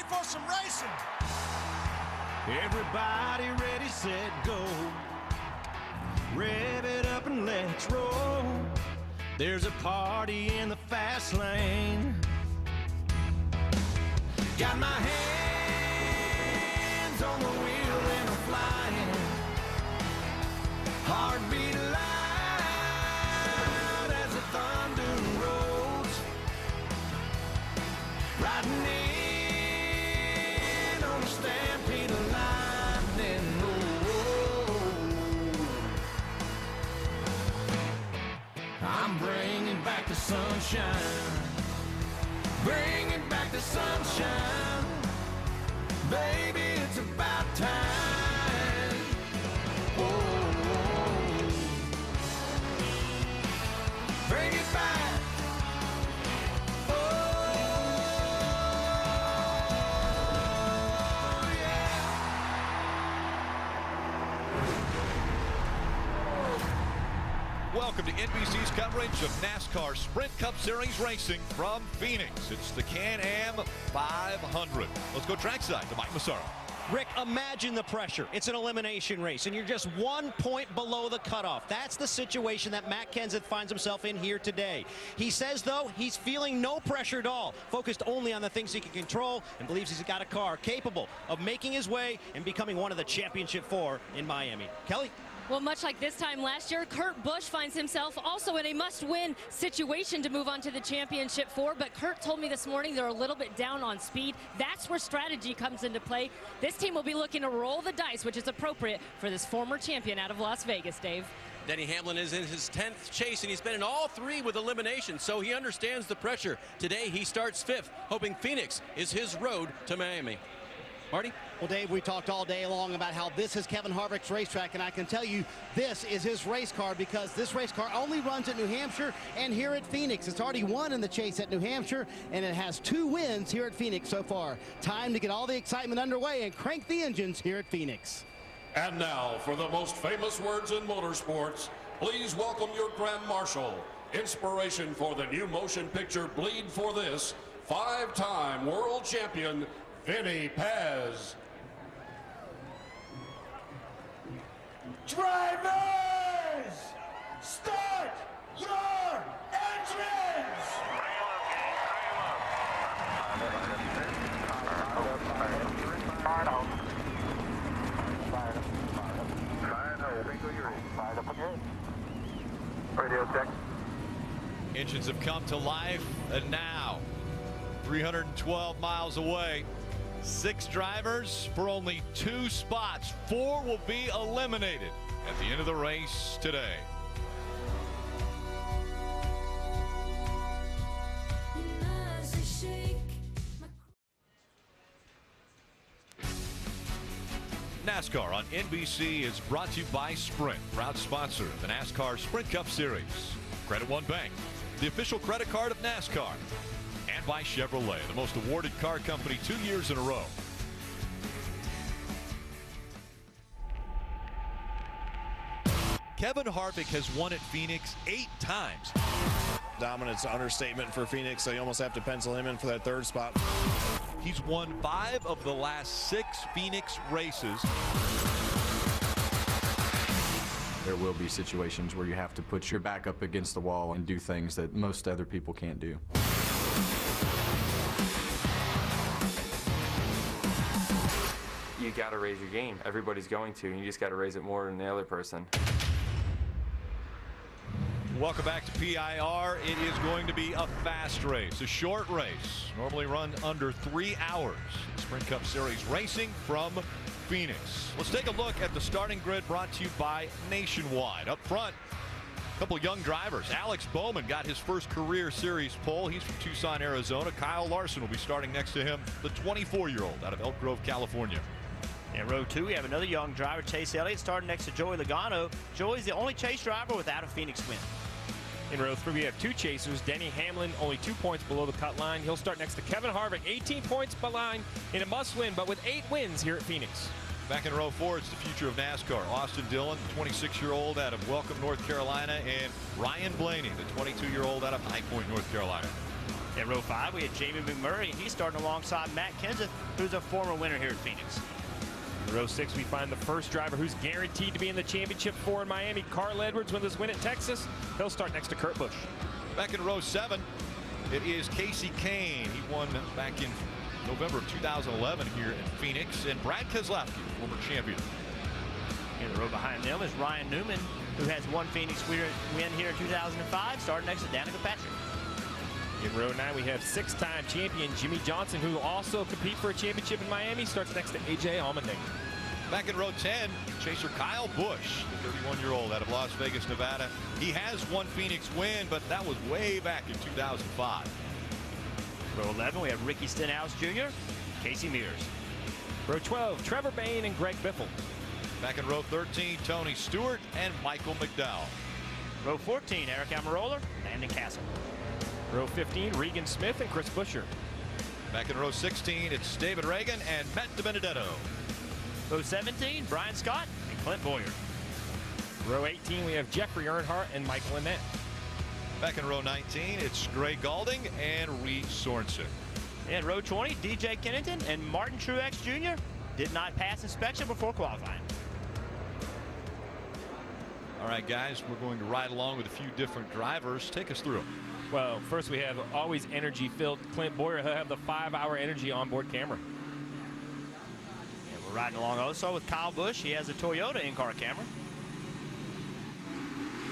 for some racing. Everybody ready, set, go. Rev it up and let's roll. There's a party in the fast lane. Got my hands on the wheel and I'm flying. Heartbeat loud as the thunder rolls. Riding in on a stampede of lightning. I'm bringing back the sunshine. Bringing back the sunshine. Baby, it's about time. Oh, bring it back. Oh, yeah. Welcome to NBC's coverage of NASCAR Sprint Cup Series racing from Phoenix. It's the Can-Am 500. Let's go trackside to Mike Massaro. Rick, imagine the pressure. It's an elimination race, and you're just 1 point below the cutoff. That's the situation that Matt Kenseth finds himself in here today. He says, though, he's feeling no pressure at all, focused only on the things he can control, and believes he's got a car capable of making his way and becoming one of the championship 4 in Miami. Kelly? Well, much like this time last year, Kurt Busch finds himself also in a must-win situation to move on to the championship 4. But Kurt told me this morning they're a little bit down on speed. That's where strategy comes into play. This team will be looking to roll the dice, which is appropriate for this former champion out of Las Vegas, Dave. Denny Hamlin is in his 10th chase, and he's been in all 3 with elimination, so he understands the pressure. Today, he starts 5th, hoping Phoenix is his road to Miami. Marty? Well, Dave, we talked all day long about how this is Kevin Harvick's racetrack, and I can tell you this is his race car because this race car only runs at New Hampshire and here at Phoenix. It's already won in the chase at New Hampshire, and it has 2 wins here at Phoenix so far. Time to get all the excitement underway and crank the engines here at Phoenix. And now, for the most famous words in motorsports, please welcome your Grand Marshal, inspiration for the new motion picture Bleed for This, 5-time world champion, Vinny Paz. Drivers, start your engines! Radio check. Engines have come to life, and now 312 miles away. 6 drivers for only 2 spots. 4 will be eliminated at the end of the race today. NASCAR on NBC is brought to you by Sprint, proud sponsor of the NASCAR Sprint Cup Series. Credit One Bank, the official credit card of NASCAR. And by Chevrolet, the most awarded car company 2 years in a row. Kevin Harvick has won at Phoenix 8 times. Dominance understatement for Phoenix, so you almost have to pencil him in for that 3rd spot. He's won 5 of the last 6 Phoenix races. There will be situations where you have to put your back up against the wall and do things that most other people can't do. You got to raise your game. Everybody's going to, and you just got to raise it more than the other person. Welcome back to PIR. It is going to be a fast race, a short race, normally run under 3 hours. Sprint Cup Series racing from Phoenix. Let's take a look at the starting grid brought to you by Nationwide. Up front, a couple of young drivers. Alex Bowman got his first career series pole. He's from Tucson, Arizona. Kyle Larson will be starting next to him, the 24-year-old out of Elk Grove, California. In row 2, we have another young driver, Chase Elliott, starting next to Joey Logano. Joey's the only chase driver without a Phoenix win. In row 3, we have 2 chasers. Denny Hamlin, only 2 points below the cut line. He'll start next to Kevin Harvick, 18 points behind in a must-win, but with 8 wins here at Phoenix. Back in row 4, it's the future of NASCAR. Austin Dillon, 26-year-old out of Welcome, North Carolina, and Ryan Blaney, the 22-year-old out of High Point, North Carolina. In row 5, we had Jamie McMurray. He's starting alongside Matt Kenseth, who's a former winner here at Phoenix. In row 6, we find the first driver who's guaranteed to be in the championship 4 in Miami, Carl Edwards, with his win at Texas. He'll start next to Kurt Busch. Back in row 7, it is Kasey Kahne. He won back in November of 2011 here in Phoenix. And Brad Keselowski, former champion. In the row behind them is Ryan Newman, who has one Phoenix win here in 2005, starting next to Danica Patrick. In row 9, we have 6-time champion Jimmie Johnson, who will also compete for a championship in Miami, starts next to A.J. Allmendinger. Back in row 10, chaser Kyle Busch, the 31-year-old out of Las Vegas, Nevada. He has one Phoenix win, but that was way back in 2005. Row 11, we have Ricky Stenhouse Jr., Casey Mears. Row 12, Trevor Bayne and Greg Biffle. Back in row 13, Tony Stewart and Michael McDowell. Row 14, Eric Almirola, Landon Castle. Row 15, Regan Smith and Chris Buescher. Back in row 16, it's David Reagan and Matt DiBenedetto. Row 17, Brian Scott and Clint Boyer. Row 18, we have Jeffrey Earnhardt and Michael Annett. Back in row 19, it's Gray Galding and Reed Sorensen. In row 20, DJ Kennington and Martin Truex Jr. did not pass inspection before qualifying. All right, guys, we're going to ride along with a few different drivers. Take us through them. Well, first we have always energy-filled Clint Boyer. He'll have the 5-hour energy onboard camera. And we're riding along also with Kyle Busch. He has a Toyota in-car camera.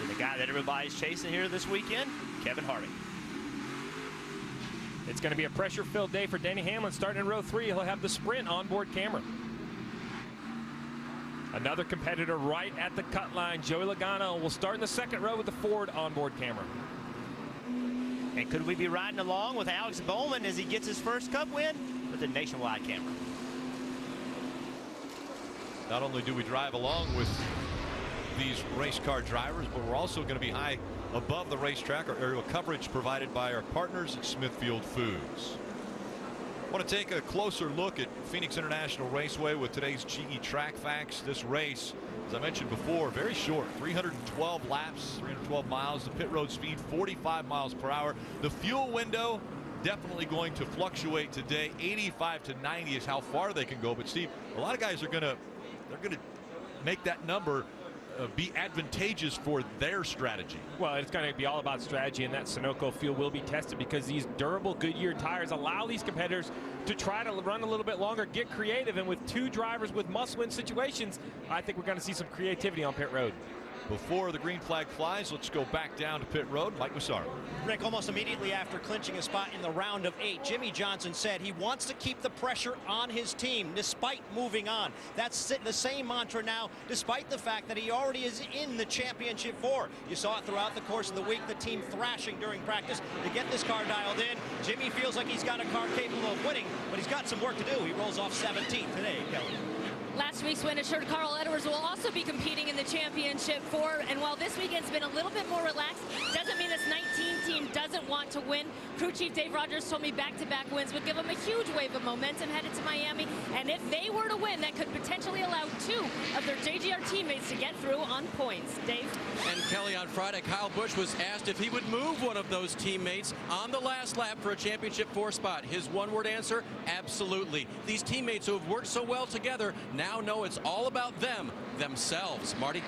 And the guy that everybody's chasing here this weekend, Kevin Harvick. It's going to be a pressure-filled day for Denny Hamlin. Starting in row 3, he'll have the Sprint onboard camera. Another competitor right at the cut line, Joey Logano, will start in the second row with the Ford onboard camera. And could we be riding along with Alex Bowman as he gets his first Cup win with the nationwide camera? Not only do we drive along with these race car drivers, but we're also going to be high above the racetrack. Our aerial coverage provided by our partners at Smithfield Foods. I want to take a closer look at Phoenix International Raceway with today's GE Track Facts. This race, as I mentioned before, very short, 312 laps, 312 miles. The pit road speed 45 miles per hour. The fuel window definitely going to fluctuate today. 85 to 90 is how far they can go. But Steve, a lot of guys are going to make that number be advantageous for their strategy. Well, it's going to be all about strategy, and that Sunoco fuel will be tested because these durable Goodyear tires allow these competitors to try to run a little bit longer, get creative, and with 2 drivers with must-win situations, I think we're going to see some creativity on pit road. Before the green flag flies, let's go back down to pit road. Mike Massaro. Rick, almost immediately after clinching a spot in the round of 8, Jimmie Johnson said he wants to keep the pressure on his team despite moving on. That's the same mantra now, despite the fact that he already is in the championship 4. You saw it throughout the course of the week, the team thrashing during practice to get this car dialed in. Jimmie feels like he's got a car capable of winning, but he's got some work to do. He rolls off 17th today, Kelly. Last week's win assured Carl Edwards will also be competing in the championship 4. And while this weekend's been a little bit more relaxed, doesn't mean this 19 team doesn't want to win. Crew chief Dave Rogers told me back-to-back wins would give them a huge wave of momentum headed to Miami. And if they were to win, that could potentially allow 2 of their JGR teammates to get through on points. Dave? And Kelly, on Friday, Kyle Busch was asked if he would move one of those teammates on the last lap for a championship 4 spot. His one-word answer, absolutely. These teammates who have worked so well together now know it's all about them, themselves. Marty?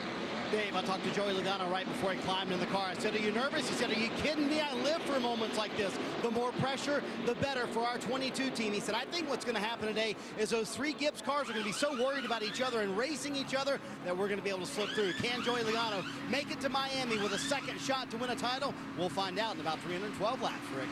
Dave, I talked to Joey Logano right before he climbed in the car. I said, are you nervous? He said, are you kidding me? I live for moments like this. The more pressure, the better for our 22 team. He said, I think what's going to happen today is those 3 Gibbs cars are going to be so worried about each other and racing each other that we're going to be able to slip through. Can Joey Logano make it to Miami with a second shot to win a title? We'll find out in about 312 laps, Rick.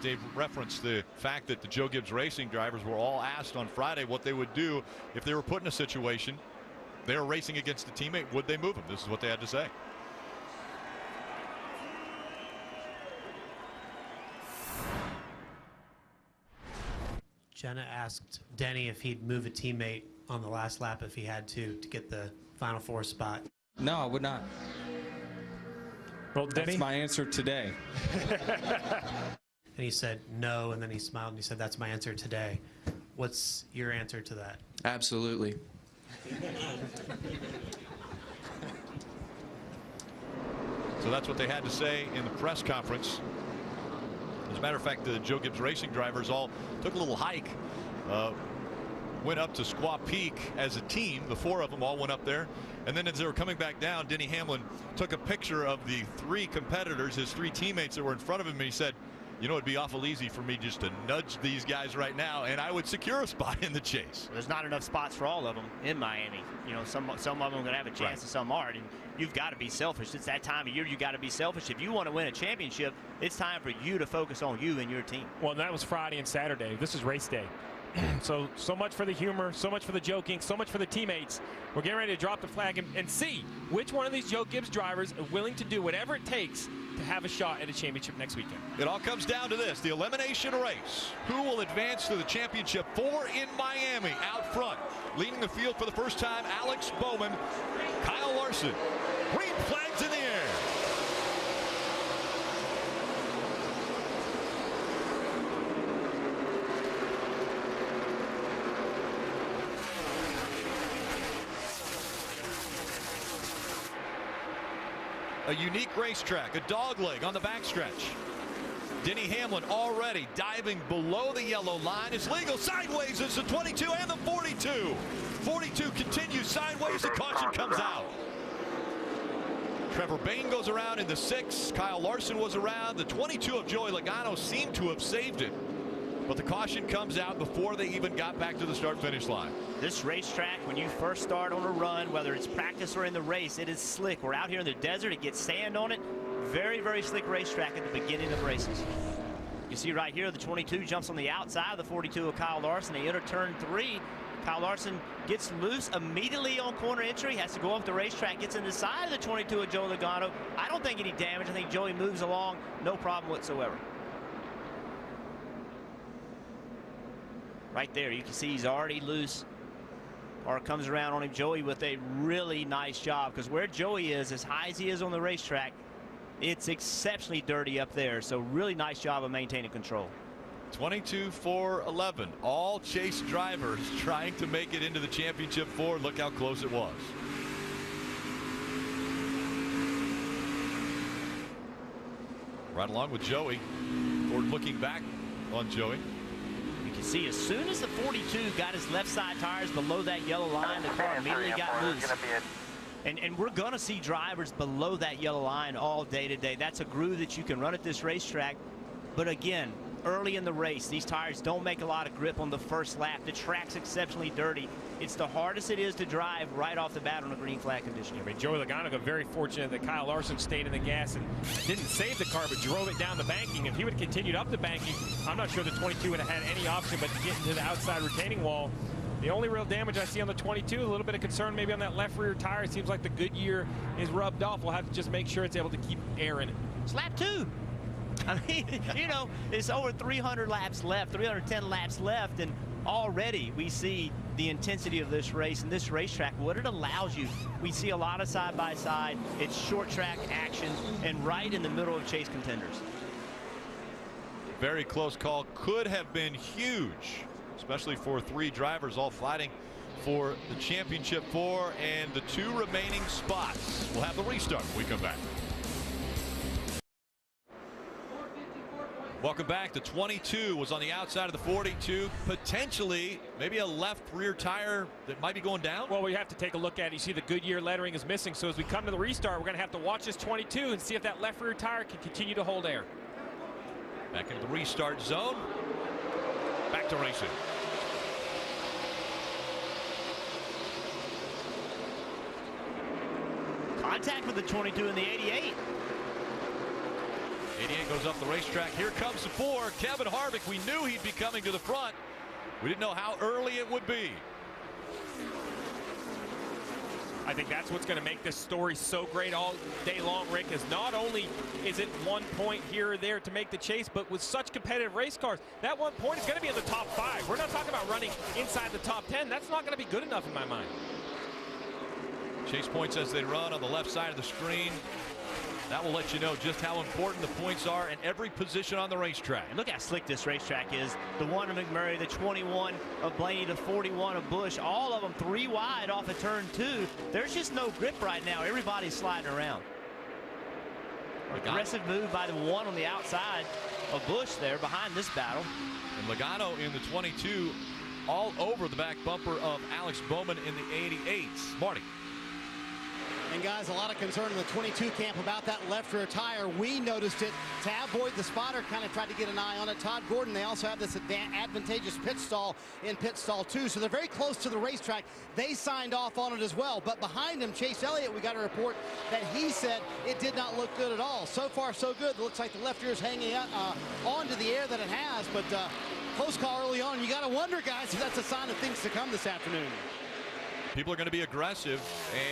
Dave referenced the fact that the Joe Gibbs Racing drivers were all asked on Friday what they would do if they were put in a situation they were racing against a teammate. Would they move him? This is what they had to say. Jenna asked Denny if he'd move a teammate on the last lap if he had to get the Final 4 spot. No, I would not. Well, that's my answer today. And he said no, and then he smiled and he said, that's my answer today. What's your answer to that? So that's what they had to say in the press conference. As a matter of fact, the Joe Gibbs Racing drivers all took a little hike, went up to Squaw Peak as a team. The 4 of them all went up there. And then as they were coming back down, Denny Hamlin took a picture of the 3 competitors, his 3 teammates that were in front of him, and he said, you know, it'd be awful easy for me just to nudge these guys right now, and I would secure a spot in the chase. There's not enough spots for all of them in Miami. You know, some of them are going to have a chance, right, and some aren't. And you've got to be selfish. It's that time of year you got to be selfish. If you want to win a championship, it's time for you to focus on you and your team. Well, that was Friday and Saturday. This is race day. So much for the humor, so much for the joking, so much for the teammates. We're getting ready to drop the flag and see which one of these Joe Gibbs drivers are willing to do whatever it takes to have a shot at a championship next weekend. It all comes down to this, the elimination race. Who will advance to the championship 4 in Miami? Out front, leading the field for the first time, Alex Bowman, Kyle Larson. Green flags in the air. A unique racetrack, a dogleg on the backstretch. Denny Hamlin already diving below the yellow line. It's legal sideways. It's the 22 and the 42. 42 continues sideways. The caution comes out. Trevor Bayne goes around in the 6. Kyle Larson was around. The 22 of Joey Logano seemed to have saved it, but the caution comes out before they even got back to the start-finish line. This racetrack, when you first start on a run, whether it's practice or in the race, it is slick. We're out here in the desert. It gets sand on it. Very, very slick racetrack at the beginning of races. You see right here, the 22 jumps on the outside of the 42 of Kyle Larson. They enter turn 3. Kyle Larson gets loose immediately on corner entry, has to go off the racetrack, gets in the side of the 22 of Joey Logano. I don't think any damage. I think Joey moves along, no problem whatsoever. Right there, you can see he's already loose. Or comes around on him. Joey with a really nice job, because where Joey is, as high as he is on the racetrack, it's exceptionally dirty up there. So really nice job of maintaining control. 22-4-11. All Chase drivers trying to make it into the championship 4. Look how close it was. Right along with Joey. Ford looking back on Joey. You can see as soon as the 42 got his left side tires below that yellow line, the car immediately got loose. And we're going to see drivers below that yellow line all day today. That's a groove that you can run at this racetrack. But again, early in the race, these tires don't make a lot of grip on the first lap. The track's exceptionally dirty. It's the hardest it is to drive right off the bat on a green flag condition. I mean, Joey Logano got very fortunate that Kyle Larson stayed in the gas and didn't save the car, but drove it down the banking. If he would have continued up the banking, I'm not sure the 22 would have had any option but to get into the outside retaining wall. The only real damage I see on the 22, a little bit of concern maybe on that left rear tire. It seems like the Goodyear is rubbed off. We'll have to just make sure it's able to keep air in it. It's lap 2. I mean, you know, it's over 300 laps left, 310 laps left, and already we see the intensity of this race and this racetrack, what it allows you. We see a lot of side-by-side. It's short track action and right in the middle of chase contenders. Very close call. Could have been huge, especially for 3 drivers all fighting for the championship 4 and the 2 remaining spots. We'll have the restart when we come back. Welcome back. The 22 was on the outside of the 42. Potentially, maybe a left rear tire that might be going down. Well, we have to take a look at it. You see the Goodyear lettering is missing. So as we come to the restart, we're going to have to watch this 22 and see if that left rear tire can continue to hold air. Back into the restart zone. Back to racing. Contact with the 22 and the 88. 88 goes up the racetrack. Here comes the 4. Kevin Harvick. We knew he'd be coming to the front. We didn't know how early it would be. I think that's what's going to make this story so great all day long, Rick, is not only is it 1 point here or there to make the chase, but with such competitive race cars, that 1 point is going to be in the top 5. We're not talking about running inside the top 10. That's not going to be good enough in my mind. Chase points as they run on the left side of the screen. That will let you know just how important the points are in every position on the racetrack. And look how slick this racetrack is. The 1 of McMurray, the 21 of Blaney, the 41 of Busch, all of them 3 wide off of turn 2. There's just no grip right now. Everybody's sliding around. Aggressive move by the one on the outside of Busch there behind this battle. And Logano in the 22 all over the back bumper of Alex Bowman in the 88s. Marty. And guys, a lot of concern in the 22 camp about that left rear tire. We noticed it. Tab Boyd, the spotter, kind of tried to get an eye on it. Todd Gordon, they also have this advantageous pit stall in pit stall 2. So they're very close to the racetrack. They signed off on it as well. But behind him, Chase Elliott, we got a report that he said it did not look good at all. So far, so good. It looks like the left rear is hanging onto the air that it has. But close call early on. You got to wonder, guys, if that's a sign of things to come this afternoon. People are going to be aggressive,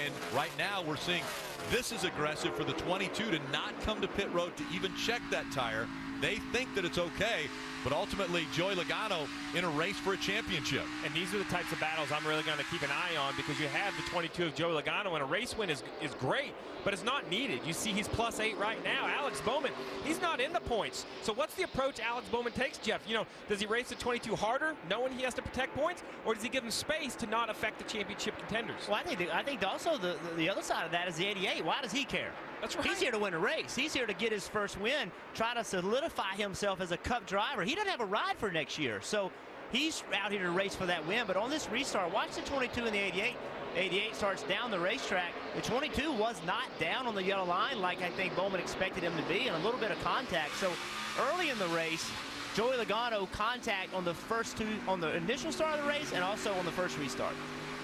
and right now we're seeing this is aggressive for the 22 to not come to pit road to even check that tire. They think that it's okay, but ultimately Joey Logano in a race for a championship. And these are the types of battles I'm really going to keep an eye on, because you have the 22 of Joey Logano, and a race win is great, but it's not needed. You see he's +8 right now. Alex Bowman, he's not in the points. So what's the approach Alex Bowman takes, Jeff? You know, does he race the 22 harder, knowing he has to protect points, or does he give him space to not affect the championship contenders? Well, I think also the other side of that is the 88. Why does he care? That's right. He's here to win a race. He's here to get his first win, try to solidify himself as a Cup driver. He doesn't have a ride for next year, so he's out here to race for that win. But on this restart, watch the 22 and the 88. 88 starts down the racetrack. The 22 was not down on the yellow line like I think Bowman expected him to be, and a little bit of contact. So early in the race, Joey Logano contact on the first two, on the initial start of the race and also on the first restart.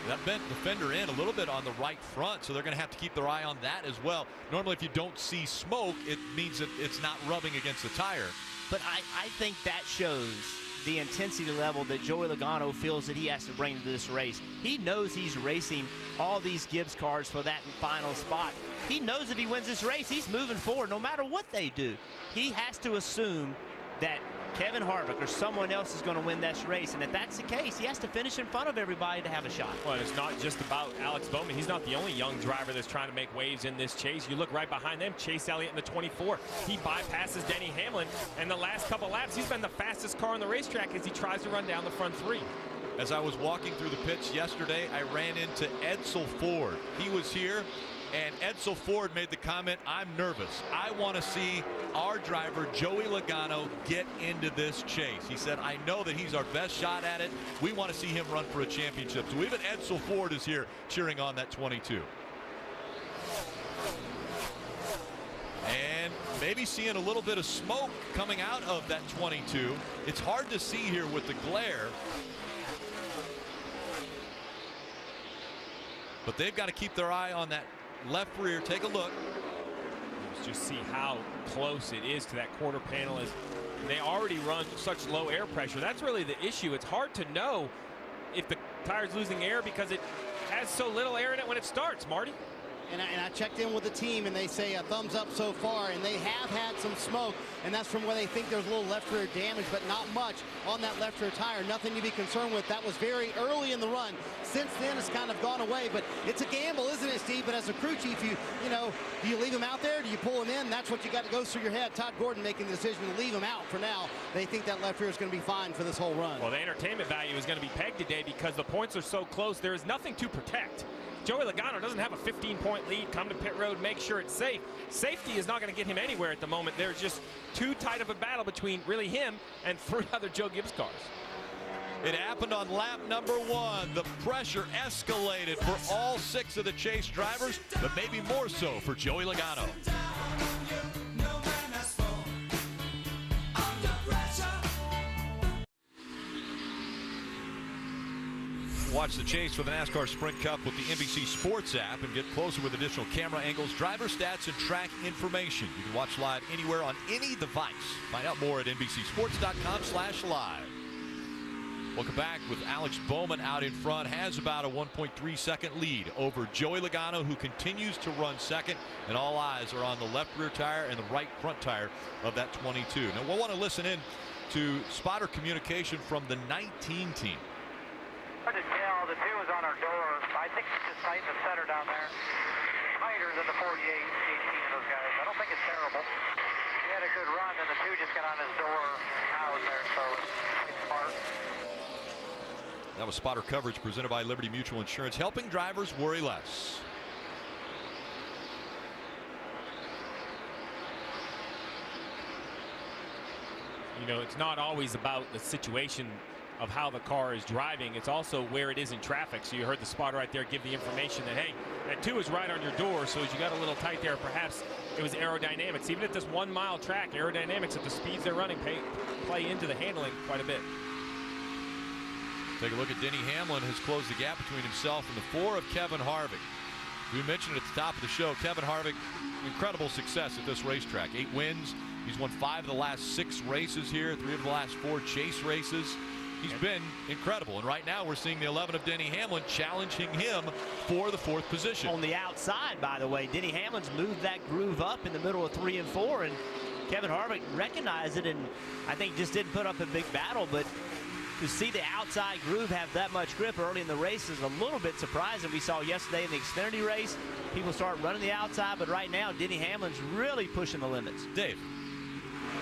That bent the fender in a little bit on the right front, so they're going to have to keep their eye on that as well. Normally, if you don't see smoke, it means that it's not rubbing against the tire. But I think that shows the intensity level that Joey Logano feels that he has to bring to this race. He knows he's racing all these Gibbs cars for that final spot. He knows if he wins this race, he's moving forward no matter what they do. He has to assume that Kevin Harvick or someone else is going to win this race, and if that's the case, he has to finish in front of everybody to have a shot. Well, it's not just about Alex Bowman. He's not the only young driver that's trying to make waves in this chase. You look right behind them, Chase Elliott in the 24. He bypasses Denny Hamlin, and the last couple laps, he's been the fastest car on the racetrack as he tries to run down the front three. As I was walking through the pits yesterday, I ran into Edsel Ford. He was here, and Edsel Ford made the comment, "I'm nervous. I want to see our driver, Joey Logano, get into this chase." He said, "I know that he's our best shot at it. We want to see him run for a championship." So even Edsel Ford is here cheering on that 22. And maybe seeing a little bit of smoke coming out of that 22. It's hard to see here with the glare. But they've got to keep their eye on that left rear. Take a look. Let's just see how close it is to that quarter panel. As they already run such low air pressure. That's really the issue. It's hard to know if the tire's losing air because it has so little air in it when it starts, Marty. And I checked in with the team, and they say a thumbs up so far, and they have had some smoke, and that's from where they think there's a little left rear damage, but not much on that left rear tire. Nothing to be concerned with. That was very early in the run. Since then, it's kind of gone away, but it's a gamble, isn't it, Steve? But as a crew chief, you know, do you leave him out there? Do you pull him in? That's what you got to go through your head. Todd Gordon making the decision to leave him out for now. They think that left rear is going to be fine for this whole run. Well, the entertainment value is going to be pegged today because the points are so close. There is nothing to protect. Joey Logano doesn't have a 15-point lead. Come to pit road, make sure it's safe. Safety is not going to get him anywhere at the moment. There's just too tight of a battle between really him and 3 other Joe Gibbs cars. It happened on lap number 1. The pressure escalated for all 6 of the chase drivers, but maybe more so for Joey Logano. Watch the chase for the NASCAR Sprint Cup with the NBC Sports app and get closer with additional camera angles, driver stats, and track information. You can watch live anywhere on any device. Find out more at NBCSports.com/live. Welcome back with Alex Bowman out in front. Has about a 1.3-second lead over Joey Logano, who continues to run second. And all eyes are on the left rear tire and the right front tire of that 22. Now we'll want to listen in to spotter communication from the 19 team. Hard to tell. The 2 is on our door. I think it's just tight in the center down there. Tighter than the 48, 18 of those guys. I don't think it's terrible. He had a good run, and the 2 just got on his door out there, so it's smart. That was spotter coverage presented by Liberty Mutual Insurance, helping drivers worry less. You know, it's not always about the situation of how the car is driving. It's also where it is in traffic. So you heard the spotter right there give the information that, hey, that 2 is right on your door. So as you got a little tight there, perhaps it was aerodynamics. Even at this 1 mile track, aerodynamics at the speeds they're running play into the handling quite a bit. Take a look at Denny Hamlin, has closed the gap between himself and the 4 of Kevin Harvick. We mentioned at the top of the show, Kevin Harvick, incredible success at this racetrack. 8 wins. He's won 5 of the last 6 races here, 3 of the last 4 chase races. He's been incredible, and right now we're seeing the 11 of Denny Hamlin challenging him for the 4th position. On the outside, by the way, Denny Hamlin's moved that groove up in the middle of 3 and 4, and Kevin Harvick recognized it, and I think just didn't put up a big battle, but to see the outside groove have that much grip early in the race is a little bit surprising. We saw yesterday in the Xfinity race, people start running the outside, but right now Denny Hamlin's really pushing the limits. Dave.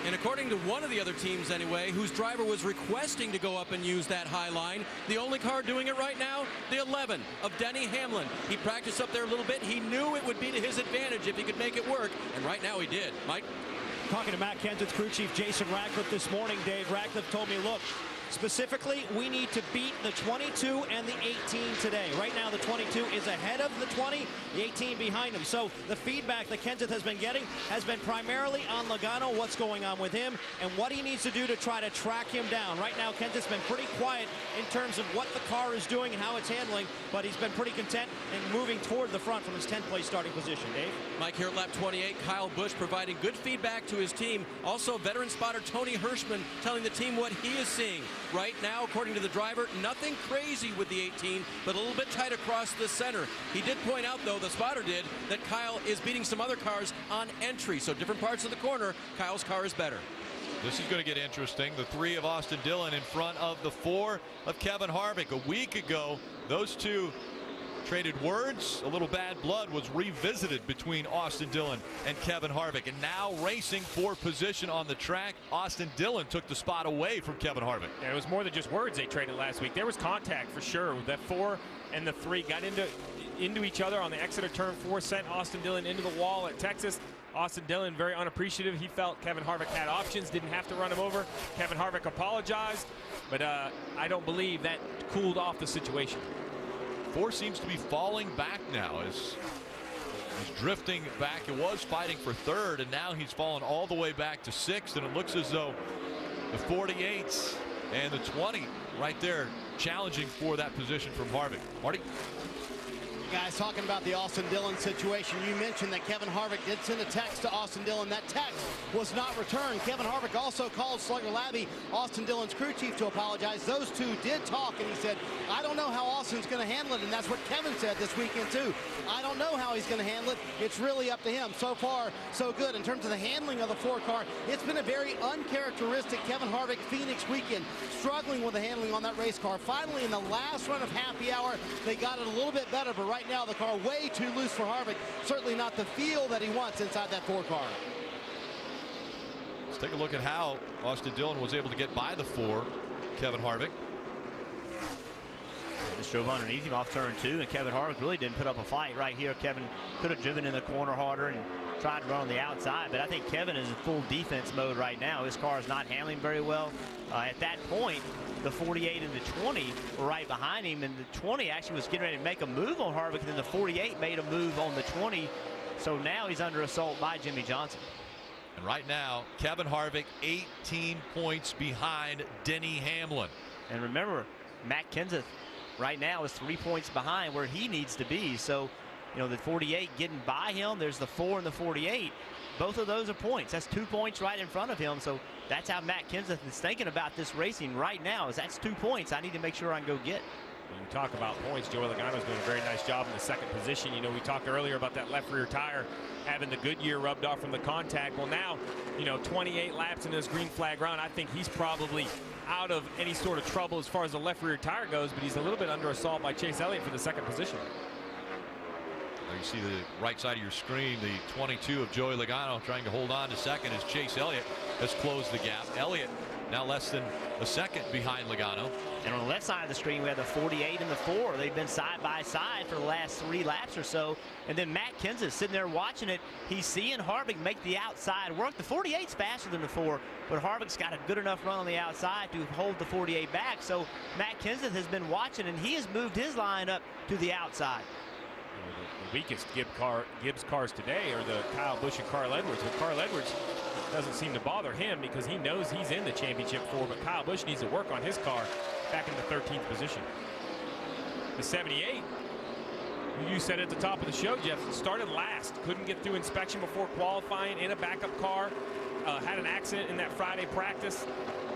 And according to one of the other teams anyway, whose driver was requesting to go up and use that high line, the only car doing it right now, the 11 of Denny Hamlin. He practiced up there a little bit. He knew it would be to his advantage if he could make it work, and right now he did. Mike? Talking to Matt Kenseth's crew chief Jason Ratcliffe this morning, Dave, Ratcliffe told me, look, specifically, we need to beat the 22 and the 18 today. Right now, the 22 is ahead of the 20, the 18 behind him. So the feedback that Kenseth has been getting has been primarily on Logano, what's going on with him, and what he needs to do to try to track him down. Right now, Kenseth's been pretty quiet in terms of what the car is doing and how it's handling, but he's been pretty content and moving toward the front from his 10th place starting position. Dave? Mike, here at lap 28, Kyle Busch providing good feedback to his team. Also, veteran spotter Tony Hirschman telling the team what he is seeing. Right now, according to the driver, nothing crazy with the 18, but a little bit tight across the center. He did point out, though, the spotter did, that Kyle is beating some other cars on entry. So different parts of the corner, Kyle's car is better. This is going to get interesting. The 3 of Austin Dillon in front of the 4 of Kevin Harvick. A week ago, those two traded words. A little bad blood was revisited between Austin Dillon and Kevin Harvick. And now racing for position on the track, Austin Dillon took the spot away from Kevin Harvick. Yeah, it was more than just words they traded last week. There was contact for sure. That 4 and the 3 got into each other on the Exeter turn 4, sent Austin Dillon into the wall at Texas. Austin Dillon very unappreciative. He felt Kevin Harvick had options, didn't have to run him over. Kevin Harvick apologized, but I don't believe that cooled off the situation. 4 seems to be falling back now as he's drifting back. It was fighting for 3rd, and now he's fallen all the way back to 6th, and it looks as though the 48s and the 20 right there challenging for that position from Harvick. Marty? Guys, talking about the Austin Dillon situation, you mentioned that Kevin Harvick did send a text to Austin Dillon. That text was not returned. Kevin Harvick also called Slugger Labbe, Austin Dillon's crew chief, to apologize. Those two did talk, and he said, I don't know how Austin's going to handle it, and that's what Kevin said this weekend, too. I don't know how he's going to handle it. It's really up to him. So far, so good. In terms of the handling of the 4 car, it's been a very uncharacteristic Kevin Harvick Phoenix weekend, struggling with the handling on that race car. Finally, in the last run of happy hour, they got it a little bit better, but right now the car way too loose for Harvick. Certainly not the feel that he wants inside that 4 car. Let's take a look at how Austin Dillon was able to get by the 4, Kevin Harvick. Just drove underneath him off turn 2, and Kevin Harvick really didn't put up a fight right here. Kevin could have driven in the corner harder and tried to run on the outside, but I think Kevin is in full defense mode right now. His car is not handling very well. At that point, the 48 and the 20 were right behind him, and the 20 actually was getting ready to make a move on Harvick, and then the 48 made a move on the 20. So now he's under assault by Jimmie Johnson. And right now, Kevin Harvick 18 points behind Denny Hamlin. And remember, Matt Kenseth right now is 3 points behind where he needs to be. So, you know, the 48 getting by him, there's the 4 and the 48. Both of those are points. That's 2 points right in front of him. So that's how Matt Kenseth is thinking about this racing right now, is that's 2 points I need to make sure I can go get. When you talk about points, Joey Logano's doing a very nice job in the 2nd position. You know, we talked earlier about that left rear tire having the Goodyear rubbed off from the contact. Well, now, you know, 28 laps in this green flag run, I think he's probably out of any sort of trouble as far as the left rear tire goes, but he's a little bit under assault by Chase Elliott for the 2nd position. There you see the right side of your screen, the 22 of Joey Logano trying to hold on to second as Chase Elliott has closed the gap. Elliott now less than a second behind Logano. And on the left side of the screen, we have the 48 and the 4. They've been side by side for the last 3 laps or so. And then Matt Kenseth sitting there watching it. He's seeing Harvick make the outside work. The 48's faster than the 4, but Harvick's got a good enough run on the outside to hold the 48 back. So Matt Kenseth has been watching, and he has moved his line up to the outside. The weakest Gibbs cars today are the Kyle Busch and Carl Edwards. But Carl Edwards doesn't seem to bother him because he knows he's in the championship 4, but Kyle Busch needs to work on his car back in the 13th position. The 78, you said at the top of the show, Jeff, started last, couldn't get through inspection before qualifying in a backup car, had an accident in that Friday practice,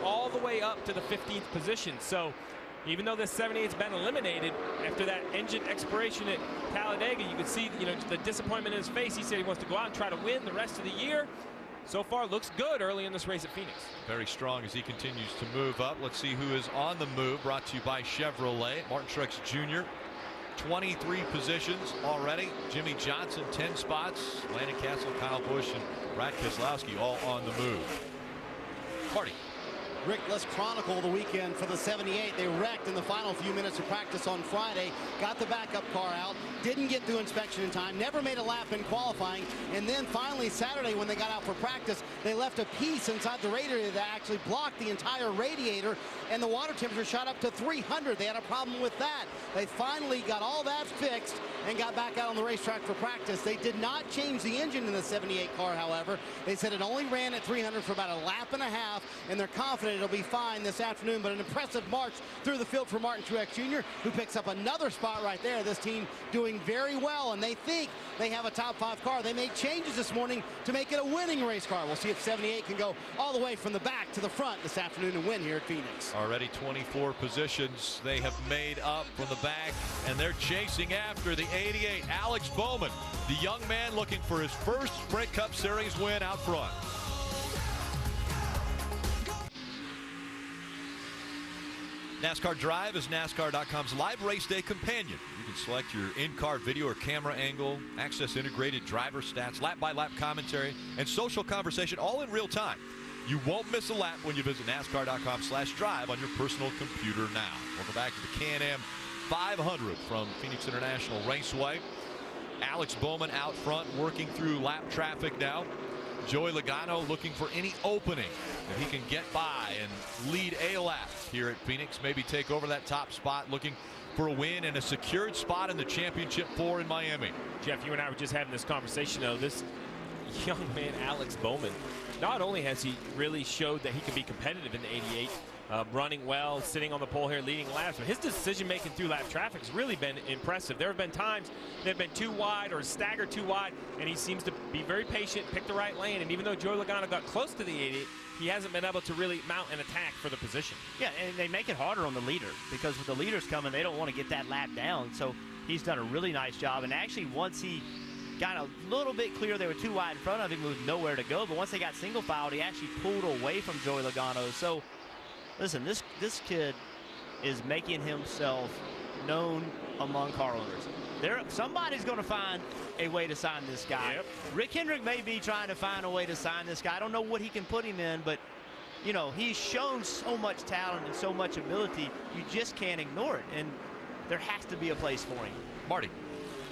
all the way up to the 15th position. So even though this 78's been eliminated after that engine expiration at Talladega, you could see, the disappointment in his face. He said he wants to go out and try to win the rest of the year. So far looks good early in this race at Phoenix. Very strong as he continues to move up. Let's see who is on the move. Brought to you by Chevrolet. Martin Truex Jr. 23 positions already. Jimmy Johnson 10 spots. Landon Castle, Kyle Busch, and Brad Keselowski all on the move. Marty. Rick, let's chronicle the weekend for the 78. They wrecked in the final few minutes of practice on Friday, got the backup car out, didn't get through inspection in time, never made a lap in qualifying, and then finally Saturday when they got out for practice, they left a piece inside the radiator that actually blocked the entire radiator, and the water temperature shot up to 300. They had a problem with that. They finally got all that fixed and got back out on the racetrack for practice. They did not change the engine in the 78 car, however. They said it only ran at 300 for about a lap and a half, and they're confident it'll be fine this afternoon. But an impressive march through the field for Martin Truex Jr., who picks up another spot right there. This team doing very well, and they think they have a top 5 car. They made changes this morning to make it a winning race car. We'll see if 78 can go all the way from the back to the front this afternoon and win here at Phoenix. Already 24 positions they have made up from the back, and they're chasing after the 88. Alex Bowman, the young man looking for his first Sprint Cup Series win out front. NASCAR Drive is NASCAR.com's live race day companion. You can select your in-car video or camera angle, access integrated driver stats, lap-by-lap commentary, and social conversation all in real time. You won't miss a lap when you visit NASCAR.com/drive on your personal computer now. Welcome back to the Can-Am 500 from Phoenix International Raceway. Alex Bowman out front working through lap traffic now. Joey Logano looking for any opening that he can get by and lead a lap here at Phoenix. Maybe take over that top spot, looking for a win and a secured spot in the championship 4 in Miami. Jeff, you and I were just having this conversation, though. This young man, Alex Bowman, not only has he really showed that he can be competitive in the 88, running well, sitting on the pole here, leading laps, but his decision-making through lap traffic has really been impressive. There have been times that have been too wide or staggered too wide, and he seems to be very patient, pick the right lane, and even though Joey Logano got close to the 88, he hasn't been able to really mount an attack for the position. Yeah, and they make it harder on the leader because with the leaders coming, they don't want to get that lap down, so he's done a really nice job, and actually once he got a little bit clear, they were too wide in front of him, with nowhere to go, but once they got single filed, he actually pulled away from Joey Logano. So listen, this kid is making himself known among car owners. Somebody's going to find a way to sign this guy. Yep. Rick Hendrick may be trying to find a way to sign this guy. I don't know what he can put him in, but he's shown so much talent and so much ability, you just can't ignore it, and there has to be a place for him. Marty.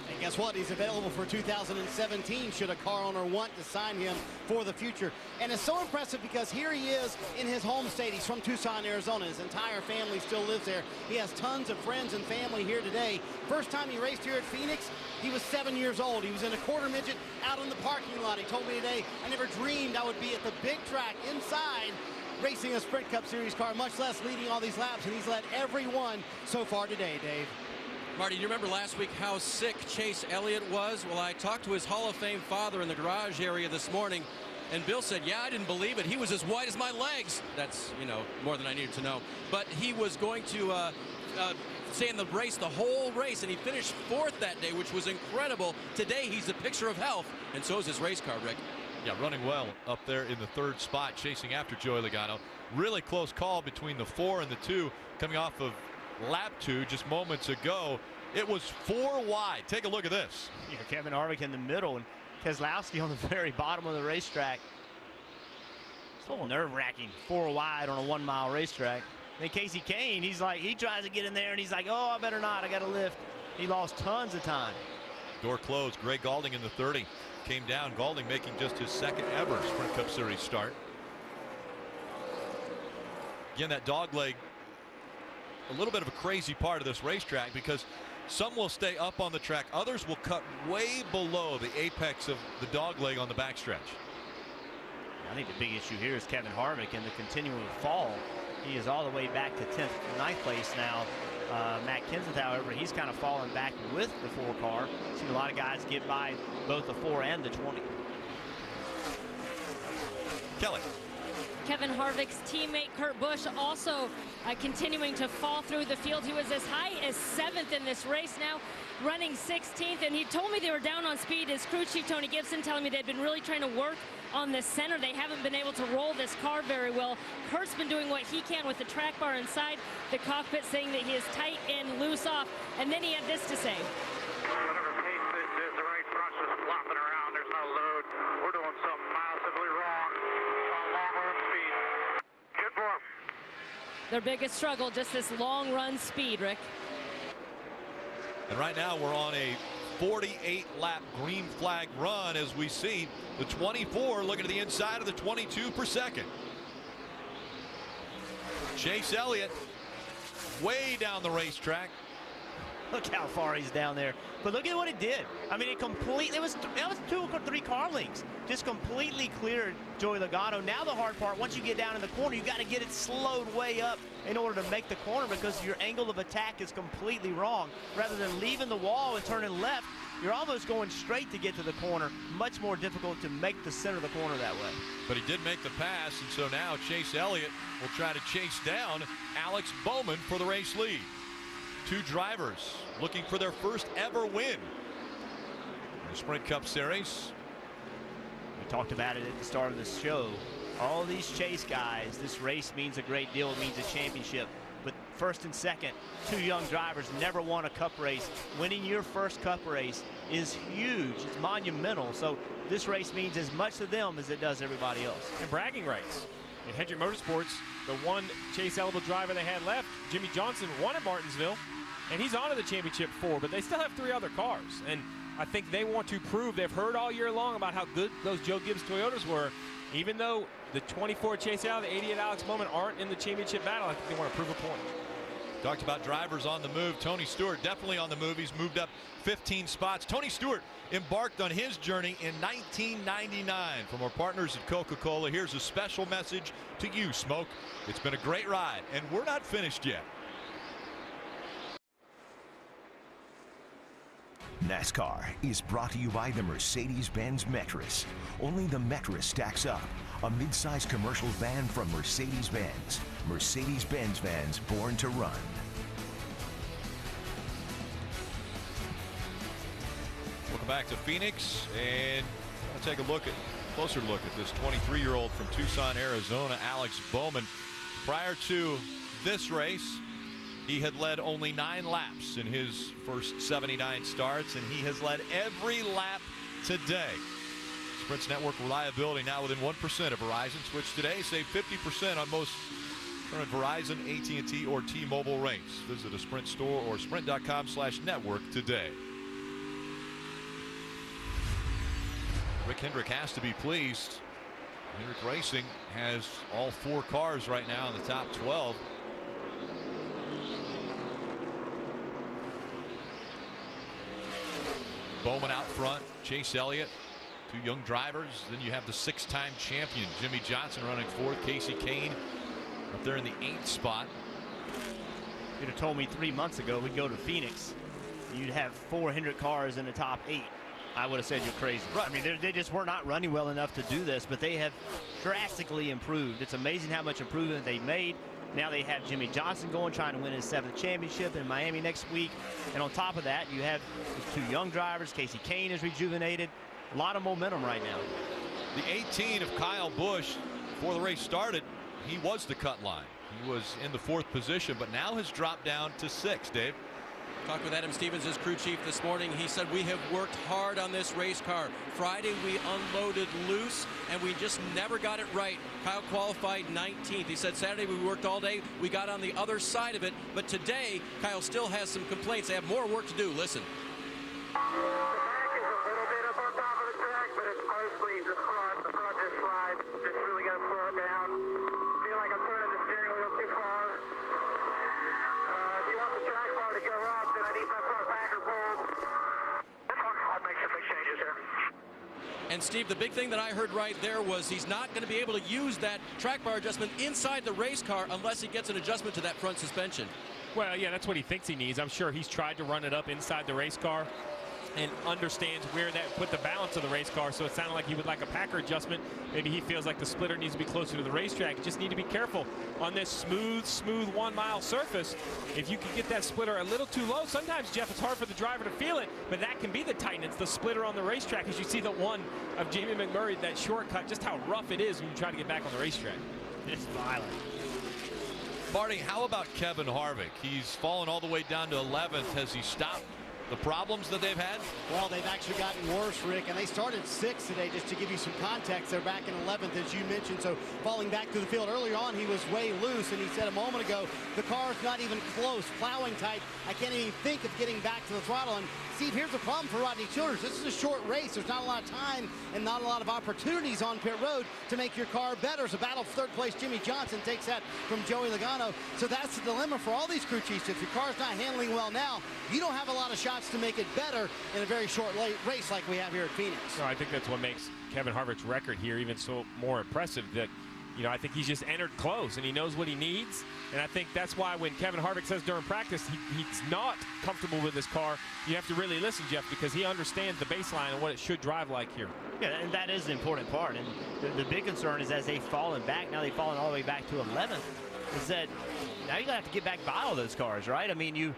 And guess what? He's available for 2017 should a car owner want to sign him for the future. And it's so impressive because here he is in his home state. He's from Tucson, Arizona. His entire family still lives there. He has tons of friends and family here today. First time he raced here at Phoenix, he was 7 years old. He was in a quarter midget out in the parking lot. He told me today, I never dreamed I would be at the big track inside racing a Sprint Cup Series car, much less leading all these laps. And he's led every one so far today, Dave. Marty, do you remember last week how sick Chase Elliott was? Well, I talked to his Hall of Fame father in the garage area this morning, and Bill said, yeah, I didn't believe it. He was as white as my legs. That's, more than I needed to know. But he was going to stay in the race the whole race, and he finished 4th that day, which was incredible. Today, he's a picture of health, and so is his race car, Rick. Yeah, running well up there in the 3rd spot, chasing after Joey Logano. Really close call between the 4 and the 2 coming off of lap 2 just moments ago. It was 4 wide. Take a look at this. Yeah, Kevin Harvick in the middle and Keselowski on the very bottom of the racetrack. It's a little nerve-wracking, 4 wide on a 1 mile racetrack. Then Casey Kane, he's like, he tries to get in there and he's like, oh, I better not, I got to lift. He lost tons of time. Door closed. Greg Galding in the 30 came down. Galding making just his 2nd ever Sprint Cup Series start. Again, that dog leg, a little bit of a crazy part of this racetrack because some will stay up on the track. Others will cut way below the apex of the dog leg on the backstretch. I think the big issue here is Kevin Harvick and the continuing fall. He is all the way back to 10th, 9th place now. Matt Kenseth, however, he's kind of fallen back with the 4 car. Seen a lot of guys get by both the 4 and the 20. Kelly. Kevin Harvick's teammate Kurt Busch also continuing to fall through the field. He was as high as 7th in this race now, running 16th, and he told me they were down on speed. His crew chief Tony Gibson telling me they've been really trying to work on the center. They haven't been able to roll this car very well. Kurt's been doing what he can with the track bar inside the cockpit, saying that he is tight and loose off, and then he had this to say. Whatever pace this is, the right front's just flopping around. There's no load. We're doing something massively wrong on long run speed. Good for him. Their biggest struggle, just this long run speed, Rick. And right now we're on a 48-lap green flag run as we see the 24 looking to the inside of the 22 per second. Chase Elliott way down the racetrack. Look how far he's down there. But look at what it did. I mean, that was 2 or 3 car lengths. Just completely cleared Joey Logano. Now the hard part, once you get down in the corner, you got to get it slowed way up in order to make the corner because your angle of attack is completely wrong. Rather than leaving the wall and turning left, you're almost going straight to get to the corner. Much more difficult to make the center of the corner that way. But he did make the pass, and so now Chase Elliott will try to chase down Alex Bowman for the race lead. 2 drivers looking for their first ever win in the Sprint Cup Series. We talked about it at the start of the show. All these Chase guys, this race means a great deal. It means a championship. But first and second, 2 young drivers never won a Cup race. Winning your first Cup race is huge. It's monumental. So this race means as much to them as it does everybody else. And bragging rights. In Hendrick Motorsports, the one Chase eligible driver they had left, Jimmy Johnson, won at Martinsville, and he's on to the championship 4, but they still have 3 other cars. And I think they want to prove, they've heard all year long about how good those Joe Gibbs Toyotas were. Even though the 24 Chase Elliott, the 88 Alex Bowman aren't in the championship battle, I think they want to prove a point. Talked about drivers on the move. Tony Stewart definitely on the move. He's moved up 15 spots. Tony Stewart embarked on his journey in 1999. From our partners at Coca-Cola, here's a special message to you, Smoke. It's been a great ride, and we're not finished yet. NASCAR is brought to you by the Mercedes-Benz Metris. Only the Metris stacks up. A mid-size commercial van from Mercedes-Benz. Mercedes-Benz vans born to run. Welcome back to Phoenix, and I'll take a closer look at this 23-year-old from Tucson, Arizona, Alex Bowman. Prior to this race, he had led only 9 laps in his first 79 starts, and he has led every lap today. Sprint's network reliability now within 1% of Verizon. Switch today, save 50% on most current Verizon, AT&T, or T-Mobile rates. Visit a Sprint store or sprint.com/network today. Rick Hendrick has to be pleased. Hendrick Racing has all 4 cars right now in the top 12. Bowman out front, Chase Elliott, 2 young drivers. Then you have the 6-time champion Jimmy Johnson running 4th. Casey Kane up there in the 8th spot. You'd have told me 3 months ago we'd go to Phoenix, you'd have 400 cars in the top 8. I would have said you're crazy. Right. I mean, they just were not running well enough to do this, but they have drastically improved. It's amazing how much improvement they made. Now they have Jimmy Johnson going, trying to win his 7th championship in Miami next week. And on top of that, you have 2 young drivers. Casey Kane is rejuvenated. A lot of momentum right now. The 18 of Kyle Busch, before the race started, he was the cut line. He was in the 4th position, but now has dropped down to 6th, Dave. Talked with Adam Stevens, his crew chief, this morning. He said, we have worked hard on this race car. Friday, we unloaded loose, and we just never got it right. Kyle qualified 19th. He said Saturday we worked all day. We got on the other side of it. But today, Kyle still has some complaints. They have more work to do. Listen. The back is a little bit up on top of the track, but it's mostly the front. The front just slides. Just really got to slow it down. Feel like I'm turning the steering wheel too far. If you want the track bar to go up, then I need my front backer pulled. This one, I'll make some big changes here. And Steve, the big thing that I heard right there was he's not going to be able to use that track bar adjustment inside the race car unless he gets an adjustment to that front suspension. Well, yeah, that's what he thinks he needs. I'm sure he's tried to run it up inside the race car and understands where that put the balance of the race car, so it sounded like he would like a Packer adjustment. Maybe he feels like the splitter needs to be closer to the racetrack. You just need to be careful on this smooth 1 mile surface. If you can get that splitter a little too low, sometimes, Jeff, it's hard for the driver to feel it, but that can be the tightness, the splitter on the racetrack. As you see the one of Jamie McMurray, that shortcut, just how rough it is when you try to get back on the racetrack. It's violent. Marty, how about Kevin Harvick? He's fallen all the way down to 11th. Has he stopped the problems that they've had? Well, they've actually gotten worse, Rick, and they started 6th today. Just to give you some context, they're back in 11th, as you mentioned. So falling back to the field earlier on, he was way loose, and he said a moment ago, the car's not even close, plowing tight. I can't even think of getting back to the throttle. And Steve, here's the problem for Rodney Childers. This is a short race. There's not a lot of time and not a lot of opportunities on pit road to make your car better. It's a battle for 3rd place. Jimmy Johnson takes that from Joey Logano. So that's the dilemma for all these crew chiefs. If your car's not handling well now, you don't have a lot of shots to make it better in a very short race like we have here at Phoenix. No, I think that's what makes Kevin Harvick's record here even so more impressive. That, you know, I think he's just entered close and he knows what he needs. And I think that's why when Kevin Harvick says during practice he's not comfortable with his car, you have to really listen, Jeff, because he understands the baseline and what it should drive like here. Yeah, and that is the important part. And the big concern is as they've fallen back, now they've fallen all the way back to 11th, is that now you're going to have to get back by all those cars, right? I mean, you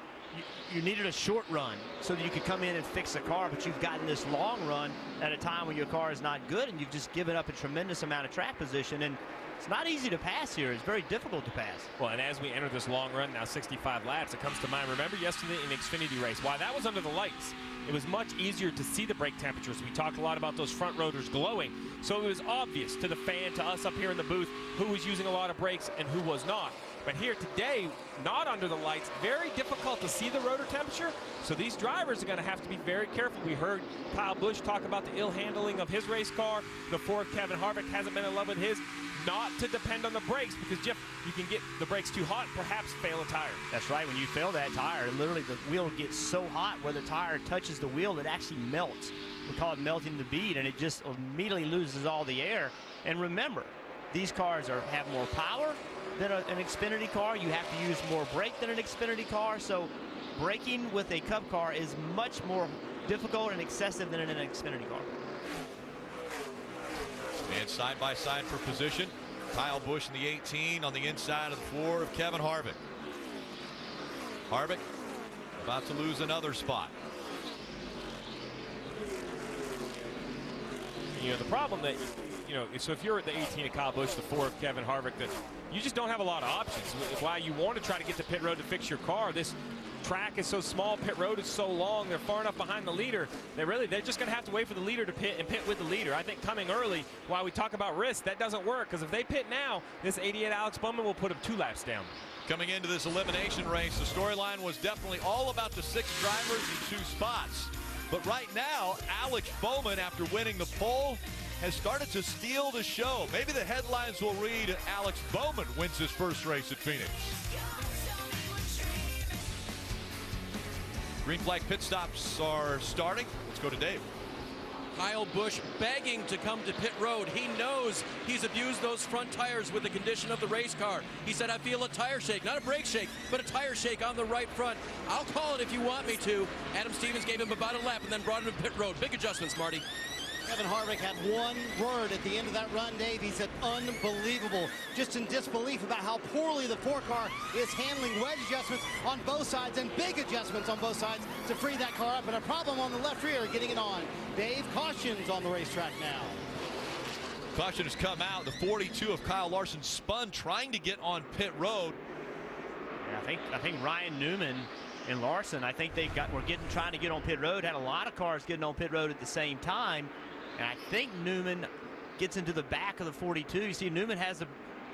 needed a short run so that you could come in and fix the car, but you've gotten this long run at a time when your car is not good, and you've just given up a tremendous amount of track position. And it's not easy to pass here. It's very difficult to pass. Well, and as we enter this long run, now 65 laps, it comes to mind. Remember yesterday in the Xfinity race, why that was under the lights, it was much easier to see the brake temperatures. We talked a lot about those front rotors glowing, so it was obvious to the fan, to us up here in the booth, who was using a lot of brakes and who was not. But here today, not under the lights, very difficult to see the rotor temperature, so these drivers are going to have to be very careful. We heard Kyle Busch talk about the ill handling of his race car. The Ford Kevin Harvick hasn't been in love with his. Not to depend on the brakes, because, Jeff, you can get the brakes too hot, perhaps fail a tire. That's right. When you fail that tire, literally the wheel gets so hot where the tire touches the wheel, it actually melts. We call it melting the bead, and it just immediately loses all the air. And remember, these cars have more power than an Xfinity car. You have to use more brake than an Xfinity car. So braking with a Cup car is much more difficult and excessive than in an Xfinity car. And side by side for position, Kyle Busch in the 18 on the inside of the floor of Kevin Harvick. Harvick about to lose another spot. You know, the problem that, you know, so if you're at the 18 of Kyle Busch, the 4 of Kevin Harvick, that you just don't have a lot of options. Why you want to try to get to pit road to fix your car. This track is so small, pit road is so long, they're far enough behind the leader. They're just going to have to wait for the leader to pit and pit with the leader. I think coming early, while we talk about risk, that doesn't work, because if they pit now, this 88 Alex Bowman will put him 2 laps down. Coming into this elimination race, the storyline was definitely all about the 6 drivers in 2 spots. But right now, Alex Bowman, after winning the pole, has started to steal the show. Maybe the headlines will read, Alex Bowman wins his first race at Phoenix. Green flag pit stops are starting. Let's go to Dave. Kyle Busch begging to come to pit road. He knows he's abused those front tires with the condition of the race car. He said, I feel a tire shake, not a brake shake, but a tire shake on the right front. I'll call it if you want me to. Adam Stevens gave him about a lap and then brought him to pit road. Big adjustments, Marty. Kevin Harvick had one word at the end of that run, Dave. He said, unbelievable. Just in disbelief about how poorly the 4 car is handling wedge adjustments on both sides and big adjustments on both sides to free that car up. And a problem on the left rear getting it on. Dave, cautions on the racetrack now. Caution has come out. The 42 of Kyle Larson spun trying to get on pit road. And I think Ryan Newman And Larson, I think trying to get on pit road, had a lot of cars getting on pit road at the same time. And I think Newman gets into the back of the 42. You see Newman has the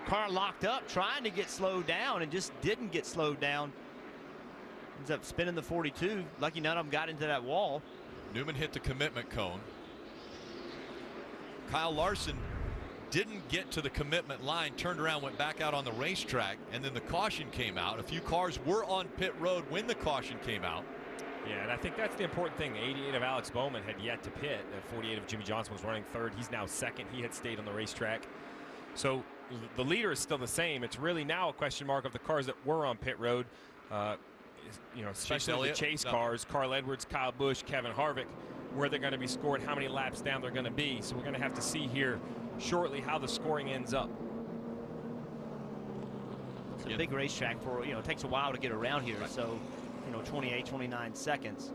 car locked up trying to get slowed down and just didn't get slowed down. Ends up spinning the 42. Lucky none of them got into that wall. Newman hit the commitment cone. Kyle Larson didn't get to the commitment line, turned around, went back out on the racetrack, and then the caution came out. A few cars were on pit road when the caution came out. Yeah, and I think that's the important thing. The 88 of Alex Bowman had yet to pit. The 48 of Jimmy Johnson was running third. He's now second. He had stayed on the racetrack. So the leader is still the same. It's really now a question mark of the cars that were on pit road. Especially the chase cars, Carl Edwards, Kyle Busch, Kevin Harvick, where they're going to be scored, how many laps down they're going to be. So we're going to have to see here shortly how the scoring ends up. It's a big racetrack for, it takes a while to get around here. Right. So, 28, 29 seconds.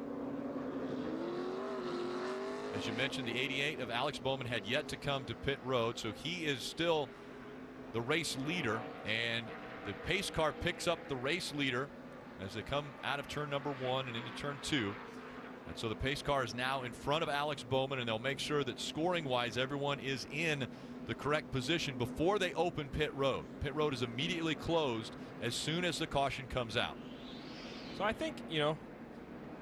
As you mentioned, the 88 of Alex Bowman had yet to come to pit road, so he is still the race leader, and the pace car picks up the race leader as they come out of turn number 1 and into turn 2. And so the pace car is now in front of Alex Bowman, and they'll make sure that scoring-wise everyone is in the correct position before they open pit road. Pit road is immediately closed as soon as the caution comes out. So I think,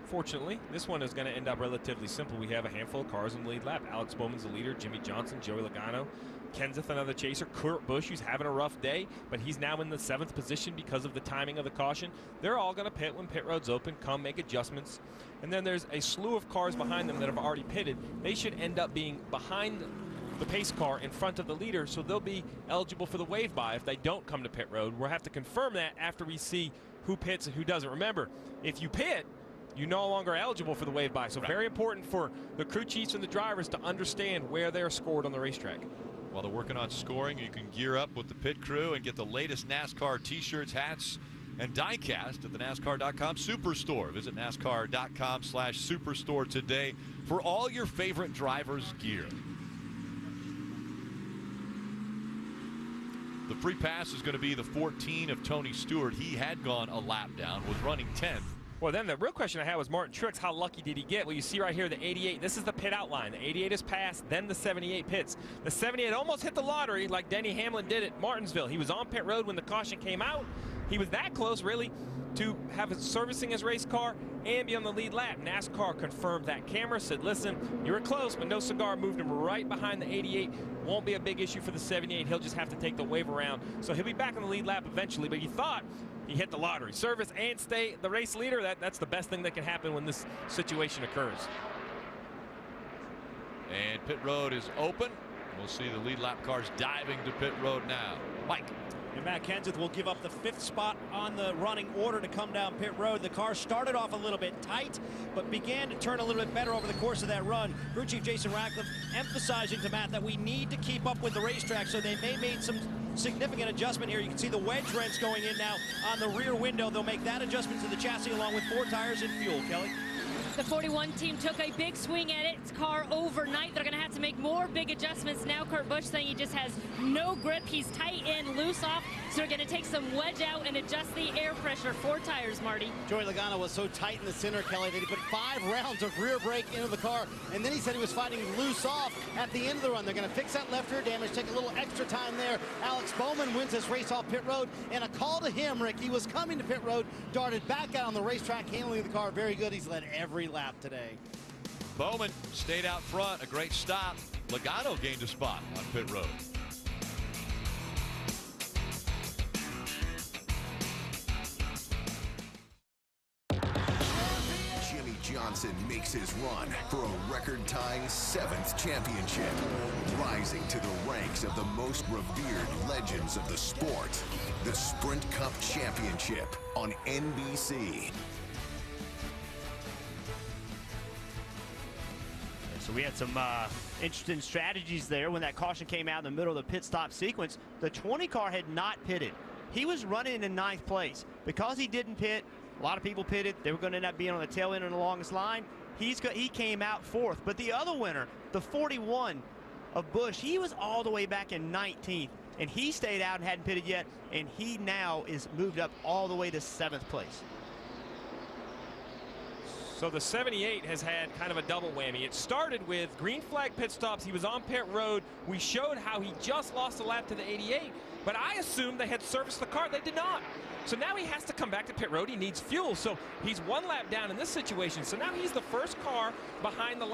fortunately, this one is going to end up relatively simple. We have a handful of cars in the lead lap. Alex Bowman's the leader, Jimmy Johnson, Joey Logano, Kenseth, another chaser, Kurt Busch, who's having a rough day, but he's now in the 7th position because of the timing of the caution. They're all going to pit when pit road's open, come make adjustments. And then there's a slew of cars behind them that have already pitted. They should end up being behind the pace car in front of the leader, so they'll be eligible for the wave by if they don't come to pit road. We'll have to confirm that after we see who pits and who doesn't. Remember, if you pit, you're no longer eligible for the wave by. So very important for the crew chiefs and the drivers to understand where they're scored on the racetrack. While they're working on scoring, you can gear up with the pit crew and get the latest NASCAR t-shirts, hats, and diecast at the NASCAR.com Superstore. Visit NASCAR.com/Superstore today for all your favorite drivers' gear. The free pass is going to be the 14 of Tony Stewart. He had gone a lap down, was running 10th. Well, then the real question I had was Martin Truex, how lucky did he get? Well, you see right here the 88. This is the pit outline. The 88 is passed, then the 78 pits. The 78 almost hit the lottery like Denny Hamlin did at Martinsville. He was on pit road when the caution came out. He was that close, really, to have servicing his race car and be on the lead lap. NASCAR confirmed that. Camera said, listen, you were close, but no cigar, moved him right behind the 88. Won't be a big issue for the 78. He'll just have to take the wave around. So he'll be back on the lead lap eventually, but he thought he hit the lottery. Service and stay the race leader, that's the best thing that can happen when this situation occurs. And pit road is open. We'll see the lead lap cars diving to pit road now. Mike. And Matt Kenseth will give up the 5th spot on the running order to come down pit road. The car started off a little bit tight, but began to turn a little bit better over the course of that run. Crew Chief Jason Ratcliffe emphasizing to Matt that we need to keep up with the racetrack, so they may made some significant adjustment here. You can see the wedge wrench going in now on the rear window. They'll make that adjustment to the chassis along with 4 tires and fuel. Kelly? The 41 team took a big swing at its car overnight. They're going to have to make more big adjustments now. Kurt Busch saying he just has no grip. He's tight in, loose off. So they're going to take some wedge out and adjust the air pressure. 4 tires, Marty. Joey Logano was so tight in the center, Kelly, that he put 5 rounds of rear brake into the car. And then he said he was fighting loose off at the end of the run. They're going to fix that left rear damage, take a little extra time there. Alex Bowman wins this race off pit road. And a call to him, Rick. He was coming to pit road, darted back out on the racetrack, handling the car very good. He's led every lap today. Bowman stayed out front, a great stop. Logano gained a spot on pit road. Jimmy Johnson makes his run for a record-tying 7th championship, rising to the ranks of the most revered legends of the sport. The Sprint Cup Championship on NBC. So we had some interesting strategies there when that caution came out in the middle of the pit stop sequence. The 20 car had not pitted. He was running in 9th place. Because he didn't pit, a lot of people pitted. They were going to end up being on the tail end of the longest line. He came out 4th. But the other winner, the 41 of Busch, he was all the way back in 19th. And he stayed out and hadn't pitted yet. And he now is moved up all the way to 7th place. So the 78 has had kind of a double whammy. It started with green flag pit stops. He was on pit road. We showed how he just lost a lap to the 88, but I assumed they had serviced the car. They did not. So now he has to come back to pit road. He needs fuel. So he's 1 lap down in this situation. So now he's the first car behind the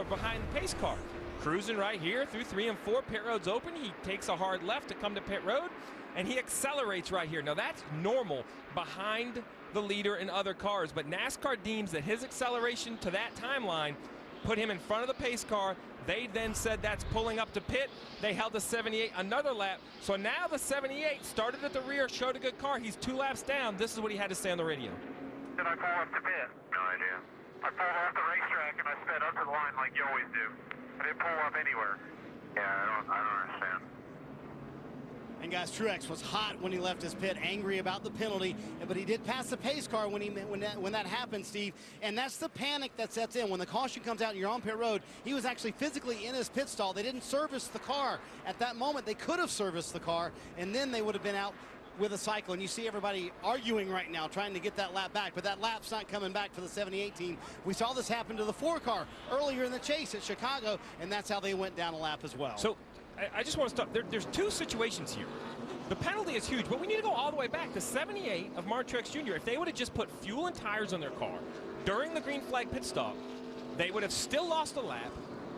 behind the pace car. Cruising right here through 3 and 4. Pit road's open. He takes a hard left to come to pit road, and he accelerates right here. Now that's normal behind the leader in other cars, but NASCAR deems that his acceleration to that timeline put him in front of the pace car. They then said that's pulling up to pit. They held the 78 another lap. So now the 78 started at the rear, showed a good car. He's 2 laps down. This is what he had to say on the radio. Did I pull up to pit? No idea. I pulled off the racetrack and I sped up to the line like you always do. I didn't pull up anywhere. Yeah, I don't understand. And guys, Truex was hot when he left his pit, angry about the penalty, but he did pass the pace car when that happened, Steve. And that's the panic that sets in when the caution comes out and you're on pit road. He was actually physically in his pit stall. They didn't service the car at that moment. They could have serviced the car, and then they would have been out with a cycle. And you see everybody arguing right now, trying to get that lap back, but that lap's not coming back for the 78 team. We saw this happen to the 4 car earlier in the chase at Chicago, and that's how they went down a lap as well. So I just want to stop. There's 2 situations here. The penalty is huge, but we need to go all the way back to 78 of Mark Truex Jr. If they would have just put fuel and tires on their car during the green flag pit stop, they would have still lost a lap,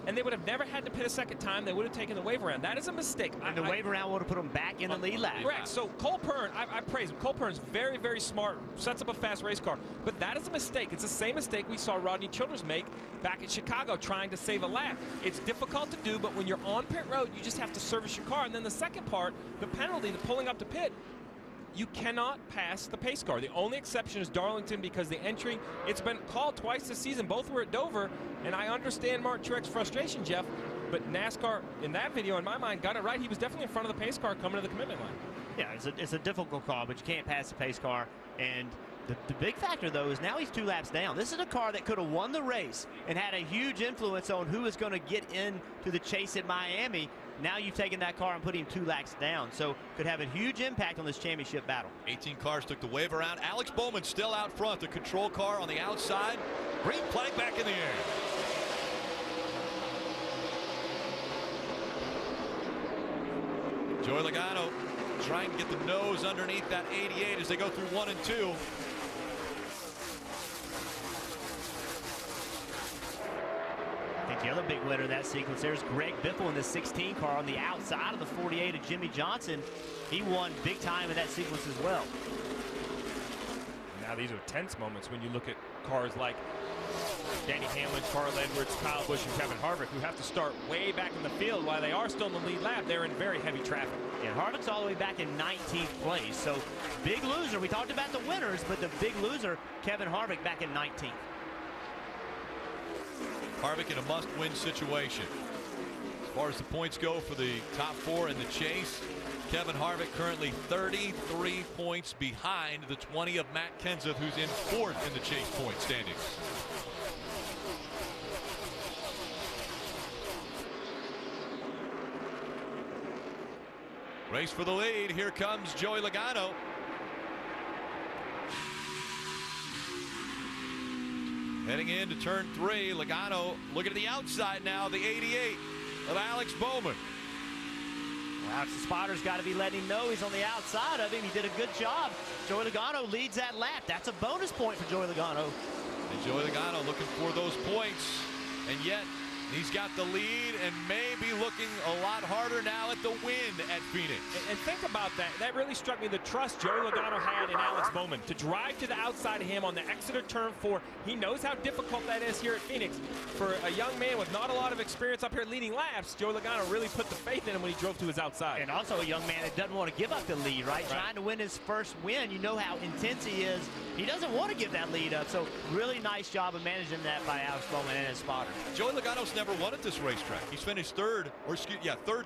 and they would have never had to pit a second time. They would have taken the wave around. That is a mistake. And the wave around would have put them back in the lead lap. Correct. So Cole Pearn, I praise him. Cole Pearn's very, very smart, sets up a fast race car. But that is a mistake. It's the same mistake we saw Rodney Childers make back at Chicago trying to save a lap. It's difficult to do, but when you're on pit road, you just have to service your car. And then the second part, the penalty, the pulling up to pit, you cannot pass the pace car. The only exception is Darlington because the entry, it's been called twice this season. Both were at Dover, and I understand Mark Truex's frustration, Jeff, but NASCAR, in that video, in my mind, got it right. He was definitely in front of the pace car coming to the commitment line. Yeah, it's a difficult call, but you can't pass the pace car. And the big factor, though, is now he's 2 laps down. This is a car that could have won the race and had a huge influence on who is going to get into the chase at Miami. Now you've taken that car and put him 2 laps down, so could have a huge impact on this championship battle. 18 cars took the wave around. Alex Bowman still out front. The control car on the outside. Green flag back in the air. Joey Logano trying to get the nose underneath that 88 as they go through 1 and 2. I think the other big winner in that sequence there is Greg Biffle in the 16 car on the outside of the 48 of Jimmy Johnson. He won big time in that sequence as well. Now these are tense moments when you look at cars like Danny Hamlin, Carl Edwards, Kyle Busch, and Kevin Harvick, who have to start way back in the field while they are still in the lead lap. They're in very heavy traffic. And Harvick's all the way back in 19th place. So big loser. We talked about the winners, but the big loser, Kevin Harvick, back in 19th. Harvick in a must-win situation. As far as the points go for the top 4 in the chase, Kevin Harvick currently 33 points behind the 20 of Matt Kenseth, who's in 4th in the chase point standings. Race for the lead. Here comes Joey Logano. Heading into turn 3, Logano looking at the outside now, the 88 of Alex Bowman. Alex Spotter's got to be letting him know he's on the outside of him. He did a good job. Joey Logano leads that lap. That's a bonus point for Joey Logano. And Joey Logano looking for those points, and yet he's got the lead and may be looking a lot harder now at the win at Phoenix. And think about that. That really struck me, the trust Joey Logano had in Alex Bowman to drive to the outside of him on the Exeter turn 4. He knows how difficult that is here at Phoenix. For a young man with not a lot of experience up here leading laps, Joey Logano really put the faith in him when he drove to his outside. And also a young man that doesn't want to give up the lead, right? Trying to win his first win. You know how intense he is. He doesn't want to give that lead up. So really nice job of managing that by Alex Bowman and his spotter. Joey Logano's never won at this racetrack. He's finished third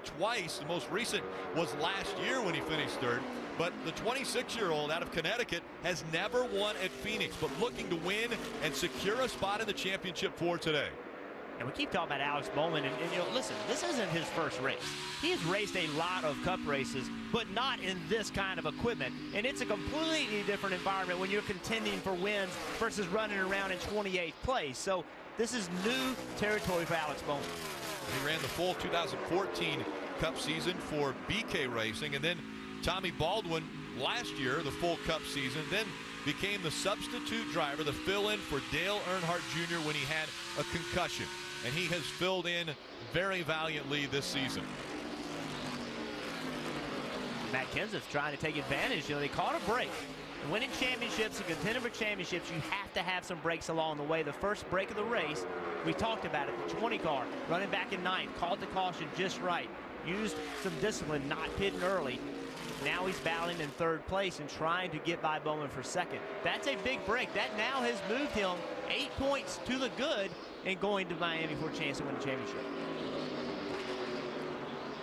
twice. The most recent was last year when he finished 3rd. But the 26-year-old out of Connecticut has never won at Phoenix, but looking to win and secure a spot in the championship for today. And we keep talking about Alex Bowman, and you know, listen, this isn't his first race. He has raced a lot of Cup races, but not in this kind of equipment. And it's a completely different environment when you're contending for wins versus running around in 28th place. So this is new territory for Alex Bowman. He ran the full 2014 Cup season for BK Racing, and then Tommy Baldwin last year, the full Cup season, then became the substitute driver, the fill-in for Dale Earnhardt Jr. when he had a concussion. And he has filled in very valiantly this season. Matt Kenseth trying to take advantage. You know, they caught a break. Winning championships and contending for championships, you have to have some breaks along the way. The first break of the race, we talked about it, the 20 car, running back in ninth, called the caution just right. Used some discipline, not pitting early. Now he's battling in third place and trying to get by Bowman for second. That's a big break. That now has moved him 8 points to the good and going to Miami for a chance to win the championship.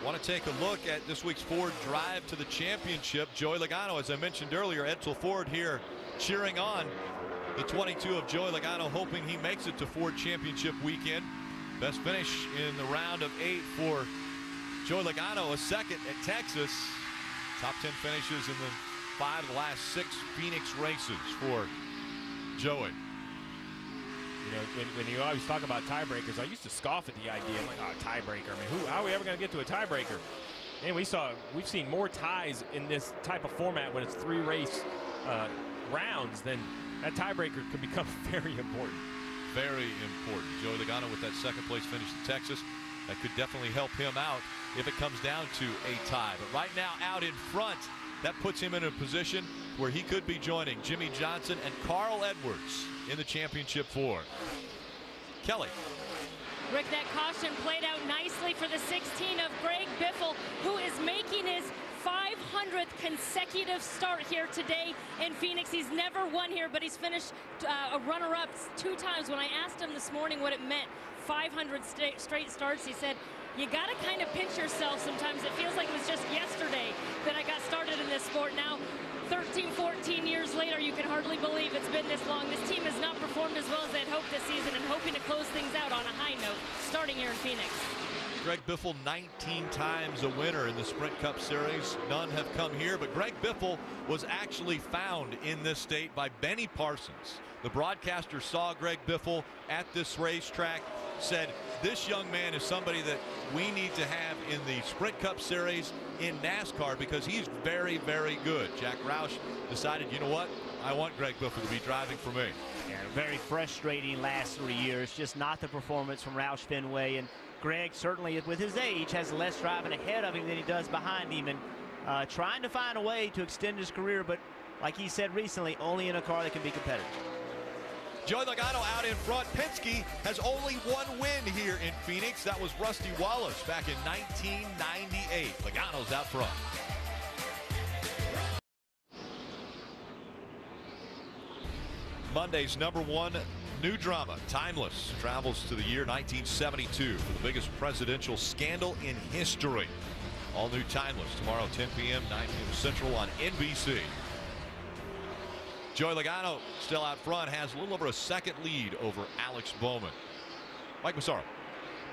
Want to take a look at this week's Ford Drive to the Championship. Joey Logano, as I mentioned earlier, Edsel Ford here cheering on the 22 of Joey Logano, hoping he makes it to Ford Championship weekend. Best finish in the round of 8 for Joey Logano, a second at Texas. Top 10 finishes in the 5 of the last 6 Phoenix races for Joey. You know, when you always talk about tiebreakers, I used to scoff at the idea. I'm like, oh, tiebreaker. I mean, how are we ever going to get to a tiebreaker? And we've seen more ties in this type of format when it's 3 race rounds. Then that tiebreaker can become very important. Very important. Joey Logano with that second place finish in Texas. That could definitely help him out if it comes down to a tie. But right now out in front, that puts him in a position where he could be joining Jimmy Johnson and Carl Edwards in the championship 4. Kelly. Rick, that caution played out nicely for the 16 of Greg Biffle, who is making his 500th consecutive start here today in Phoenix. He's never won here, but he's finished a runner-up 2 times. When I asked him this morning what it meant, 500 straight starts, he said, you got to kind of pinch yourself sometimes. It feels like it was just yesterday that I got started in this sport. Now, 13, 14 years later, you can hardly believe it's been this long. This team has not performed as well as they'd hoped this season, and hoping to close things out on a high note starting here in Phoenix. Greg Biffle, 19 times a winner in the Sprint Cup Series. None have come here, but Greg Biffle was actually found in this state by Benny Parsons. The broadcaster saw Greg Biffle at this racetrack, said, this young man is somebody that we need to have in the Sprint Cup Series in NASCAR because he's very, very good. Jack Roush decided, you know what, I want Greg Biffle to be driving for me. Yeah, very frustrating last 3 years, just not the performance from Roush Fenway. And Greg, certainly with his age, has less driving ahead of him than he does behind him, and trying to find a way to extend his career, but like he said recently, only in a car that can be competitive. Joey Logano out in front. Penske has only 1 win here in Phoenix. That was Rusty Wallace back in 1998. Logano's out front. Monday's #1 new drama, Timeless, travels to the year 1972 for the biggest presidential scandal in history. All new Timeless tomorrow, 10 p.m., 9 p.m. Central on NBC. Joey Logano still out front, has a little over a second lead over Alex Bowman. Mike Massaro.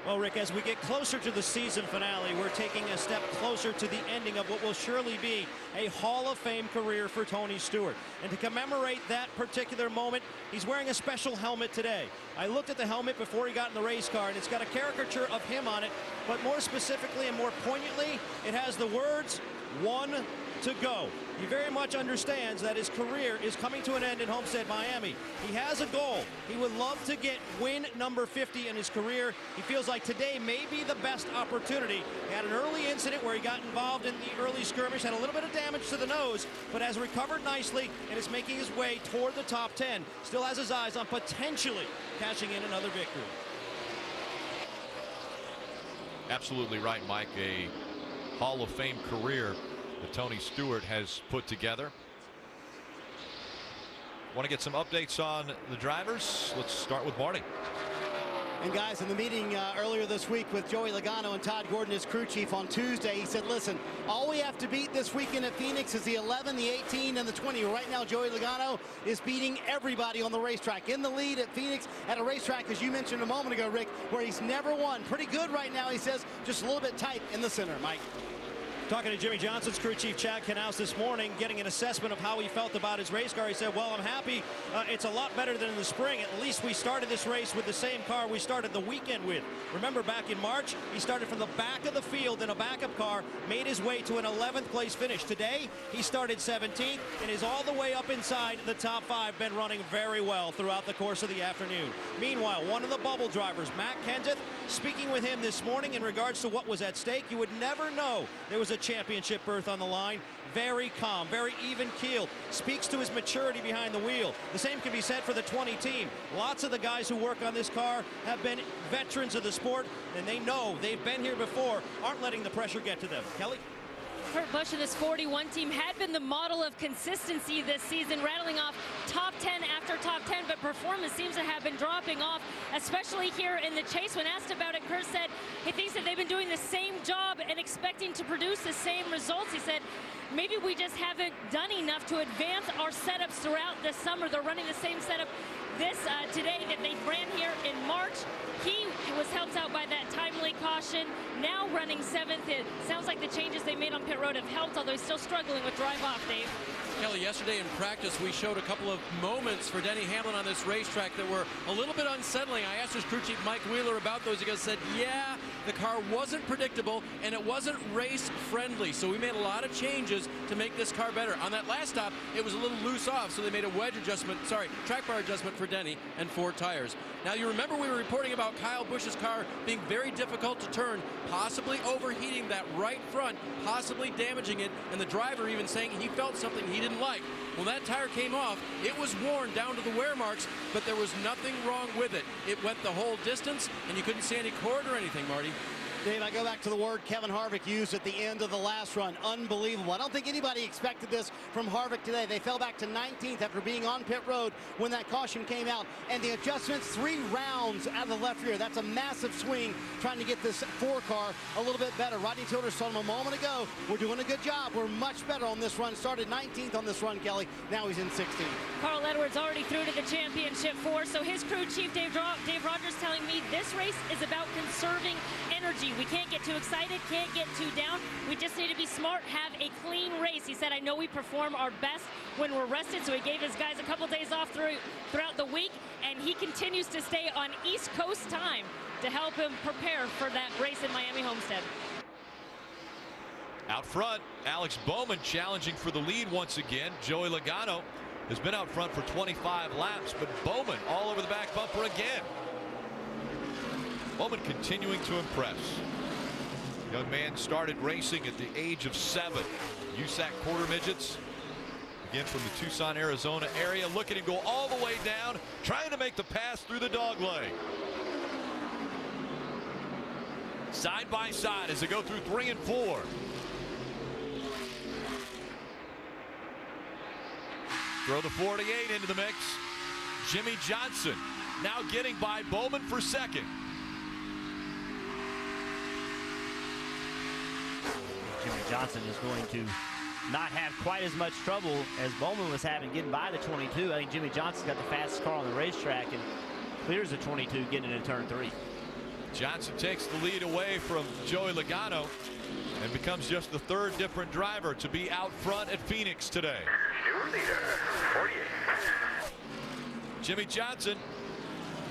Well, Rick, as we get closer to the season finale, we're taking a step closer to the ending of what will surely be a Hall of Fame career for Tony Stewart. And to commemorate that particular moment, he's wearing a special helmet today. I looked at the helmet before he got in the race car, and it's got a caricature of him on it, but more specifically and more poignantly, it has the words, "1 to go." He very much understands that his career is coming to an end in Homestead, Miami. He has a goal. He would love to get win number 50 in his career. He feels like today may be the best opportunity. He had an early incident where he got involved in the early skirmish, had a little bit of damage to the nose, but has recovered nicely and is making his way toward the top 10. Still has his eyes on potentially cashing in another victory. Absolutely right, Mike. A Hall of Fame career that Tony Stewart has put together. Want to get some updates on the drivers? Let's start with Marty. And guys, in the meeting earlier this week with Joey Logano and Todd Gordon, his crew chief, on Tuesday, he said, listen, all we have to beat this weekend at Phoenix is the 11, the 18, and the 20. Right now, Joey Logano is beating everybody on the racetrack. In the lead at Phoenix at a racetrack, as you mentioned a moment ago, Rick, where he's never won. Pretty good right now, he says, just a little bit tight in the center. Mike. Talking to Jimmie Johnson's crew chief, Chad Knaus, this morning, getting an assessment of how he felt about his race car. He said, well, I'm happy. It's a lot better than in the spring. At least we started this race with the same car we started the weekend with. Remember, back in March, he started from the back of the field in a backup car, made his way to an 11th place finish. Today, he started 17th and is all the way up inside the top 5, been running very well throughout the course of the afternoon. Meanwhile, one of the bubble drivers, Matt Kenseth, speaking with him this morning in regards to what was at stake. You would never know there was a championship berth on the line. Very calm, very even keeled. Speaks to his maturity behind the wheel. The same can be said for the 20 team. Lots of the guys who work on this car have been veterans of the sport, and they know they've been here before, aren't letting the pressure get to them. Kelly? Kurt Busch and this 41 team had been the model of consistency this season, rattling off top 10 after top 10, but performance seems to have been dropping off, especially here in the chase. When asked about it, Kurt said he thinks that they've been doing the same job and expecting to produce the same results. He said, maybe we just haven't done enough to advance our setups throughout the summer. They're running the same setup today that they ran here in March. He was helped out by that timely caution, now running 7th. It sounds like the changes they made on pit road have helped, although he's still struggling with drive-off, Dave. Kelly, yesterday in practice, we showed a couple of moments for Denny Hamlin on this racetrack that were a little bit unsettling. I asked his crew chief, Mike Wheeler, about those. He said, yeah, the car wasn't predictable, and it wasn't race-friendly, so we made a lot of changes to make this car better. On that last stop, it was a little loose off, so they made a track bar adjustment for Denny and 4 tires. Now, you remember we were reporting about Kyle Busch's car being very difficult to turn, possibly overheating that right front, possibly damaging it, and the driver even saying he felt something he didn't like. When that tire came off, it was worn down to the wear marks, but there was nothing wrong with it. It went the whole distance, and you couldn't see any cord or anything, Marty. Dave, I go back to the word Kevin Harvick used at the end of the last run. Unbelievable. I don't think anybody expected this from Harvick today. They fell back to 19th after being on pit road when that caution came out. And the adjustments, 3 rounds out of the left rear. That's a massive swing trying to get this 4 car a little bit better. Rodney Childers told him a moment ago, we're doing a good job. We're much better on this run. Started 19th on this run, Kelly. Now he's in 16th. Carl Edwards already through to the championship 4. So his crew chief, Dave Rogers, telling me this race is about conserving energy. We can't get too excited, can't get too down. We just need to be smart, have a clean race. He said, I know we perform our best when we're rested, so he gave his guys a couple days off throughout the week, and he continues to stay on East Coast time to help him prepare for that race in Miami Homestead. Out front, Alex Bowman challenging for the lead once again. Joey Logano has been out front for 25 laps, but Bowman all over the back bumper again. Bowman continuing to impress. Young man started racing at the age of 7. USAC quarter midgets. Again from the Tucson, Arizona area. Look at him go all the way down, trying to make the pass through the dog leg. Side by side as they go through 3 and 4. Throw the 48 into the mix. Jimmie Johnson now getting by Bowman for second. Jimmie Johnson is going to not have quite as much trouble as Bowman was having getting by the 22. I think Jimmie Johnson's got the fastest car on the racetrack and clears the 22 getting into turn 3. Johnson takes the lead away from Joey Logano and becomes just the 3rd different driver to be out front at Phoenix today. Your leader, 48. Jimmie Johnson,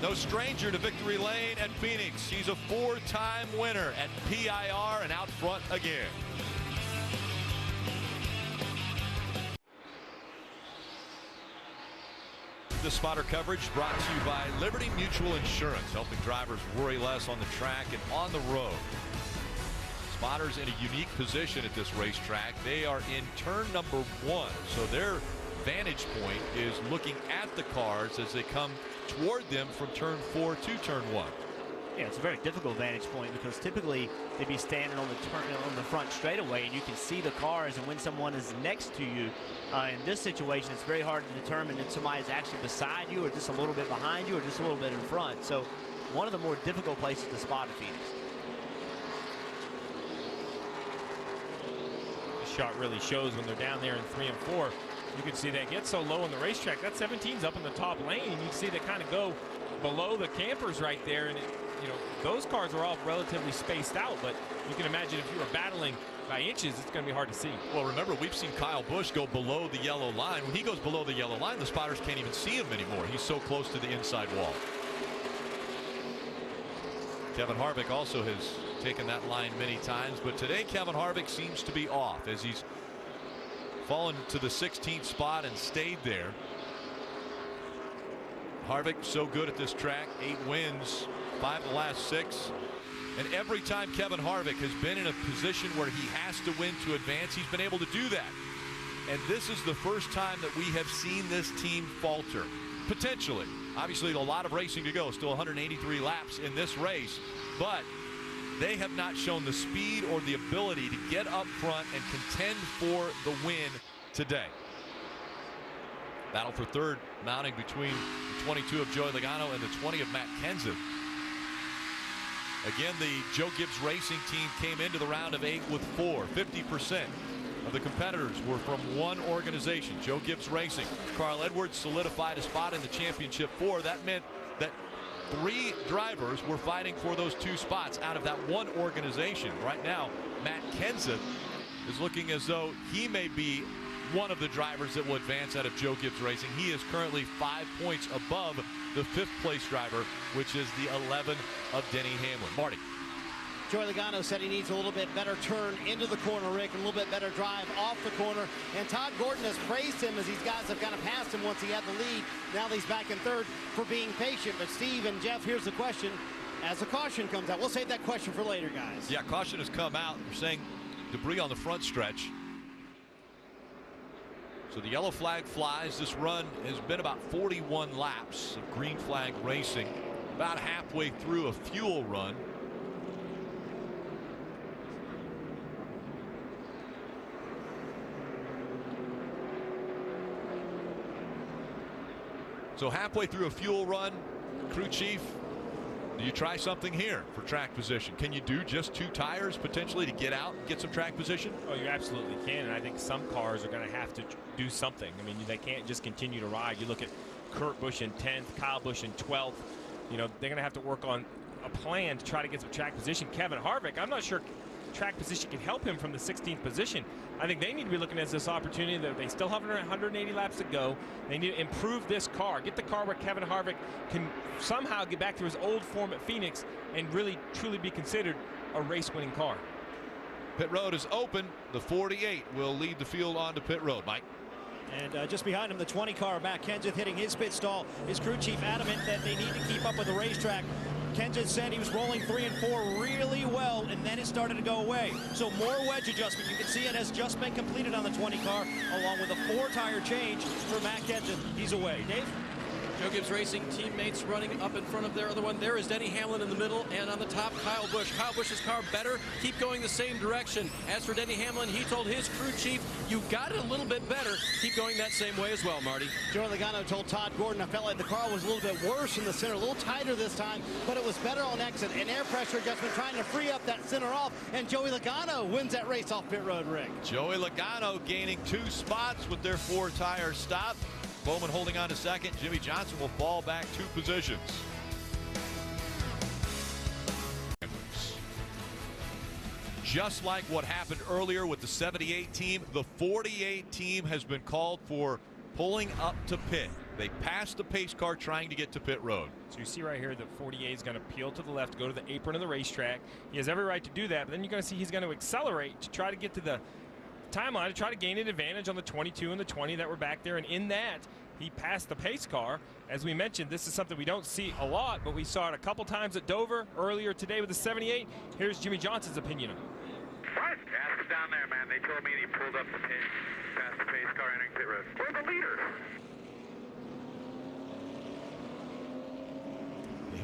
no stranger to victory lane at Phoenix. He's a 4-time winner at PIR and out front again. The spotter coverage brought to you by Liberty Mutual Insurance, helping drivers worry less on the track and on the road. Spotters in a unique position at this racetrack. They are in turn number 1, so their vantage point is looking at the cars as they come toward them from turn 4 to turn 1. Yeah, it's a very difficult vantage point because typically they'd be standing on the front straightaway and you can see the cars, and when someone is next to you, in this situation it's very hard to determine if somebody is actually beside you or just a little bit behind you or just a little bit in front. So one of the more difficult places to spot at Phoenix. The shot really shows when they're down there in 3 and 4. You can see they get so low on the racetrack. That 17's up in the top lane, and you can see they kind of go below the campers right there. And you know, those cars are all relatively spaced out, but you can imagine if you were battling by inches, it's going to be hard to see. Well, remember, we've seen Kyle Busch go below the yellow line. When he goes below the yellow line, the spotters can't even see him anymore. He's so close to the inside wall. Kevin Harvick also has taken that line many times, but today Kevin Harvick seems to be off as he's fallen to the 16th spot and stayed there. Harvick so good at this track, 8 wins, 5 of the last 6. And every time Kevin Harvick has been in a position where he has to win to advance, he's been able to do that. And this is the first time that we have seen this team falter. Potentially. Obviously, a lot of racing to go. Still 183 laps in this race. But they have not shown the speed or the ability to get up front and contend for the win today. Battle for third mounting between the 22 of Joey Logano and the 20 of Matt Kenseth. Again, the Joe Gibbs Racing team came into the round of 8 with 4. 50% of the competitors were from one organization, Joe Gibbs Racing. Carl Edwards solidified a spot in the championship 4. That meant that 3 drivers were fighting for those 2 spots out of that one organization. Right now, Matt Kenseth is looking as though he may be one of the drivers that will advance out of Joe Gibbs Racing. He is currently 5 points above the 5th place driver, which is the 11 of Denny Hamlin. Marty. Joey Logano said he needs a little bit better turn into the corner, Rick, and a little bit better drive off the corner. And Todd Gordon has praised him as these guys have kind of passed him once he had the lead. Now he's back in third for being patient. But Steve and Jeff, here's the question. As the caution comes out, we'll save that question for later, guys. Yeah, caution has come out. We're saying debris on the front stretch. So the yellow flag flies. This run has been about 41 laps of green flag racing, about halfway through a fuel run. So halfway through a fuel run, crew chief, do you try something here for track position? Can you do just 2 tires potentially to get out and get some track position? Oh, you absolutely can, and I think some cars are going to have to do something. I mean, they can't just continue to ride. You look at Kurt Busch in 10th, Kyle Busch in 12th. You know, they're going to have to work on a plan to try to get some track position. Kevin Harvick, I'm not sure track position can help him from the 16th position. I think they need to be looking at this opportunity that they still have 180 laps to go. They need to improve this car, get the car where Kevin Harvick can somehow get back to his old form at Phoenix and really truly be considered a race-winning car. Pit road is open. The 48 will lead the field onto pit road. Mike. And just behind him, the 20 car, Matt Kenseth hitting his pit stall. His crew chief adamant that they need to keep up with the racetrack. Kenseth said he was rolling 3 and 4 really well, and then it started to go away. So more wedge adjustment. You can see it has just been completed on the 20 car, along with a 4-tire change for Matt Kenseth. He's away. Dave? Joe Gibbs Racing teammates running up in front of their other one. There is Denny Hamlin in the middle, and on the top, Kyle Busch. Kyle Busch's car better. Keep going the same direction. As for Denny Hamlin, he told his crew chief, you got it a little bit better. Keep going that same way as well, Marty. Joey Logano told Todd Gordon, I felt like the car was a little bit worse in the center, a little tighter this time, but it was better on exit. An air pressure adjustment trying to free up that center off, and Joey Logano wins that race off pit road, Rick. Joey Logano gaining 2 spots with their 4-tire stop. Bowman holding on to second. Jimmy Johnson will fall back 2 positions. Just like what happened earlier with the 78 team, the 48 team has been called for pulling up to pit. They passed the pace car trying to get to pit road. So you see right here that 48 is going to peel to the left, go to the apron of the racetrack. He has every right to do that, but then you're going to see he's going to accelerate to try to get to the timeline to try to gain an advantage on the 22 and the 20 that were back there, and in that he passed the pace car. As we mentioned, this is something we don't see a lot, but we saw it a couple times at Dover earlier today with the 78. Here's Jimmy Johnson's opinion on it. Ask us down there, man. They told me he pulled up the pace, past the pace car entering pit road. We're the leader.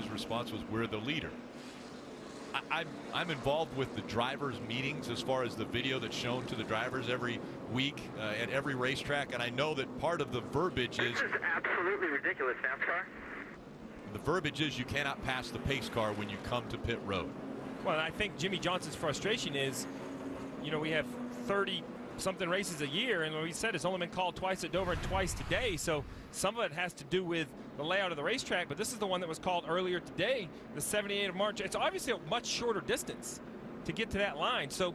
His response was, we're the leader. I'm involved with the drivers' meetings as far as the video that's shown to the drivers every week at every racetrack, and I know that part of the verbiage is... This is absolutely ridiculous, NASCAR. The verbiage is you cannot pass the pace car when you come to pit road. Well, I think Jimmie Johnson's frustration is, you know, we have 30-something races a year, and we said it's only been called twice at Dover and twice today, so some of it has to do with the layout of the racetrack, but this is the one that was called earlier today, the 78 of March. It's obviously a much shorter distance to get to that line, so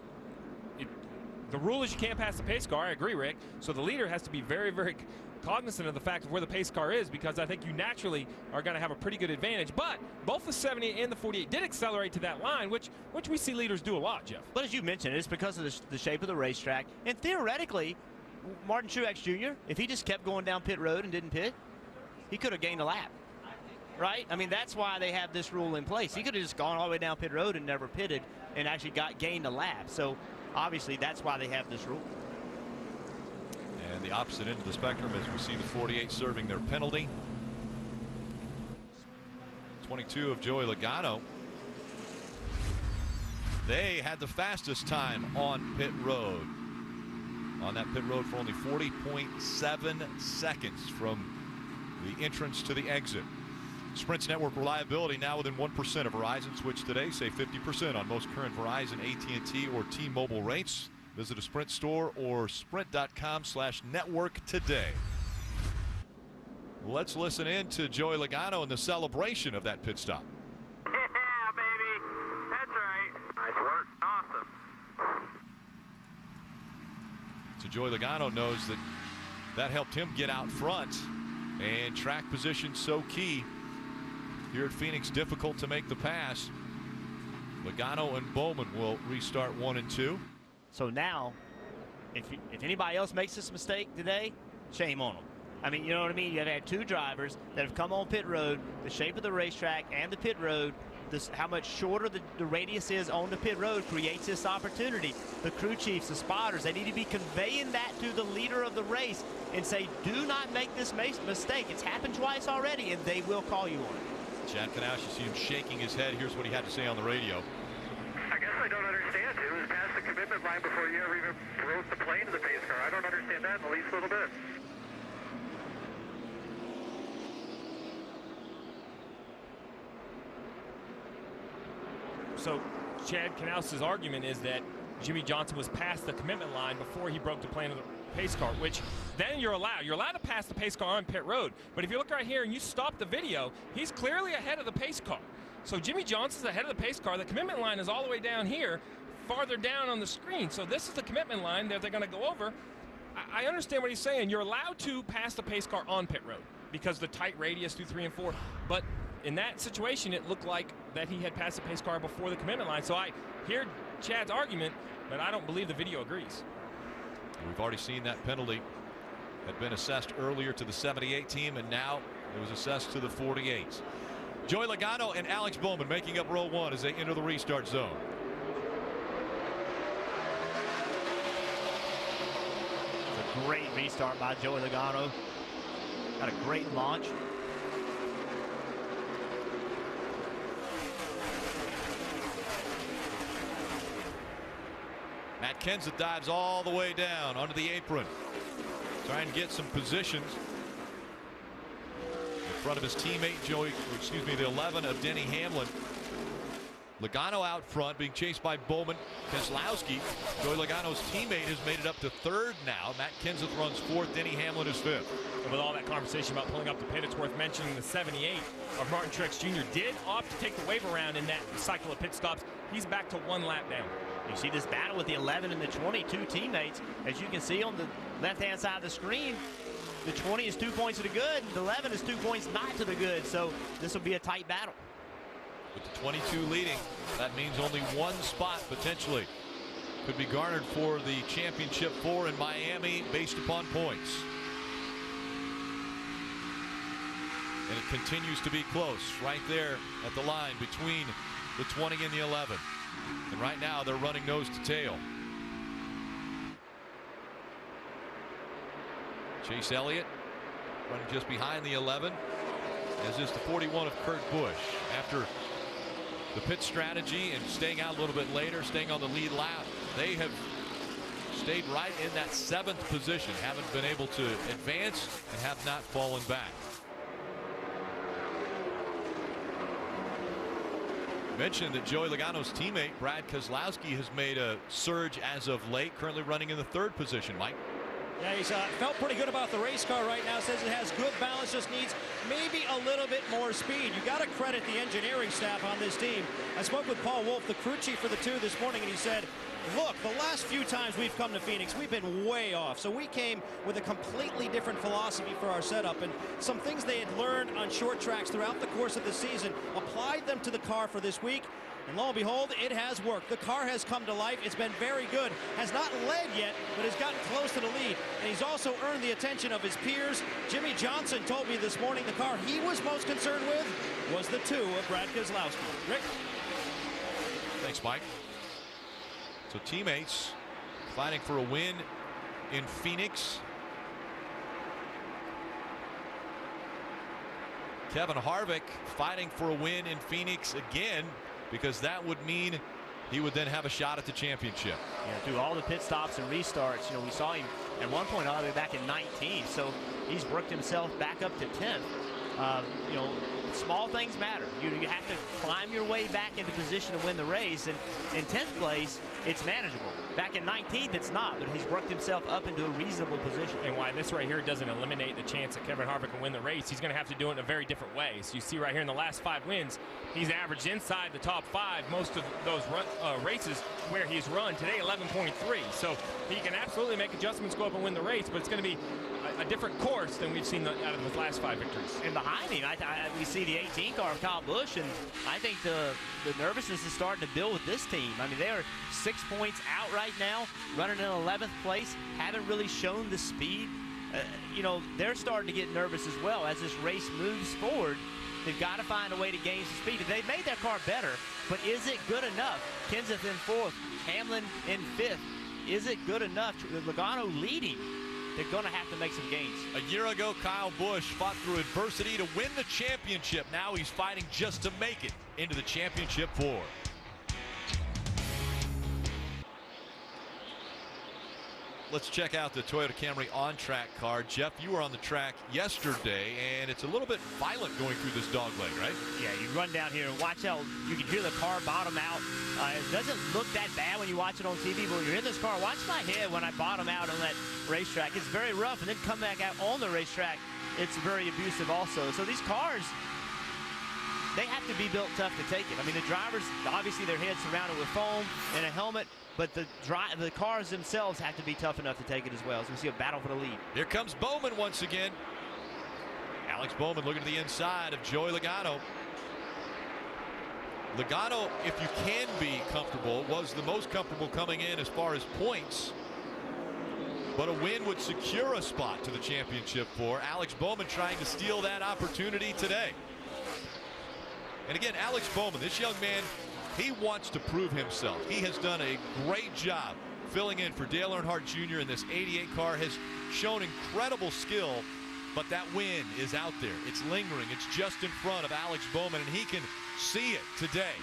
the rule is you can't pass the pace car. I agree, Rick. So the leader has to be very, very cognizant of the fact of where the pace car is, because I think you naturally are going to have a pretty good advantage. But both the 78 and the 48 did accelerate to that line, which we see leaders do a lot, Jeff. But as you mentioned, it's because of the shape of the racetrack. And theoretically, Martin Truex Jr., if he just kept going down pit road and didn't pit, he could have gained a lap, right? I mean, that's why they have this rule in place. He could have just gone all the way down pit road and never pitted and actually gained a lap. So obviously that's why they have this rule. And the opposite end of the spectrum as we see the 48 serving their penalty. 22 of Joey Logano. They had the fastest time on pit road. On that pit road for only 40.7 seconds from the entrance to the exit. Sprint's network reliability now within 1% of Verizon switch today. Save 50% on most current Verizon, AT&T, or T-Mobile rates. Visit a Sprint store or sprint.com/network today. Let's listen in to Joey Logano in the celebration of that pit stop. Yeah, baby. That's right. Nice work. Awesome. So Joey Logano knows that helped him get out front, and track position so key here at Phoenix. Difficult to make the pass. Logano and Bowman will restart 1 and 2. So now, if anybody else makes this mistake today, shame on them. I mean, you know what I mean? You've had two drivers that have come on pit road, the shape of the racetrack and the pit road, how much shorter the radius is on the pit road creates this opportunity. The crew chiefs, the spotters, they need to be conveying that to the leader of the race and say, do not make this mistake. It's happened twice already, and they will call you on it. Chad Knaus, you see him shaking his head. Here's what he had to say on the radio. I guess I don't understand. It was past the commitment line before you ever even broke the plane to the pace car. I don't understand that in the least little bit. So Chad Knaus's argument is that Jimmie Johnson was past the commitment line before he broke the plane of the pace car, which then you're allowed to pass the pace car on pit road. But if you look right here and you stop the video, he's clearly ahead of the pace car. So Jimmie Johnson's ahead of the pace car. The commitment line is all the way down here, farther down on the screen. So this is the commitment line that they're going to go over. I understand what he's saying. You're allowed to pass the pace car on pit road because the tight radius through 3 and 4. But in that situation, it looked like that he had passed the pace car before the commitment line. So I hear Chad's argument, but I don't believe the video agrees. We've already seen that penalty had been assessed earlier to the 78 team, and now it was assessed to the 48. Joey Logano and Alex Bowman making up row 1 as they enter the restart zone. It's a great restart by Joey Logano. Got a great launch. Matt Kenseth dives all the way down onto the apron, trying to get some positions in front of his teammate the 11 of Denny Hamlin. Logano out front being chased by Bowman. Keselowski, Joey Logano's teammate, has made it up to 3rd now. Matt Kenseth runs 4th. Denny Hamlin is 5th. And with all that conversation about pulling up the pit, it's worth mentioning the 78 of Martin Truex Jr. did opt to take the wave around in that cycle of pit stops. He's back to 1 lap down. You see this battle with the 11 and the 22 teammates. As you can see on the left-hand side of the screen, the 20 is 2 points to the good, and the 11 is 2 points not to the good. So this will be a tight battle. With the 22 leading, that means only 1 spot potentially could be garnered for the championship 4 in Miami based upon points. And it continues to be close right there at the line between the 20 and the 11. And right now they're running nose to tail. Chase Elliott running just behind the 11, as is the 41 of Kurt Busch. After the pit strategy and staying out a little bit later, staying on the lead lap, they have stayed right in that 7th position, haven't been able to advance and have not fallen back. Mentioned that Joey Logano's teammate Brad Keselowski has made a surge as of late, currently running in the 3rd position. Mike? Yeah, he's felt pretty good about the race car right now. Says it has good balance, just needs maybe a little bit more speed. You got to credit the engineering staff on this team. I spoke with Paul Wolf, the crew chief for the 2 this morning, and he said, look, the last few times we've come to Phoenix, we've been way off. So we came with a completely different philosophy for our setup, and some things they had learned on short tracks throughout the course of the season, applied them to the car for this week. And lo and behold, it has worked. The car has come to life. It's been very good. Has not led yet, but has gotten close to the lead. And he's also earned the attention of his peers. Jimmy Johnson told me this morning the car he was most concerned with was the 2 of Brad Keselowski. Rick? Thanks, Mike. So teammates fighting for a win in Phoenix. Kevin Harvick fighting for a win in Phoenix again, because that would mean he would then have a shot at the championship. Yeah, through all the pit stops and restarts, we saw him at one point all the way back in 19, so he's worked himself back up to 10th. Small things matter. You have to climb your way back into position to win the race, and in 10th place, it's manageable. Back in 19th, it's not, but he's worked himself up into a reasonable position. And why this right here doesn't eliminate the chance that Kevin Harvick can win the race, he's going to have to do it in a very different way. So you see right here in the last 5 wins, he's averaged inside the top 5 most of those races where he's run. Today, 11.3. So he can absolutely make adjustments, go up and win the race, but it's going to be a different course than we've seen out of his last 5 victories. And behind him, we see the 18 car of Kyle Busch, and I think the nervousness is starting to build with this team. I mean, they are 6 points out right now, running in 11th place, haven't really shown the speed. They're starting to get nervous as well as this race moves forward. They've got to find a way to gain some speed. They've made their car better, but is it good enough? Kenseth in 4th, Hamlin in 5th. Is it good enough? Logano leading. They're going to have to make some gains. A year ago, Kyle Busch fought through adversity to win the championship. Now he's fighting just to make it into the championship 4. Let's check out the Toyota Camry on-track car. Jeff, you were on the track yesterday, and it's a little bit violent going through this dog leg, right? Yeah, you run down here and watch how you can hear the car bottom out. It doesn't look that bad when you watch it on TV, but when you're in this car, watch my head when I bottom out on that racetrack. It's very rough, and then come back out on the racetrack, it's very abusive also. So these cars, they have to be built tough to take it. I mean, the drivers, obviously their heads surrounded with foam and a helmet, but the cars themselves have to be tough enough to take it as well. So we see a battle for the lead. Here comes Bowman once again. Alex Bowman looking to the inside of Joey Logano. Logano, if you can be comfortable, was the most comfortable coming in as far as points. But a win would secure a spot to the championship 4. Alex Bowman trying to steal that opportunity today. And again, Alex Bowman, this young man, he wants to prove himself. He has done a great job filling in for Dale Earnhardt Jr. in this 88 car, has shown incredible skill, but that win is out there. It's lingering. It's just in front of Alex Bowman, and he can see it today.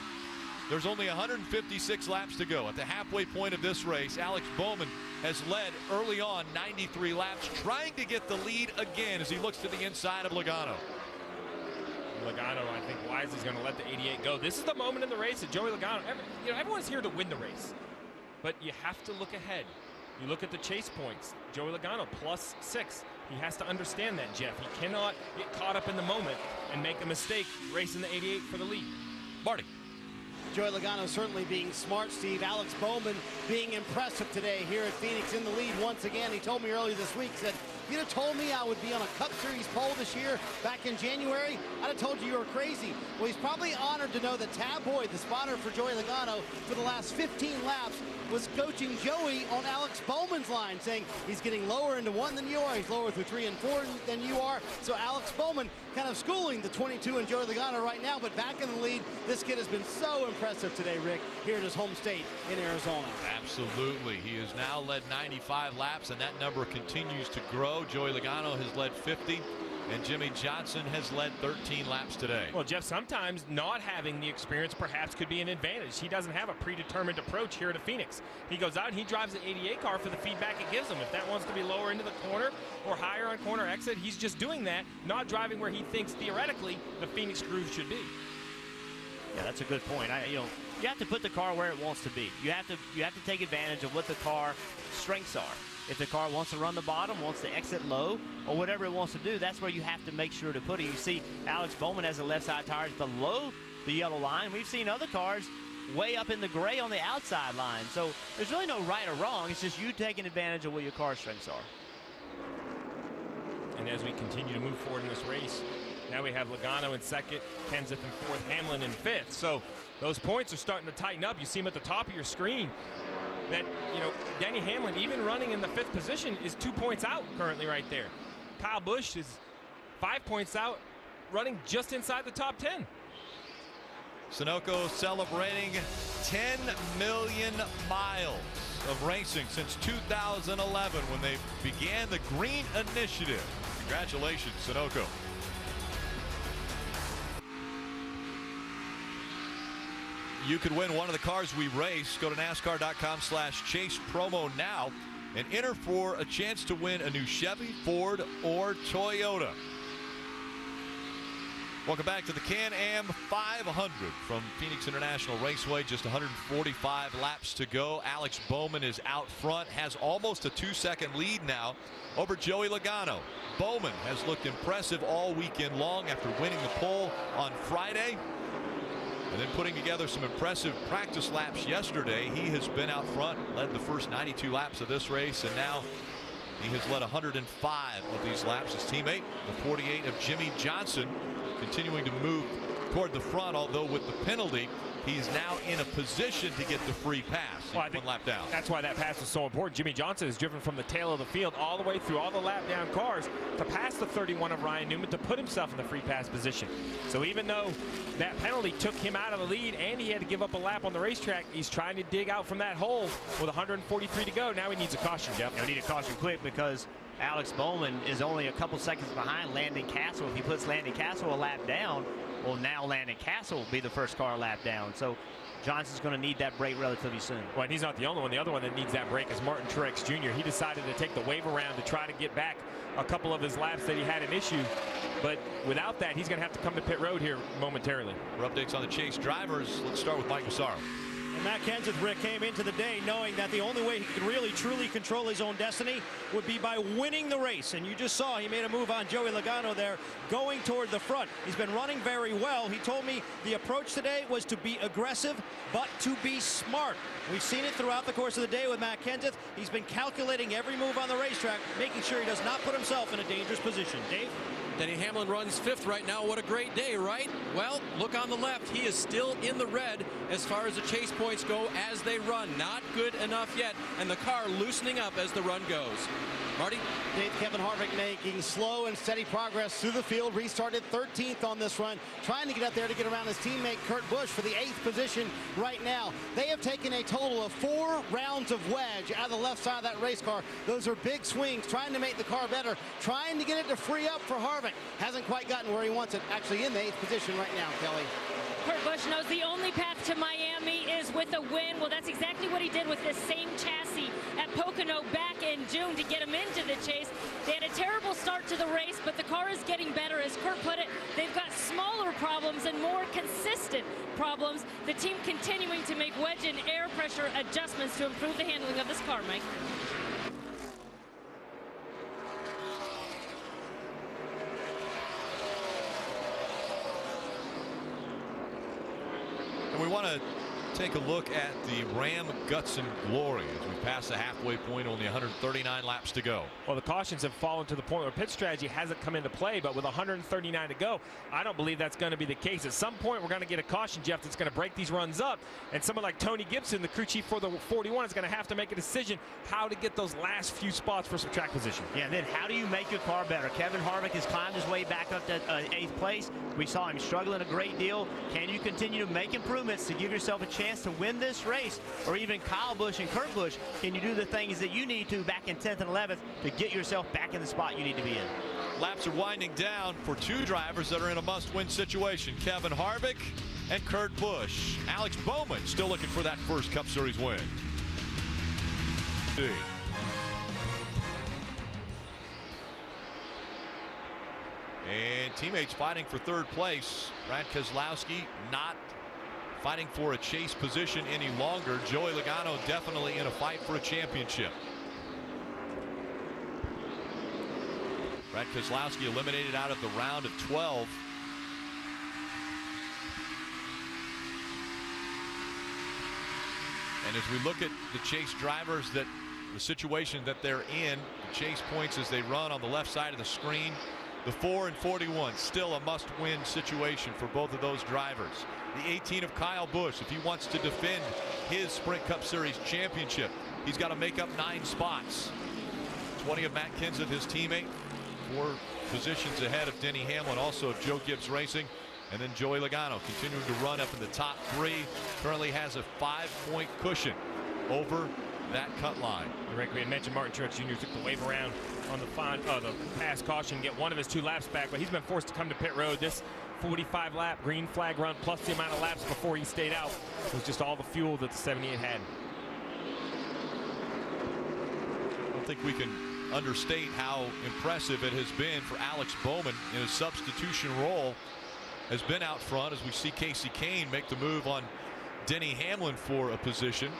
There's only 156 laps to go. At the halfway point of this race, Alex Bowman has led early on 93 laps, trying to get the lead again as he looks to the inside of Logano. Logano, I think, wisely is going to let the 88 go. This is the moment in the race that Joey Logano, everyone's here to win the race, but you have to look ahead. You look at the chase points. Joey Logano +6. He has to understand that, Jeff. He cannot get caught up in the moment and make a mistake racing the 88 for the lead. Marty. Joey Logano certainly being smart, Steve. Alex Bowman being impressive today here at Phoenix in the lead once again. He told me earlier this week, said, if you'd have told me I would be on a Cup Series pole this year back in January, I'd have told you were crazy. Well, he's probably honored to know that Tab Boyd, the spotter for Joey Logano for the last 15 laps, was coaching Joey on Alex Bowman's line, saying he's getting lower into 1 than you are, he's lower through 3 and 4 than you are. So Alex Bowman kind of schooling the 22 and Joey Logano right now, but back in the lead. This kid has been so impressive today, Rick, here at his home state in Arizona. Absolutely. He has now led 95 laps, and that number continues to grow. Joey Logano has led 50, and Jimmy Johnson has led 13 laps today. Well, Jeff, sometimes not having the experience perhaps could be an advantage. He doesn't have a predetermined approach here to Phoenix. He goes out and he drives the 88 car for the feedback it gives him. If that wants to be lower into the corner or higher on corner exit, he's just doing that, not driving where he thinks theoretically the Phoenix groove should be. Yeah, that's a good point. You have to put the car where it wants to be. You have to take advantage of what the car's strengths are. If the car wants to run the bottom, wants to exit low, or whatever it wants to do, that's where you have to make sure to put it. You see Alex Bowman has the left side tires below the yellow line. We've seen other cars way up in the gray on the outside line. So there's really no right or wrong. It's just you taking advantage of what your car strengths are. And as we continue to move forward in this race, now we have Logano in second, Kenseth in fourth, Hamlin in fifth. So those points are starting to tighten up. You see them at the top of your screen. That, Denny Hamlin, even running in the fifth position, is 2 points out currently right there. Kyle Busch is 5 points out, running just inside the top 10. Sunoco celebrating 10 million miles of racing since 2011 when they began the Green Initiative. Congratulations, Sunoco. You could win one of the cars we race. Go to NASCAR.com/Chase promo now and enter for a chance to win a new Chevy, Ford, or Toyota. Welcome back to the Can-Am 500 from Phoenix International Raceway. Just 145 laps to go. Alex Bowman is out front, has almost a 2-second lead now over Joey Logano. Bowman has looked impressive all weekend long after winning the pole on Friday and then putting together some impressive practice laps yesterday. He has been out front, led the first 92 laps of this race, and now he has led 105 of these laps. His teammate, the 48 of Jimmy Johnson, continuing to move toward the front, although with the penalty, he's now in a position to get the free pass. Well, I think one lap down. That's why that pass is so important. Jimmy Johnson is driven from the tail of the field all the way through all the lap down cars to pass the 31 of Ryan Newman to put himself in the free pass position. So even though that penalty took him out of the lead and he had to give up a lap on the racetrack, he's trying to dig out from that hole with 143 to go. Now he needs a caution, Jeff. He'll need a caution quick because Alex Bowman is only a couple seconds behind Landon Castle. If he puts Landon Castle a lap down, well, now Landon Castle will be the first car lap down. So Johnson's going to need that break relatively soon. Well, and he's not the only one. The other one that needs that break is Martin Truex Jr. He decided to take the wave around to try to get back a couple of his laps that he had an issue. But without that, he's going to have to come to pit road here momentarily. For updates on the Chase drivers, let's start with Mike Massaro. And Matt Kenseth, Rick, came into the day knowing that the only way he could really truly control his own destiny would be by winning the race. And you just saw he made a move on Joey Logano there, going toward the front. He's been running very well. He told me the approach today was to be aggressive, but to be smart. We've seen it throughout the course of the day with Matt Kenseth. He's been calculating every move on the racetrack, making sure he does not put himself in a dangerous position. Dave? Denny Hamlin runs fifth right now. What a great day, right? Well, look on the left. He is still in the red as far as the chase points go as they run. Not good enough yet, and the car loosening up as the run goes. Marty? Dave, Kevin Harvick making slow and steady progress through the field. Restarted 13th on this run, trying to get up there to get around his teammate Kurt Busch for the 8th position right now. They have taken a total of 4 rounds of wedge out of the left side of that race car. Those are big swings, trying to make the car better, trying to get it to free up for Harvick. Hasn't quite gotten where he wants it. Actually in the 8th position right now, Kelly. Kurt Busch knows the only path to Miami is with a win. Well, that's exactly what he did with this same chassis at Pocono back in June to get him into the chase. They had a terrible start to the race, but the car is getting better. As Kurt put it, they've got smaller problems and more consistent problems. The team continuing to make wedge and air pressure adjustments to improve the handling of this car, Mike. And we want to take a look at the Ram Gutson glory as we pass the halfway point, only 139 laps to go. Well, the cautions have fallen to the point where pit strategy hasn't come into play, but with 139 to go, I don't believe that's going to be the case. At some point, we're going to get a caution, Jeff, that's going to break these runs up, and someone like Tony Gibson, the crew chief for the 41, is going to have to make a decision how to get those last few spots for some track position. Yeah, and then how do you make your car better? Kevin Harvick has climbed his way back up to 8th place. We saw him struggling a great deal. Can you continue to make improvements to give yourself a chance to win this race? Or even Kyle Busch and Kurt Busch, can you do the things that you need to back in 10th and 11th to get yourself back in the spot you need to be in? Laps are winding down for 2 drivers that are in a must-win situation, Kevin Harvick and Kurt Busch. Alex Bowman still looking for that first Cup Series win. And teammates fighting for 3rd place. Brad Keselowski not fighting for a chase position any longer. Joey Logano definitely in a fight for a championship. Brad Keselowski eliminated out of the round of 12. And as we look at the chase drivers, that the situation that they're in, the chase points as they run on the left side of the screen, the 4 and 41, still a must-win situation for both of those drivers. The 18 of Kyle Busch, if he wants to defend his Sprint Cup Series championship, he's got to make up 9 spots. 20 of Matt Kenseth, his teammate, 4 positions ahead of Denny Hamlin, also of Joe Gibbs Racing. And then Joey Logano continuing to run up in the top 3. Currently has a 5-point cushion over that cut line. Rick, we had mentioned Martin Truex Jr. took the wave around on the pass caution, get one of his 2 laps back, but he's been forced to come to pit road. This 45 lap green flag run plus the amount of laps before he stayed out was just all the fuel that the 78 had. I don't think we can understate how impressive it has been for Alex Bowman in his substitution role. Has been out front as we see Casey Kane make the move on Denny Hamlin for a position.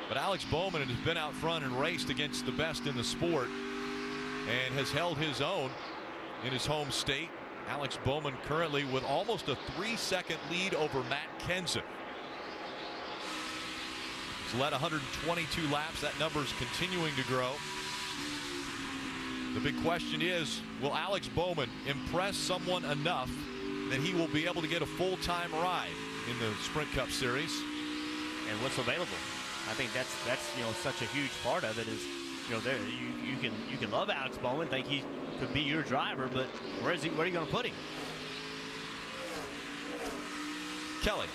But Alex Bowman has been out front and raced against the best in the sport and has held his own in his home state. Alex Bowman currently with almost a 3-second lead over Matt Kenseth. He's led 122 laps. That number's continuing to grow. The big question is, will Alex Bowman impress someone enough that he will be able to get a full-time ride in the Sprint Cup Series? And what's available? I think that's such a huge part of it is, you can love Alex Bowman, think he could be your driver, but where are you going to put him? Kelly.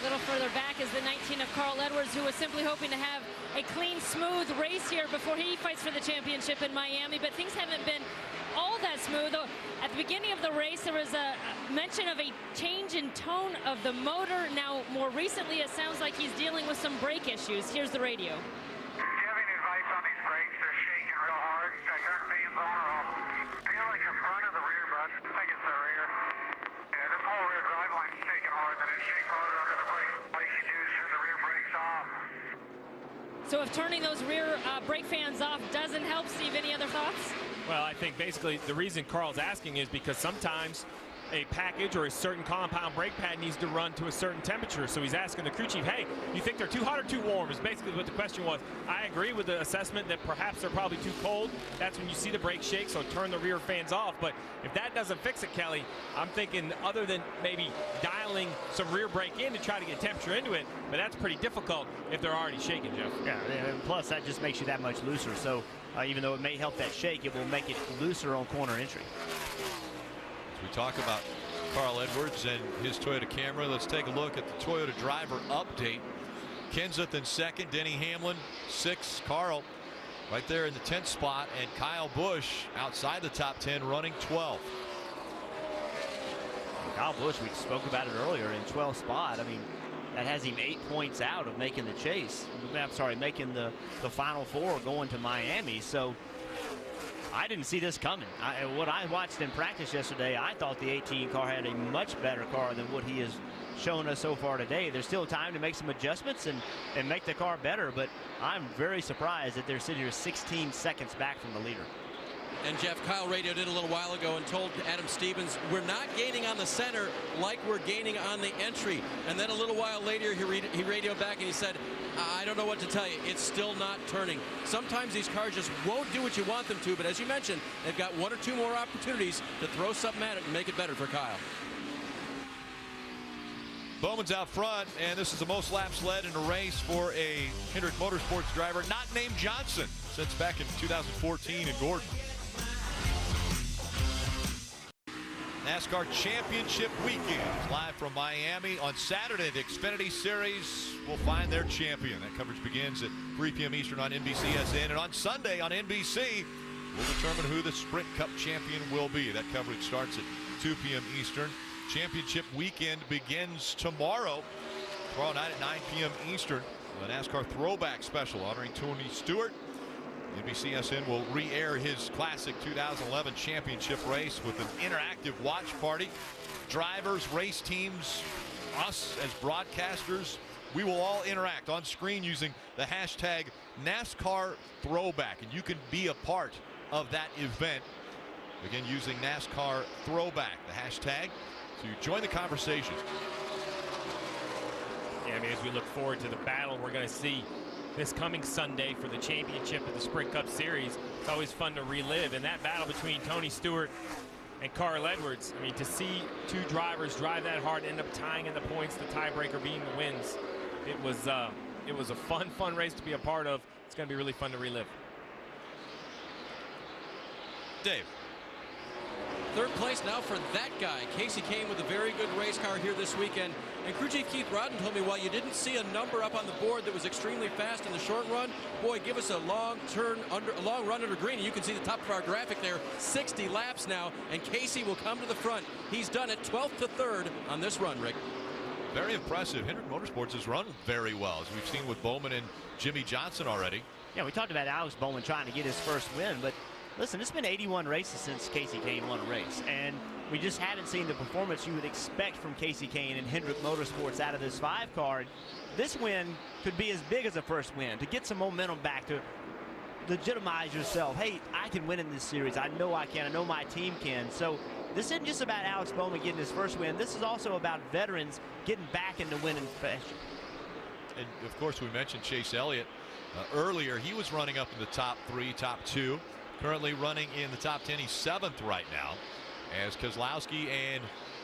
A little further back is the 19 of Carl Edwards, who was simply hoping to have a clean, smooth race here before he fights for the championship in Miami, but things haven't been all that smooth. At the beginning of the race, there was a mention of a change in tone of the motor. Now, more recently, it sounds like he's dealing with some brake issues. Here's the radio. Do you have any advice on these brakes? They're shaking real hard. I got fans on or off. Feel like the front of the rear, bud. I think it's the rear. Yeah, this whole rear drive line's shaking hard. Then it shakes harder under the brake. Like you do, turn the rear brakes off. So if turning those rear brake fans off doesn't help, Steve, any other thoughts? Well, I think basically the reason Carl's asking is because sometimes a package or a certain compound brake pad needs to run to a certain temperature. So he's asking the crew chief, hey, you think they're too hot or too warm? Is basically what the question was. I agree with the assessment that perhaps they're probably too cold. That's when you see the brake shake, so turn the rear fans off. But if that doesn't fix it, Kelly, I'm thinking other than maybe dialing some rear brake in to try to get temperature into it, but that's pretty difficult if they're already shaking, Jeff. Yeah, and plus that just makes you that much looser. So even though it may help that shake, it will make it looser on corner entry. As we talk about Carl Edwards and his Toyota Camry, let's take a look at the Toyota driver update. Kenseth in second, Denny Hamlin 6th, Carl right there in the 10th spot, and Kyle Busch outside the top 10 running 12th. Kyle Busch, we spoke about it earlier, in 12th spot. I mean, that has him 8 points out of making the chase. I'm sorry, making the Final Four going to Miami. So I didn't see this coming. What I watched in practice yesterday, I thought the 18 car had a much better car than what he has shown us so far today. There's still time to make some adjustments and make the car better, but I'm very surprised that they're sitting here 16 seconds back from the leader. And Jeff, Kyle radioed in a little while ago and told Adam Stevens, we're not gaining on the center like we're gaining on the entry. And then a little while later, he radioed back and he said, I don't know what to tell you. It's still not turning. Sometimes these cars just won't do what you want them to. But as you mentioned, they've got 1 or 2 more opportunities to throw something at it and make it better for Kyle. Bowman's out front, and this is the most laps led in a race for a Hendrick Motorsports driver not named Johnson since back in 2014 in Gordon. NASCAR Championship Weekend live from Miami. On Saturday, the Xfinity Series will find their champion. That coverage begins at 3 p.m. Eastern on NBCSN. And on Sunday on NBC, we'll determine who the Sprint Cup champion will be. That coverage starts at 2 p.m. Eastern. Championship Weekend begins tomorrow night at 9 p.m. Eastern. The NASCAR Throwback Special honoring Tony Stewart. NBCSN will re-air his classic 2011 championship race with an interactive watch party. Drivers, race teams, us as broadcasters, we will all interact on screen using the hashtag NASCAR Throwback, and you can be a part of that event. Again, using NASCAR Throwback, the hashtag, to join the conversation. Yeah, I mean, as we look forward to the battle we're going to see this coming Sunday for the championship of the Sprint Cup Series, it's always fun to relive. And that battle between Tony Stewart and Carl Edwards, I mean, to see two drivers drive that hard, end up tying in the points, the tiebreaker being the wins, it was a fun race to be a part of. It's going to be really fun to relive. Dave. Third place now for that guy. Kasey Kahne with a very good race car here this weekend. And crew chief Keith Rodden told me, while you didn't see a number up on the board that was extremely fast in the short run, boy, give us a long run under green. And you can see the top of our graphic there, 60 laps now, and Kasey will come to the front. He's done it 12th to 3rd on this run, Rick. Very impressive. Hendrick Motorsports has run very well, as we've seen with Bowman and Jimmy Johnson already. Yeah, we talked about Alex Bowman trying to get his first win, but listen, it's been 81 races since Kasey Kahne won a race, and we just haven't seen the performance you would expect from Kasey Kahne and Hendrick Motorsports out of this 5-car. This win could be as big as a first win, to get some momentum back, to legitimize yourself. Hey, I can win in this series. I know I can. I know my team can. So this isn't just about Alex Bowman getting his first win. This is also about veterans getting back into winning fashion. And, of course, we mentioned Chase Elliott earlier. He was running up in the top 3, top 2. Currently running in the top 10. He's 7th right now, as Keselowski and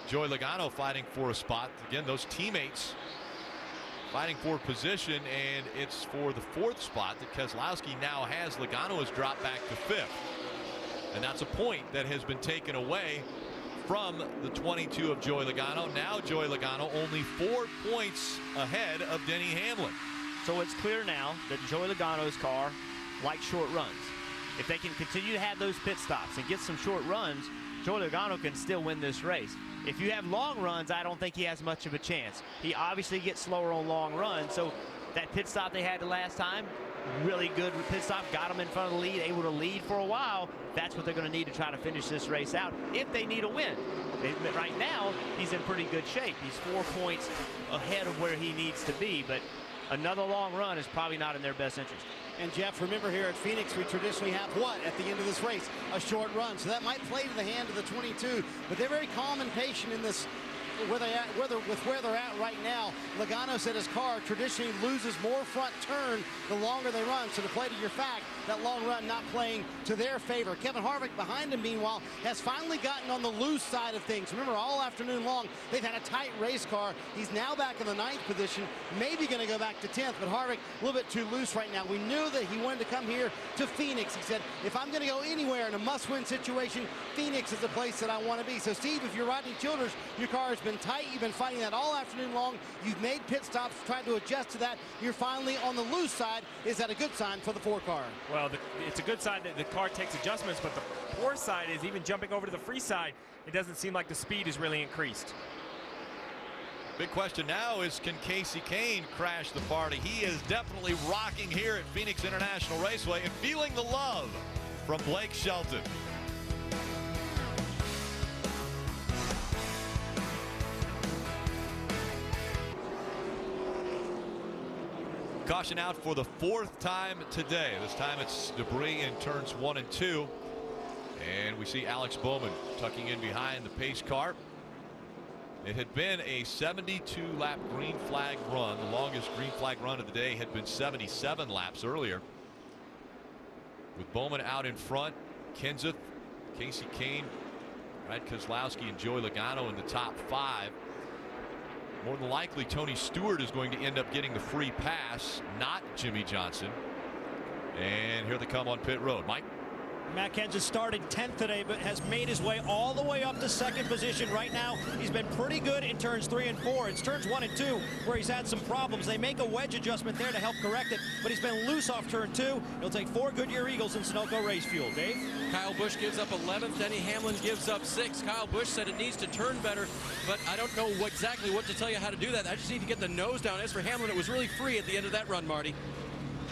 Joey Logano fighting for a spot. Again, those teammates fighting for position, and it's for the 4th spot that Keselowski now has. Logano has dropped back to 5th, and that's a point that has been taken away from the 22 of Joey Logano. Now Joey Logano only 4 points ahead of Denny Hamlin. So it's clear now that Joey Logano's car likes short runs. If they can continue to have those pit stops and get some short runs, Joey Logano can still win this race. If you have long runs, I don't think he has much of a chance. He obviously gets slower on long runs, so that pit stop they had the last time, really good pit stop, got him in front of the lead, able to lead for a while. That's what they're going to need to try to finish this race out if they need a win. Right now, he's in pretty good shape. He's 4 points ahead of where he needs to be, but another long run is probably not in their best interest. And Jeff, remember here at Phoenix, we traditionally have what at the end of this race? A short run. So that might play to the hand of the 22, but they're very calm and patient in this. Where they're at right now. Logano said his car traditionally loses more front turn the longer they run. So to play to your fact, that long run not playing to their favor. Kevin Harvick behind him, meanwhile, has finally gotten on the loose side of things. Remember, all afternoon long, they've had a tight race car. He's now back in the 9th position, maybe going to go back to 10th, but Harvick a little bit too loose right now. We knew that he wanted to come here to Phoenix. He said, if I'm going to go anywhere in a must-win situation, Phoenix is the place that I want to be. So, Steve, if you're Rodney Childers, your car has been tight. You've been fighting that all afternoon long. You've made pit stops, tried to adjust to that. You're finally on the loose side. Is that a good sign for the 4-car? Well, it's a good sign that the car takes adjustments, but the poor side is even jumping over to the free side. It doesn't seem like the speed is really increased. Big question now is, can Kasey Kahne crash the party? He is definitely rocking here at Phoenix International Raceway and feeling the love from Blake Shelton. Caution out for the 4th time today. This time it's debris in turns 1 and 2. And we see Alex Bowman tucking in behind the pace car. It had been a 72-lap green flag run. The longest green flag run of the day had been 77 laps earlier. With Bowman out in front, Kenseth, Kasey Kahne, Brad Keselowski, and Joey Logano in the top 5. More than likely, Tony Stewart is going to end up getting the free pass, not Jimmy Johnson. And here they come on pit road. Mike? Matt Kenseth started 10th today, but has made his way all the way up to 2nd position. Right now, he's been pretty good in turns 3 and 4. It's turns 1 and 2 where he's had some problems. They make a wedge adjustment there to help correct it, but he's been loose off turn 2. He'll take 4 Goodyear Eagles in Sunoco race fuel. Dave? Kyle Busch gives up 11th. Denny Hamlin gives up 6th. Kyle Busch said it needs to turn better, but I don't know exactly what to tell you how to do that. I just need to get the nose down. As for Hamlin, it was really free at the end of that run, Marty.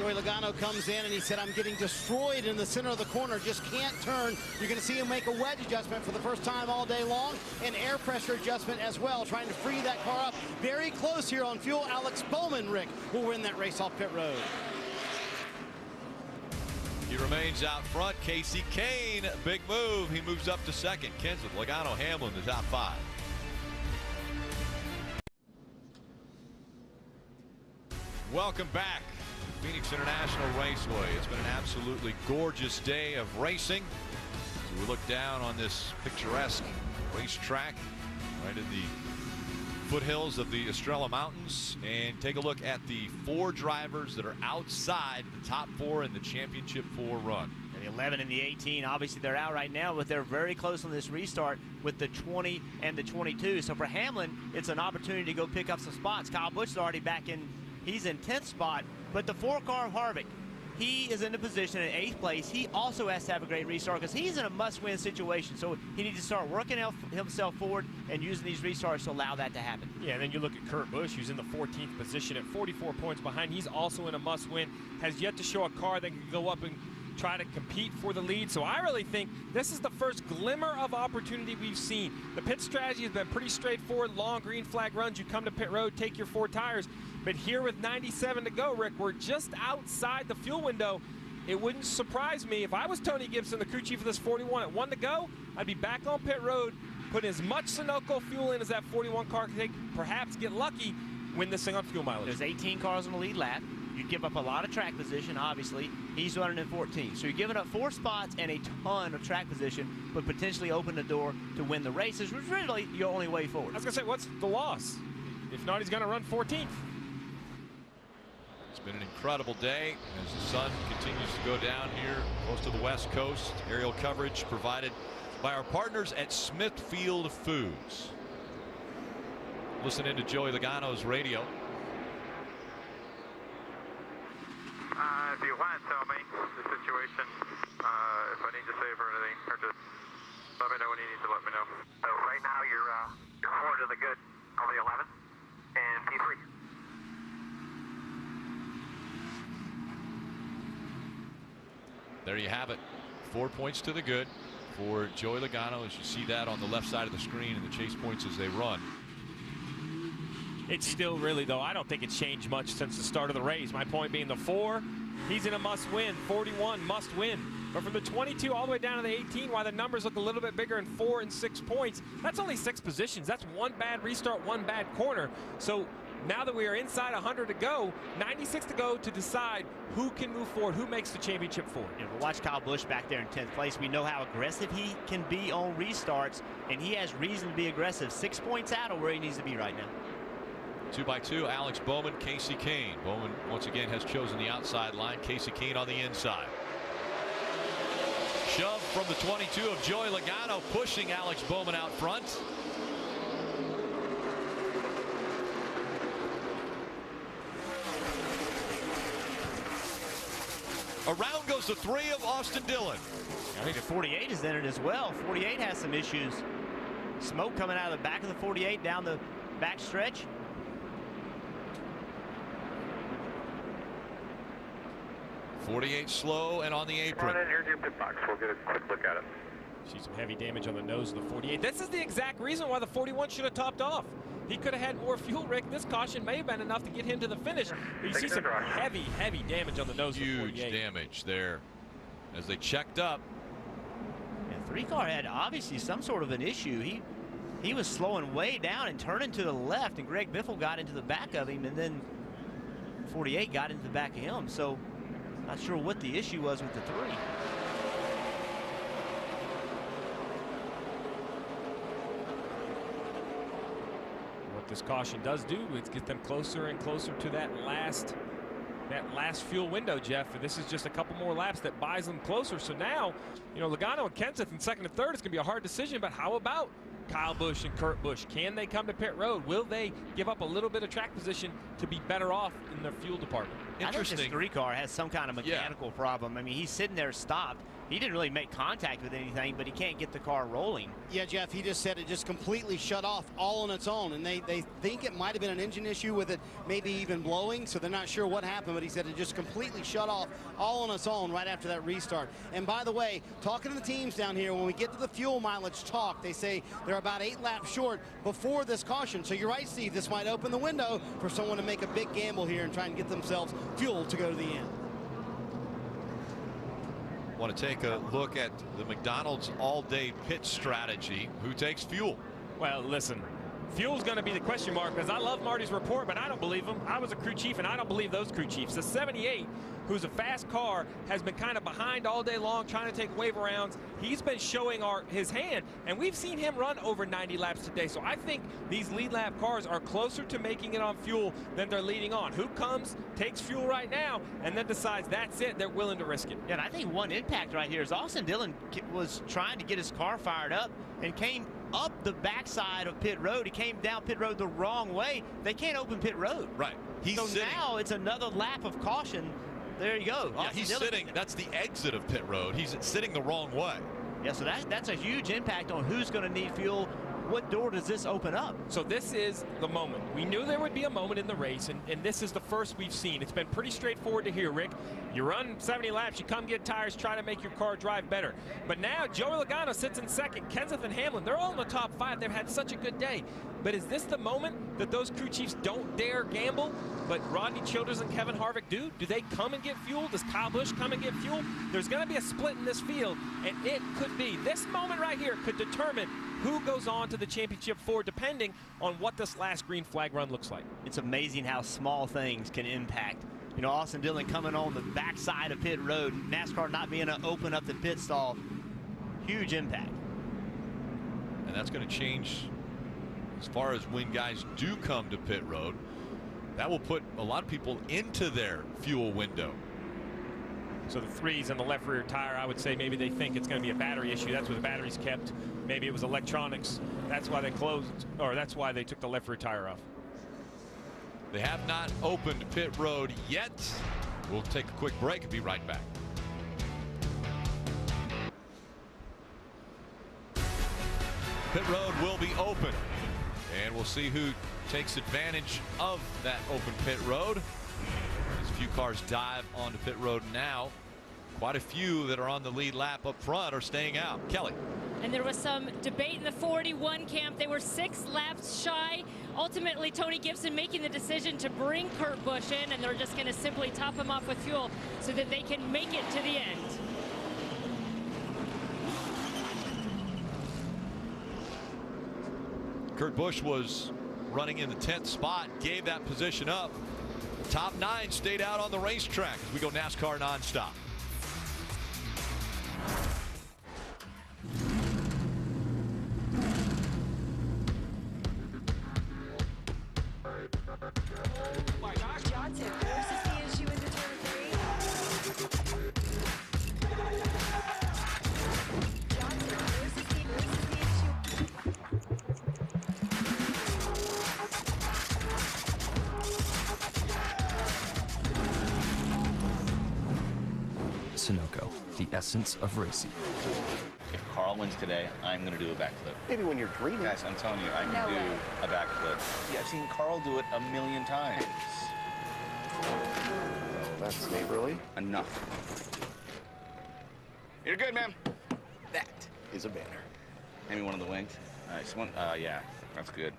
Joey Logano comes in and he said, I'm getting destroyed in the center of the corner, just can't turn. You're going to see him make a wedge adjustment for the first time all day long, and air pressure adjustment as well, trying to free that car up. Very close here on fuel. Alex Bowman, Rick, will win that race off pit road. He remains out front. Kasey Kahne, big move. He moves up to second. Kenseth, Logano, Hamlin, the top 5. Welcome back to Phoenix International Raceway. It's been an absolutely gorgeous day of racing. So we look down on this picturesque racetrack right in the foothills of the Estrella Mountains and take a look at the 4 drivers that are outside the top 4 in the Championship 4 run. The 11 and the 18, obviously they're out right now, but they're very close on this restart with the 20 and the 22. So for Hamlin, it's an opportunity to go pick up some spots. Kyle Busch is already back in. He's in 10th spot, but the 4-car Harvick, he is in the position in 8th place. He also has to have a great restart because he's in a must-win situation. So he needs to start working himself forward and using these restarts to allow that to happen. Yeah, and then you look at Kurt Busch, who's in the 14th position at 44 points behind. He's also in a must-win, has yet to show a car that can go up and try to compete for the lead. So I really think this is the first glimmer of opportunity we've seen. The pit strategy has been pretty straightforward. Long green flag runs. You come to pit road, take your 4 tires. But here with 97 to go, Rick, we're just outside the fuel window. It wouldn't surprise me if I was Tony Gibson, the crew chief of this 41 at 1 to go. I'd be back on pit road, putting as much Sunoco fuel in as that 41 car can take, perhaps get lucky, win this thing on fuel mileage. There's 18 cars on the lead lap. You give up a lot of track position, obviously. He's running in 14. So you're giving up 4 spots and a ton of track position, but potentially open the door to win the races, which is really your only way forward. I was going to say, what's the loss? If not, he's going to run 14th. It's been an incredible day as the sun continues to go down here close to the West Coast. Aerial coverage provided by our partners at Smithfield Foods. Listen into Joey Logano's radio. If you want to tell me the situation, if I need to save or anything, or just let me know when you need to let me know. So right now you're 4 to the good on the 11 and P3. There you have it. 4 points to the good for Joey Logano, as you see that on the left side of the screen, and the chase points as they run. It's still really, though, I don't think it's changed much since the start of the race. My point being the 4, he's in a must-win. 41, must-win. But from the 22 all the way down to the 18, while the numbers look a little bit bigger in 4 and 6 points, that's only 6 positions. That's 1 bad restart, 1 bad corner. So now that we are inside 100 to go, 96 to go to decide who can move forward, who makes the championship 4. Yeah, we'll watch Kyle Busch back there in 10th place. We know how aggressive he can be on restarts, and he has reason to be aggressive. 6 points out of where he needs to be right now. 2 by 2, Alex Bowman, Kasey Kahne. Bowman once again has chosen the outside line. Kasey Kahne on the inside. Shove from the 22 of Joey Logano, pushing Alex Bowman out front. Around goes the 3 of Austin Dillon. I think the 48 is in it as well. 48 has some issues. Smoke coming out of the back of the 48 down the back stretch. .48 slow and on the apron. Run in here to your pit box. We'll get a quick look at it. See some heavy damage on the nose of the 48. This is the exact reason why the 41 should have topped off. He could have had more fuel, Rick. This caution may have been enough to get him to the finish. But you see some heavy, heavy damage on the nose of the 48. Huge damage there as they checked up. And 3-car had obviously some sort of an issue. He was slowing way down and turning to the left, and Greg Biffle got into the back of him, and then 48 got into the back of him. So not sure what the issue was with the 3. What this caution does do is get them closer and closer to that last fuel window, Jeff. This is just a couple more laps that buys them closer. So now, you know, Logano and Kenseth in 2nd and 3rd, it's going to be a hard decision, but how about Kyle Busch and Kurt Busch? Can they come to pit road? Will they give up a little bit of track position to be better off in their fuel department? Interesting. I think this 3-car has some kind of mechanical problem. I mean, he's sitting there stopped. He didn't really make contact with anything, but he can't get the car rolling. Yeah, Jeff, he just said it just completely shut off all on its own, and they think it might have been an engine issue with it maybe even blowing, so they're not sure what happened, but he said it just completely shut off all on its own right after that restart. And by the way, talking to the teams down here, when we get to the fuel mileage talk, they say they're about 8 laps short before this caution. So you're right, Steve, this might open the window for someone to make a big gamble here and try and get themselves fuel to go to the end. Want to take a look at the McDonald's all-day pit strategy. Who takes fuel? Well, listen, fuel's going to be the question mark, because I love Marty's report, but I don't believe him. I was a crew chief, and I don't believe those crew chiefs. The 78, who's a fast car, has been kind of behind all day long trying to take wave arounds. He's been showing his hand, and we've seen him run over 90 laps today. So I think these lead lap cars are closer to making it on fuel than they're leading on. Who comes, takes fuel right now, and then decides that's it, they're willing to risk it. Yeah, and I think one impact right here is Austin Dillon was trying to get his car fired up and came up the backside of pit road. He came down pit road the wrong way. They can't open pit road. Right. So now it's another lap of caution. There you go. Yeah, he's sitting. That's the exit of pit road. He's sitting the wrong way. Yeah, so that's a huge impact on who's going to need fuel. What door does this open up? So this is the moment. We knew there would be a moment in the race, and this is the first we've seen. It's been pretty straightforward to hear, Rick. You run 70 laps, you come get tires, try to make your car drive better. But now Joey Logano sits in second. Kenseth and Hamlin, they're all in the top 5. They've had such a good day. But is this the moment that those crew chiefs don't dare gamble, but Rodney Childers and Kevin Harvick do? Do they come and get fuel? Does Kyle Busch come and get fuel? There's going to be a split in this field, and it could be. This moment right here could determine who goes on to the championship 4, depending on what this last green flag run looks like. It's amazing how small things can impact. You know, Austin Dillon coming on the backside of pit road, NASCAR not being able to open up the pit stall. Huge impact. And that's going to change as far as when guys do come to pit road. That will put a lot of people into their fuel window. So the 3s on the left rear tire, I would say maybe they think it's going to be a battery issue. That's where the battery's kept. Maybe it was electronics. That's why they closed, or that's why they took the left rear tire off. They have not opened pit road yet. We'll take a quick break and be right back. Pit road will be open, and we'll see who takes advantage of that open pit road. As a few cars dive onto pit road now. Quite a few that are on the lead lap up front are staying out. Kelly. And there was some debate in the 41 camp. They were 6 laps shy. Ultimately, Tony Gibson making the decision to bring Kurt Busch in, and they're just going to simply top him off with fuel so that they can make it to the end. Kurt Busch was running in the 10th spot, gave that position up. Top 9 stayed out on the racetrack as we go NASCAR nonstop. Johnson forces the issue into turn 3. Johnson forces the issue. Sunoco, the essence of racing. If Carl wins today, I'm going to do a backflip. Maybe when you're dreaming. Guys, I'm telling you, I can do a backflip. Yeah, I've seen Carl do it a million times. Oh, that's neighborly. Enough. You're good, man. That is a banner. Maybe one of the wings. Nice one. Yeah, that's good.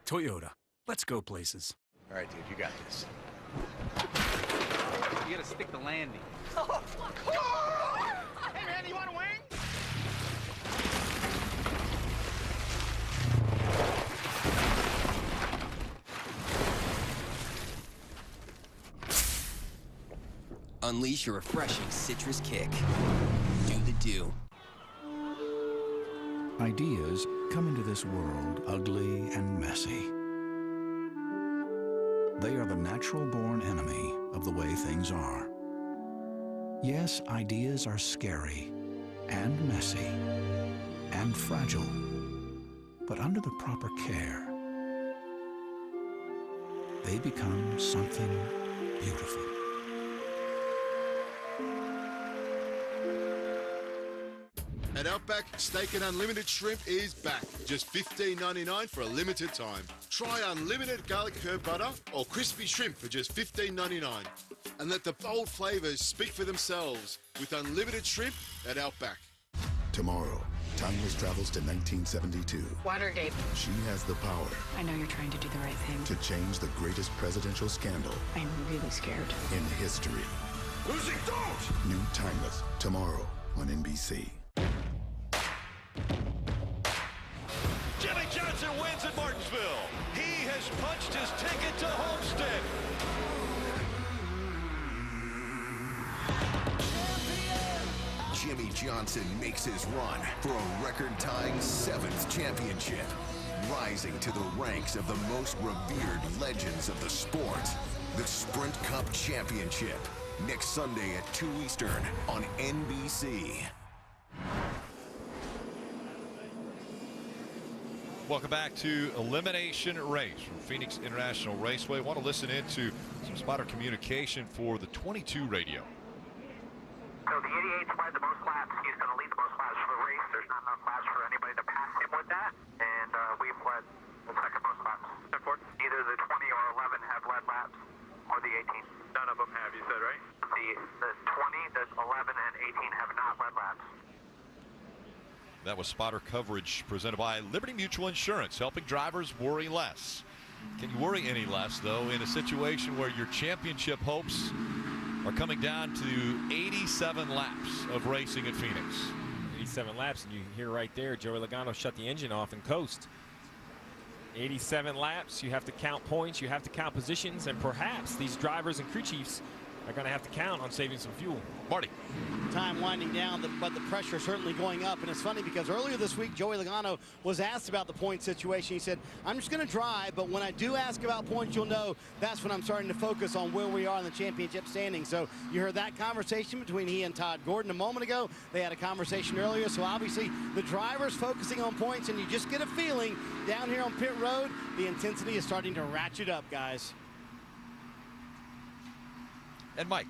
Toyota. Let's go places. All right, dude, you got this. You gotta stick the landing. Hey, man, you want a wing? Unleash your refreshing citrus kick. Do the do. Ideas come into this world ugly and messy. They are the natural-born enemy of the way things are. Yes, ideas are scary and messy and fragile, but under the proper care, they become something beautiful. At Outback, Steak and Unlimited Shrimp is back. Just $15.99 for a limited time. Try unlimited garlic herb butter or crispy shrimp for just $15.99. And let the bold flavors speak for themselves with unlimited shrimp at Outback. Tomorrow, Timeless travels to 1972. Watergate. She has the power I know you're trying to do the right thing. to change the greatest presidential scandal I'm really scared. in history. Losing don't! New Timeless, tomorrow on NBC. Jimmy Johnson wins at Martinsville. He has punched his ticket to Homestead. Jimmy Johnson makes his run for a record-tying 7th championship, rising to the ranks of the most revered legends of the sport. The Sprint Cup Championship, next Sunday at 2 Eastern on NBC. Welcome back to Elimination Race from Phoenix International Raceway. Want to listen into some spotter communication for the 22 radio. So the 88's led the most laps. He's going to lead the most laps for the race. There's not enough laps for anybody to pass him with that. And we've led the second most laps. Either the 20 or 11 have led laps, or the 18. None of them have, you said, right? The 20, the 11, and 18 have not led laps. That was spotter coverage presented by Liberty Mutual Insurance, helping drivers worry less. Can you worry any less, though, in a situation where your championship hopes are coming down to 87 laps of racing at Phoenix? 87 laps, and you hear right there, Joey Logano shut the engine off and coast. 87 laps, you have to count points, you have to count positions, and perhaps these drivers and crew chiefs are going to have to count on saving some fuel. Marty. Time winding down, but the pressure certainly going up. And it's funny because earlier this week, Joey Logano was asked about the point situation. He said, I'm just going to drive, but when I do ask about points, you'll know that's when I'm starting to focus on where we are in the championship standing. So you heard that conversation between he and Todd Gordon a moment ago. They had a conversation earlier. So obviously the drivers focusing on points, and you just get a feeling down here on pit road, the intensity is starting to ratchet up, guys. And Mike.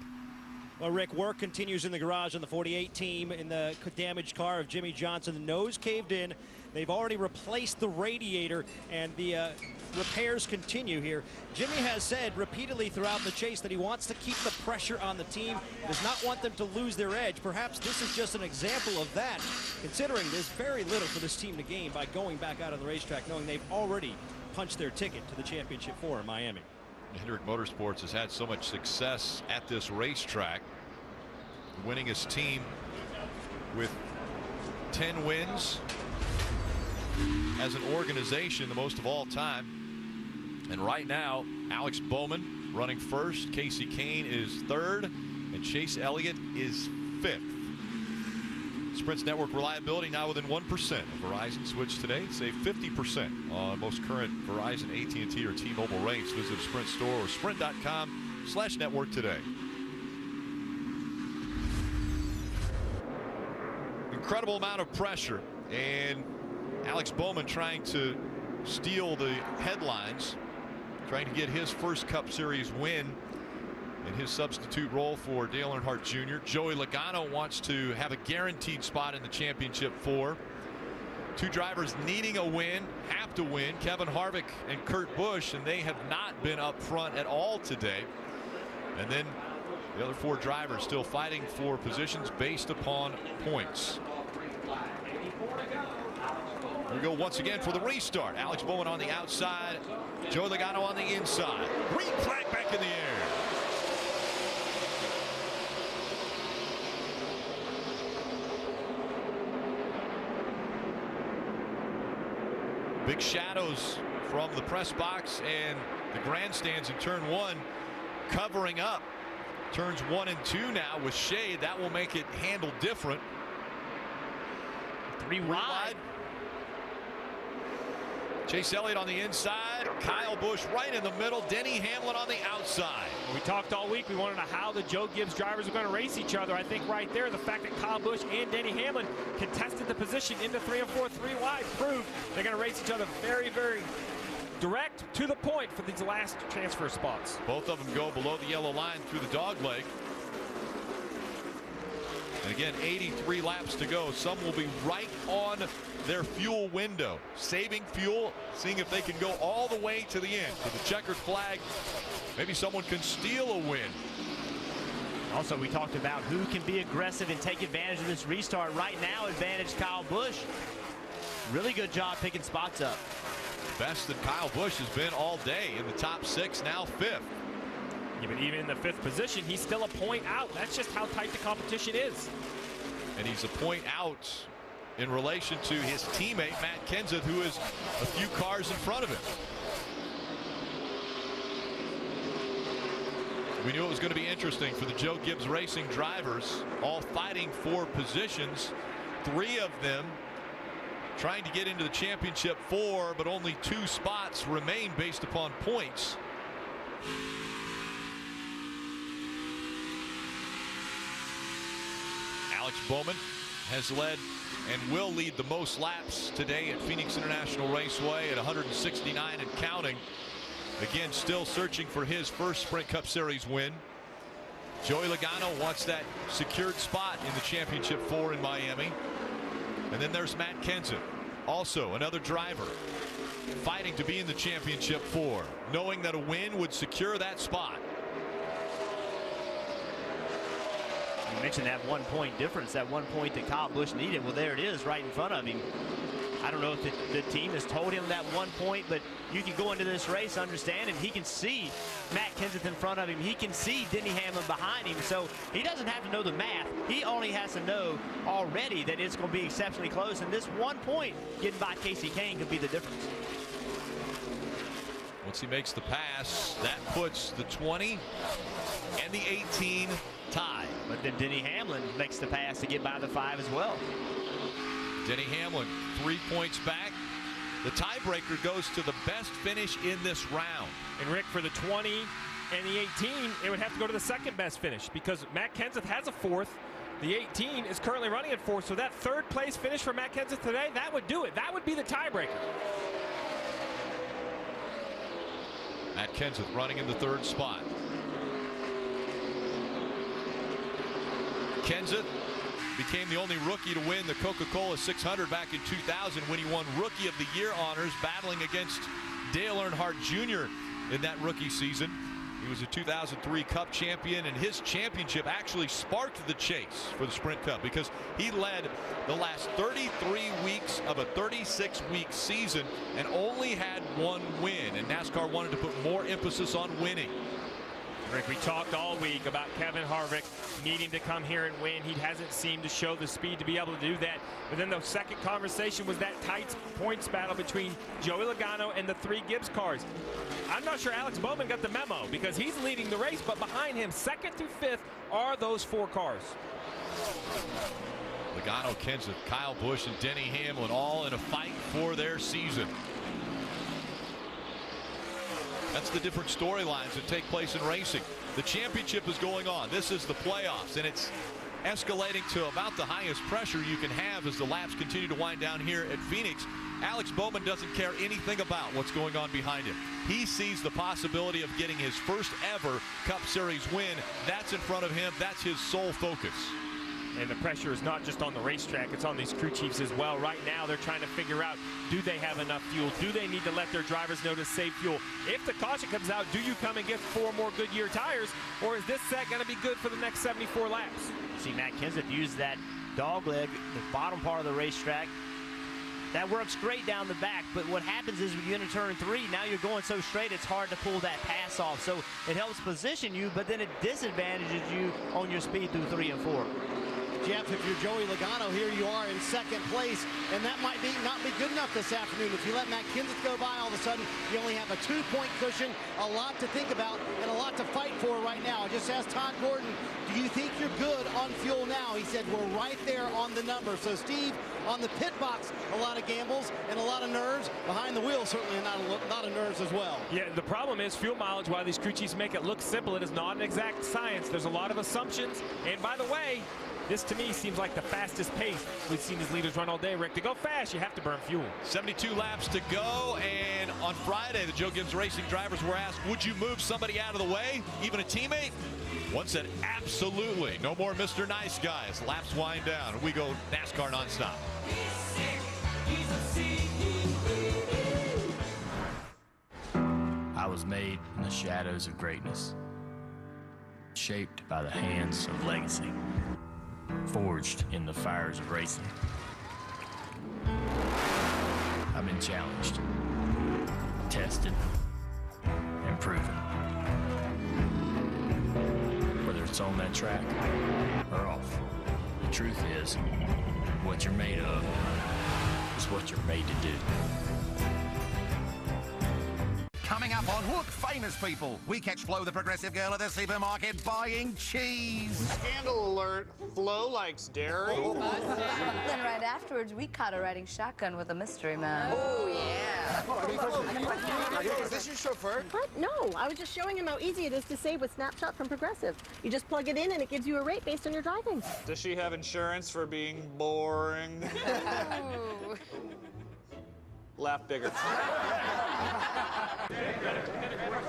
Well, Rick, work continues in the garage on the 48 team in the damaged car of Jimmy Johnson. The nose caved in. They've already replaced the radiator, and the repairs continue here. Jimmy has said repeatedly throughout the chase that he wants to keep the pressure on the team, does not want them to lose their edge. Perhaps this is just an example of that, considering there's very little for this team to gain by going back out of the racetrack, knowing they've already punched their ticket to the championship 4 in Miami. Hendrick Motorsports has had so much success at this racetrack, winning his team with 10 wins as an organization, the most of all time. And right now, Alex Bowman running first, Casey Kane is third, and Chase Elliott is fifth. Sprint's network reliability now within 1%. A Verizon switch today, save 50% on most current Verizon, AT&T, or T-Mobile rates. Visit a Sprint store or sprint.com/network today. Incredible amount of pressure, and Alex Bowman trying to steal the headlines, trying to get his first Cup Series win in his substitute role for Dale Earnhardt Jr. Joey Logano wants to have a guaranteed spot in the championship 4. Two drivers needing a win, have to win, Kevin Harvick and Kurt Busch, and they have not been up front at all today. And then the other 4 drivers still fighting for positions based upon points. Here we go once again for the restart. Alex Bowman on the outside, Joey Logano on the inside. Green flag back in the air. Big shadows from the press box and the grandstands in turn 1 covering up turns 1 and 2 now with shade. That will make it handled different. 3 wide. Chase Elliott on the inside, Kyle Busch right in the middle, Denny Hamlin on the outside. We talked all week. We wanted to know how the Joe Gibbs drivers are going to race each other. I think right there, the fact that Kyle Busch and Denny Hamlin contested the position into 3 and 4, 3 wide, proved they're going to race each other very, very direct to the point for these last transfer spots. Both of them go below the yellow line through the dog leg. And again, 83 laps to go. Some will be right on their fuel window, saving fuel, seeing if they can go all the way to the end. To the checkered flag, maybe someone can steal a win. Also, we talked about who can be aggressive and take advantage of this restart. Right now, advantage Kyle Busch. Really good job picking spots up. Best that Kyle Busch has been all day in the top 6, now 5th. Even in the 5th position, he's still a point out. That's just how tight the competition is. And he's a point out in relation to his teammate, Matt Kenseth, who is a few cars in front of him. We knew it was going to be interesting for the Joe Gibbs Racing drivers, all fighting for positions. 3 of them trying to get into the championship 4, but only 2 spots remain based upon points. Alex Bowman has led and will lead the most laps today at Phoenix International Raceway at 169 and counting. Again, still searching for his first Sprint Cup Series win. Joey Logano wants that secured spot in the championship 4 in Miami. And then there's Matt Kenseth, also another driver fighting to be in the championship 4, knowing that a win would secure that spot. You mentioned that 1 point difference, that 1 point that Kyle Busch needed. Well, there it is right in front of him. I don't know if the team has told him that 1 point, but you can go into this race understanding he can see Matt Kenseth in front of him. He can see Denny Hamlin behind him. So he doesn't have to know the math. He only has to know already that it's going to be exceptionally close. And this 1 point getting by Kasey Kahne could be the difference. Once he makes the pass, that puts the 20 and the 18 tied. But then Denny Hamlin makes the pass to get by the 5 as well. Denny Hamlin 3 points back. The tiebreaker goes to the best finish in this round. And Rick, for the 20 and the 18, it would have to go to the second best finish because Matt Kenseth has a 4th. The 18 is currently running at 4th. So that 3rd place finish for Matt Kenseth today, that would do it. That would be the tiebreaker. Matt Kenseth running in the 3rd spot. Kenseth became the only rookie to win the Coca-Cola 600 back in 2000 when he won Rookie of the Year honors, battling against Dale Earnhardt Jr. in that rookie season. He was a 2003 Cup champion, and his championship actually sparked the chase for the Sprint Cup because he led the last 33 weeks of a 36-week season and only had 1 win, and NASCAR wanted to put more emphasis on winning. Rick, we talked all week about Kevin Harvick needing to come here and win. He hasn't seemed to show the speed to be able to do that. But then the second conversation was that tight points battle between Joey Logano and the 3 Gibbs cars. I'm not sure Alex Bowman got the memo because he's leading the race, but behind him, 2nd through 5th, are those 4 cars. Logano, Kenseth, Kyle Busch, and Denny Hamlin all in a fight for their season. That's the different storylines that take place in racing. The championship is going on. This is the playoffs, and it's escalating to about the highest pressure you can have as the laps continue to wind down here at Phoenix. Alex Bowman doesn't care anything about what's going on behind him. He sees the possibility of getting his first ever Cup Series win. That's in front of him. That's his sole focus. And the pressure is not just on the racetrack, it's on these crew chiefs as well. Right now, they're trying to figure out, do they have enough fuel? Do they need to let their drivers know to save fuel? If the caution comes out, do you come and get 4 more Goodyear tires? Or is this set going to be good for the next 74 laps? See Matt Kenseth use that dog leg, the bottom part of the racetrack. That works great down the back, but what happens is when you enter turn 3, now you're going so straight, it's hard to pull that pass off. So it helps position you, but then it disadvantages you on your speed through 3 and 4. Jeff, if you're Joey Logano, here you are in 2nd place, and that might not be good enough this afternoon. If you let Matt Kenseth go by, all of a sudden, you only have a 2-point cushion, a lot to think about, and a lot to fight for right now. I just asked Todd Gordon, do you think you're good on fuel now? He said, we're right there on the number. So, Steve, on the pit box, a lot of gambles and a lot of nerves. Behind the wheel, certainly not a lot of nerves as well. Yeah, the problem is fuel mileage. While these crew chiefs make it look simple, it is not an exact science. There's a lot of assumptions. And by the way, This, to me, seems like the fastest pace we've seen his leaders run all day. Rick, to go fast, you have to burn fuel. 72 laps to go, and on Friday, the Joe Gibbs Racing drivers were asked, would you move somebody out of the way, even a teammate? One said, absolutely. No more Mr. Nice Guys. Laps wind down, and we go NASCAR nonstop. I was made in the shadows of greatness, shaped by the hands of legacy, forged in the fires of racing. I've been challenged, tested, and proven. Whether it's on that track or off, the truth is, what you're made of is what you're made to do. Coming up on Look, Famous People, we catch Flo, the progressive girl at the supermarket, buying cheese. Scandal alert, Flo likes dairy. Then right afterwards, we caught her riding shotgun with a mystery man. Oh, yeah. Is this your chauffeur? What? No, I was just showing him how easy it is to save with Snapshot from Progressive. You just plug it in and it gives you a rate based on your driving. Does she have insurance for being boring? Laugh bigger.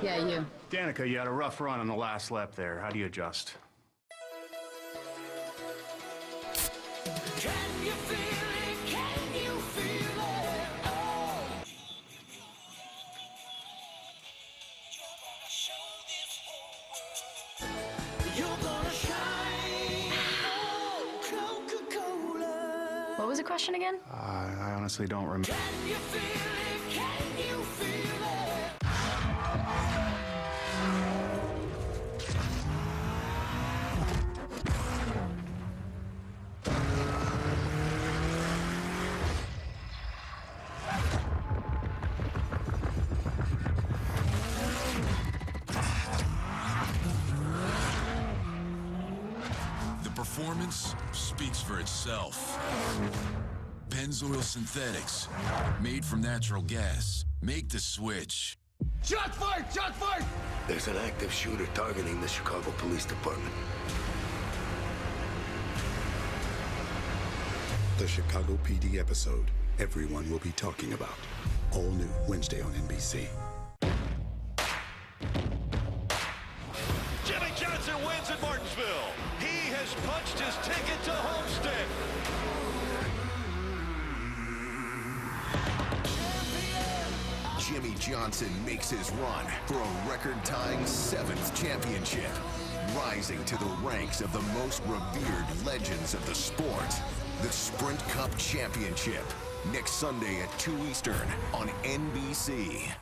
Yeah, you. Danica, you had a rough run on the last lap there. How do you adjust? Can you feel it? Can you feel it? Oh. You're gonna shine. Oh, Coca-Cola. What was the question again? I honestly don't remember. Can you feel it? Can you feel it? The performance speaks for itself. Pennzoil Synthetics, made from natural gas. Make the switch. Shot fired! Shot fired! There's an active shooter targeting the Chicago Police Department. The Chicago PD episode everyone will be talking about. All new Wednesday on NBC. Jimmy Johnson wins at Martinsville. He has punched his ticket to Homestead. Jimmy Johnson makes his run for a record-tying 7th championship, rising to the ranks of the most revered legends of the sport. The Sprint Cup Championship, next Sunday at 2 Eastern on NBC.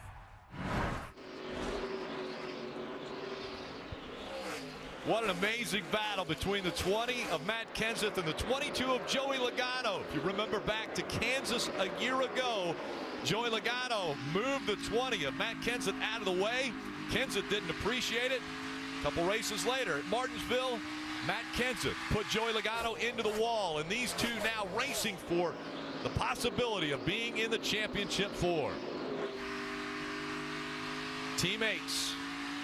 What an amazing battle between the 20 of Matt Kenseth and the 22 of Joey Logano. If you remember back to Kansas a year ago, Joey Logano moved the 20 of Matt Kenseth out of the way. Kenseth didn't appreciate it. A couple races later at Martinsville, Matt Kenseth put Joey Logano into the wall, and these two now racing for the possibility of being in the championship 4. Teammates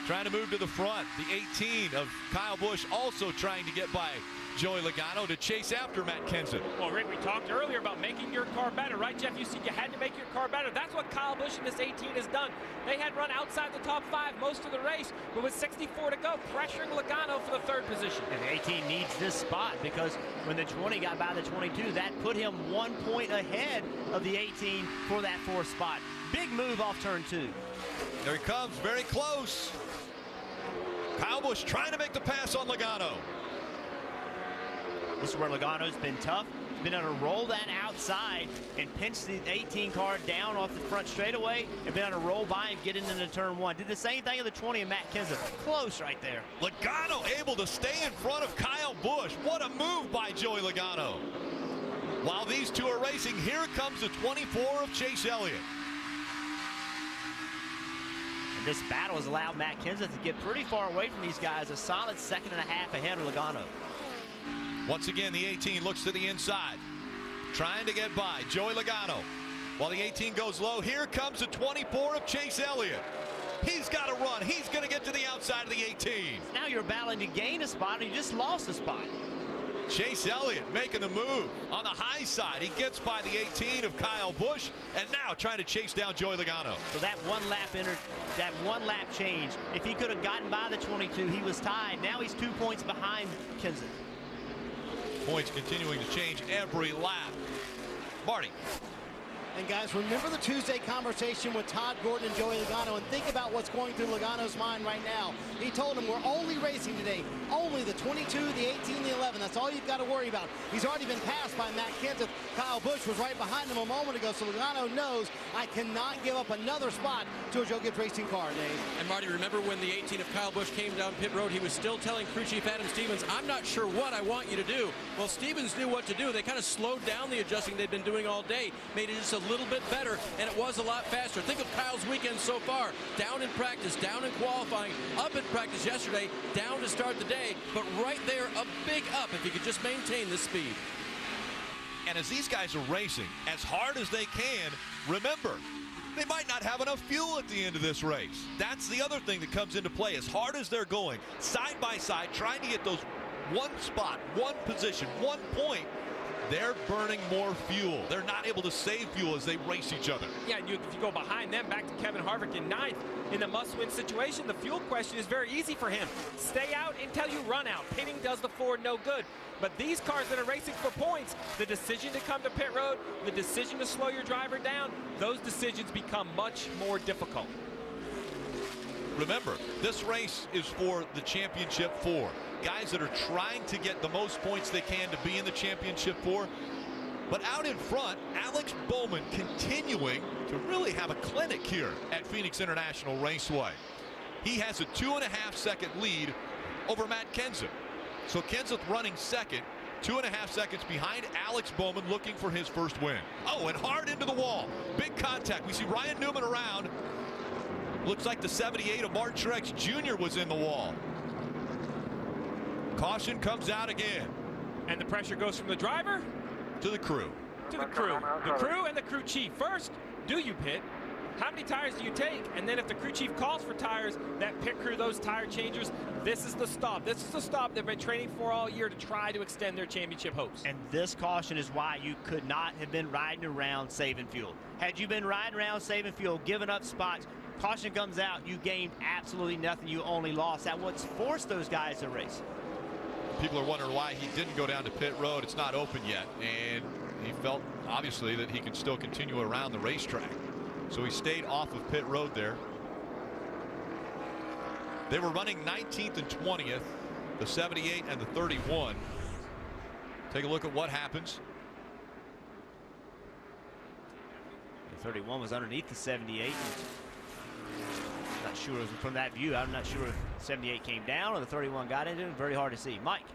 trying to move to the front. The 18 of Kyle Busch also trying to get by Joey Logano to chase after Matt Kenseth. Well, Rick, we talked earlier about making your car better, right, Jeff? You said you had to make your car better. That's what Kyle Busch and this 18 has done. They had run outside the top 5 most of the race, but with 64 to go, pressuring Logano for the 3rd position. And the 18 needs this spot because when the 20 got by the 22, that put him 1 point ahead of the 18 for that 4th spot. Big move off turn 2. There he comes, very close. Kyle Busch trying to make the pass on Logano. This is where Logano's been tough. He's been able to roll that outside and pinch the 18 car down off the front straightaway and been able to roll by and get into turn 1. Did the same thing of the 20 of Matt Kenseth. Close right there. Logano able to stay in front of Kyle Busch. What a move by Joey Logano. While these two are racing, here comes the 24 of Chase Elliott. And this battle has allowed Matt Kenseth to get pretty far away from these guys, a solid 2.5 ahead of Logano. Once again, the 18 looks to the inside, trying to get by Joey Logano. While the 18 goes low, here comes the 24 of Chase Elliott. He's got to run. He's going to get to the outside of the 18. Now you're battling to gain a spot, and you just lost a spot. Chase Elliott making the move on the high side. He gets by the 18 of Kyle Busch, and now trying to chase down Joey Logano. So that one lap change, if he could have gotten by the 22, he was tied. Now he's 2 points behind Kenseth. Points continuing to change every lap. Marty. And guys, remember the Tuesday conversation with Todd Gordon and Joey Logano, and think about what's going through Logano's mind right now. He told him, we're only racing today, only the 22, the 18, the 11. That's all you've got to worry about. He's already been passed by Matt Kenseth. Kyle Busch was right behind him a moment ago, so Logano knows I cannot give up another spot to a Joe Gibbs Racing car, Dave. And Marty, remember when the 18 of Kyle Busch came down pit road, he was still telling crew chief Adam Stevens, I'm not sure what I want you to do. Well, Stevens knew what to do. They kind of slowed down the adjusting they'd been doing all day, made it just a little bit better, and it was a lot faster. Think of Kyle's weekend so far. Down in practice, down in qualifying, up in practice yesterday, down to start the day, but right there, a big up if you could just maintain this speed. And as these guys are racing as hard as they can, remember, they might not have enough fuel at the end of this race. That's the other thing that comes into play. As hard as they're going, side by side, trying to get those one spot, one position, 1 point, they're burning more fuel. They're not able to save fuel as they race each other. Yeah, and if you go behind them, back to Kevin Harvick in 9th, in the must-win situation, the fuel question is very easy for him. Stay out until you run out. Pitting does the Ford no good. But these cars that are racing for points, the decision to come to pit road, the decision to slow your driver down, those decisions become much more difficult. Remember, this race is for the championship 4. Guys that are trying to get the most points they can to be in the championship 4. But out in front, Alex Bowman continuing to really have a clinic here at Phoenix International Raceway. He has a 2.5-second lead over Matt Kenseth. So Kenseth running second, 2.5 seconds behind Alex Bowman, looking for his first win. Oh, and hard into the wall. Big contact. We see Ryan Newman around. Looks like the 78 of Martin Truex Jr. was in the wall. Caution comes out again. And the pressure goes from the driver to the crew. To the crew. The crew and the crew chief. First, do you pit? How many tires do you take? And then if the crew chief calls for tires, that pit crew, those tire changers, this is the stop. This is the stop they've been training for all year to try to extend their championship hopes. And this caution is why you could not have been riding around saving fuel. Had you been riding around saving fuel, giving up spots, caution comes out, you gained absolutely nothing. You only lost. That what's forced those guys to race. People are wondering why he didn't go down to pit road. It's not open yet. And he felt, obviously, that he could still continue around the racetrack. So he stayed off of pit road there. They were running 19th and 20th, the 78 and the 31. Take a look at what happens. The 31 was underneath the 78. Not sure from that view. I'm not sure if 78 came down or the 31 got into it. Very hard to see. Mike.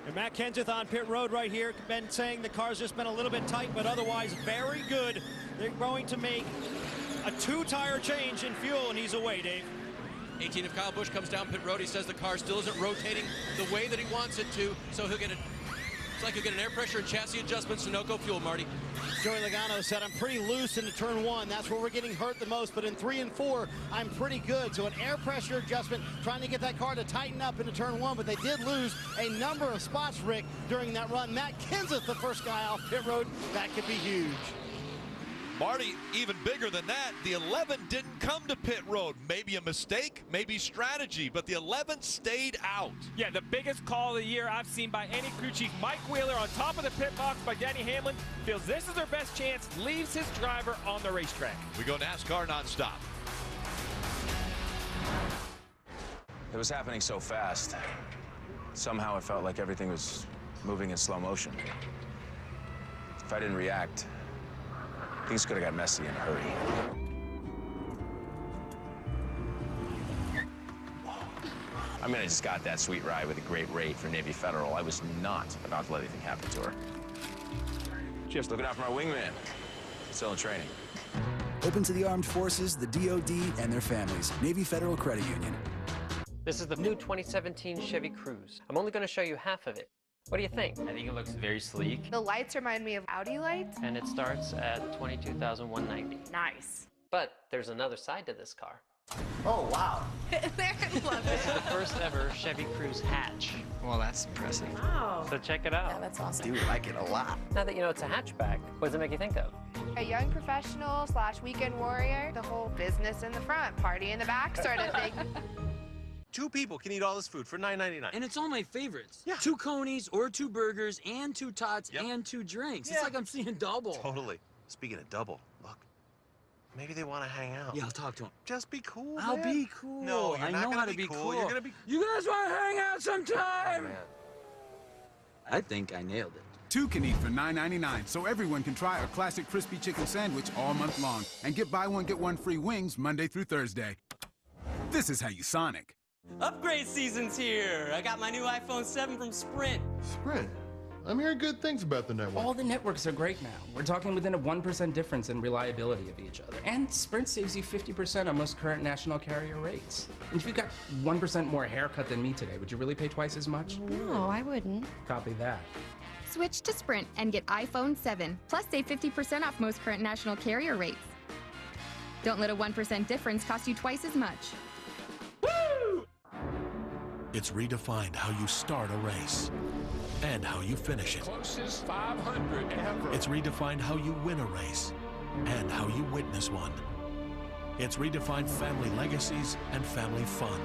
And Matt Kenseth on pit road right here. Been saying the car's just been a little bit tight, but otherwise very good. They're going to make a 2-tire change in fuel, and he's away, Dave. 18 of Kyle Busch comes down pit road. He says the car still isn't rotating the way that he wants it to, so he'll get it. It's like he'll get an air pressure and chassis adjustment, Sunoco fuel, Marty. Joey Logano said, I'm pretty loose into turn 1. That's where we're getting hurt the most. But in 3 and 4, I'm pretty good. So an air pressure adjustment, trying to get that car to tighten up into turn 1. But they did lose a number of spots, Rick, during that run. Matt Kenseth, the first guy off pit road. That could be huge. Marty, even bigger than that, the 11 didn't come to pit road. Maybe a mistake, maybe strategy, but the 11 stayed out. Yeah, the biggest call of the year I've seen by any crew chief. Mike Wheeler on top of the pit box by Denny Hamlin. Feels this is their best chance, leaves his driver on the racetrack. We go NASCAR nonstop. It was happening so fast. Somehow it felt like everything was moving in slow motion. If I didn't react, things could have got messy in a hurry. I mean, I just got that sweet ride with a great rate for Navy Federal. I was not about to let anything happen to her. Just looking out for my wingman. Still in training. Open to the armed forces, the DoD, and their families. Navy Federal Credit Union. This is the new 2017 Chevy Cruze. I'm only going to show you half of it. What do you think? I think it looks very sleek. The lights remind me of Audi lights. And it starts at $22,190. Nice. But there's another side to this car. Oh, wow. This is the first ever Chevy Cruze hatch. Well, that's impressive. Wow. So check it out. Yeah, that's awesome. I do like it a lot. Now that you know it's a hatchback, what does it make you think of? A young professional / weekend warrior, the whole business in the front, party in the back sort of thing. 2 people can eat all this food for $9.99. And it's all my favorites. Yeah. 2 conies or 2 burgers and 2 tots and 2 drinks. Yeah. It's like I'm seeing double. Totally. Speaking of double, look. Maybe they want to hang out. Yeah, I'll talk to them. Just be cool, I'll man. be cool. No, you're I not know gonna how to be cool. You're gonna be. You guys want to hang out sometime? Oh, man. I think I nailed it. 2 can eat for $9.99, so everyone can try our classic crispy chicken sandwich all month long and get buy one, get one free wings Monday through Thursday. This is how you Sonic. Upgrade season's here. I got my new iPhone 7 from Sprint. Sprint? I'm hearing good things about the network. All the networks are great now. We're talking within a 1% difference in reliability of each other. And Sprint saves you 50% on most current national carrier rates. And if you got 1% more haircut than me today, would you really pay twice as much? No, I wouldn't. Copy that. Switch to Sprint and get iPhone 7, plus save 50% off most current national carrier rates. Don't let a 1% difference cost you twice as much. It's redefined how you start a race and how you finish it. Closest 500 ever. It's redefined how you win a race and how you witness one. It's redefined family legacies and family fun.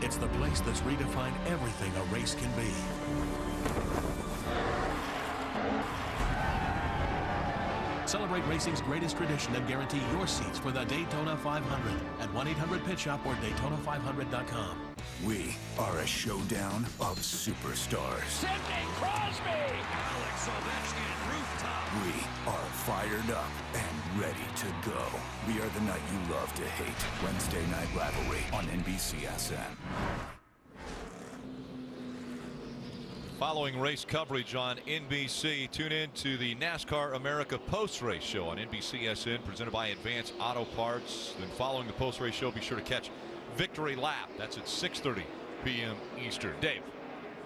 It's the place that's redefined everything a race can be. Celebrate racing's greatest tradition and guarantee your seats for the Daytona 500 at 1-800-PIT-SHOP or DayTona500.com. We are a showdown of superstars. Sidney Crosby! Alex Ovechkin, rooftop! We are fired up and ready to go. We are the night you love to hate. Wednesday Night Rivalry on NBCSN. Following race coverage on NBC, tune in to the NASCAR America post-race show on NBCSN, presented by Advance Auto Parts. Then following the post-race show, be sure to catch Victory Lap. That's at 6:30 p.m. Eastern. Dave.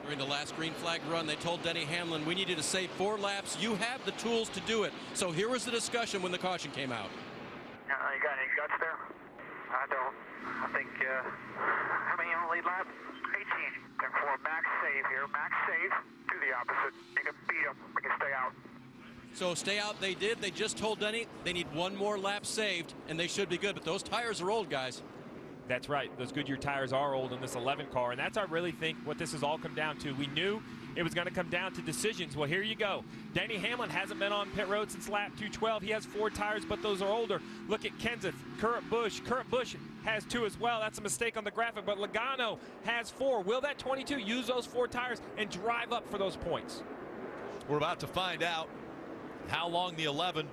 During the last green flag run, they told Denny Hamlin, we need you to save 4 laps. You have the tools to do it. So here was the discussion when the caution came out. You got any guts there? I don't. I think, how many on the lead lap? 18. Therefore, max save here. Max save to the opposite. You can beat them. We can stay out. So stay out they did. They just told Denny they need 1 more lap saved, and they should be good. But those tires are old, guys. That's right. Those Goodyear tires are old in this 11 car, and that's, I really think, what this has all come down to. We knew it was going to come down to decisions. Well, here you go. Denny Hamlin hasn't been on pit road since lap 212. He has 4 tires, but those are older. Look at Kenseth, Kurt Busch. Kurt Busch has 2 as well. That's a mistake on the graphic, but Logano has 4. Will that 22 use those 4 tires and drive up for those points? We're about to find out how long the 11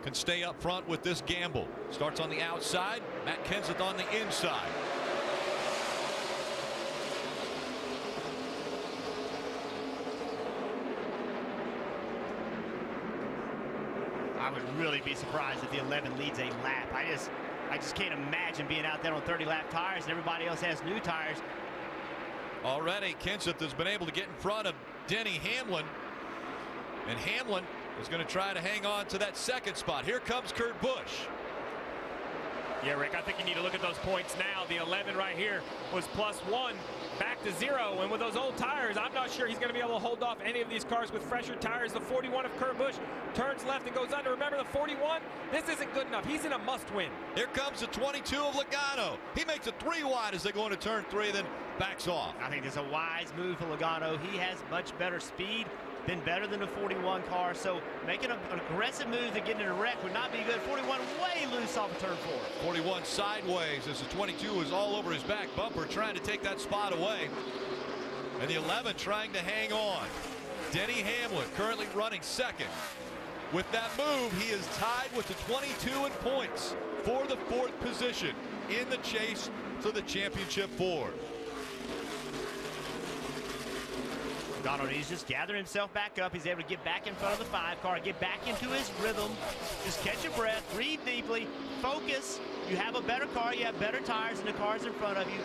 can stay up front with this gamble. Starts on the outside, Matt Kenseth on the inside. I would really be surprised if the 11 leads a lap. I just can't imagine being out there on 30-lap tires and everybody else has new tires. Already, Kenseth has been able to get in front of Denny Hamlin, and Hamlin is going to try to hang on to that second spot. Here comes Kurt Busch. Yeah, Rick, I think you need to look at those points now. The 11 right here was +1, back to 0. And with those old tires, I'm not sure he's going to be able to hold off any of these cars with fresher tires. The 41 of Kurt Busch turns left and goes under. Remember the 41? This isn't good enough. He's in a must-win. Here comes the 22 of Logano. He makes it 3 wide as they go into turn 3, then backs off. I think it's a wise move for Logano. He has much better speed, been better than the 41 car, so making an aggressive move to get in a wreck would not be good. 41 way loose off of turn 4. 41 sideways as the 22 is all over his back bumper, trying to take that spot away. And the 11 trying to hang on. Denny Hamlin currently running second. With that move, he is tied with the 22 in points for the 4th position in the chase to the championship 4. Donald needs to just gather himself back up. He's able to get back in front of the 5 car, get back into his rhythm. Just catch your breath, breathe deeply, focus. You have a better car, you have better tires than the cars in front of you.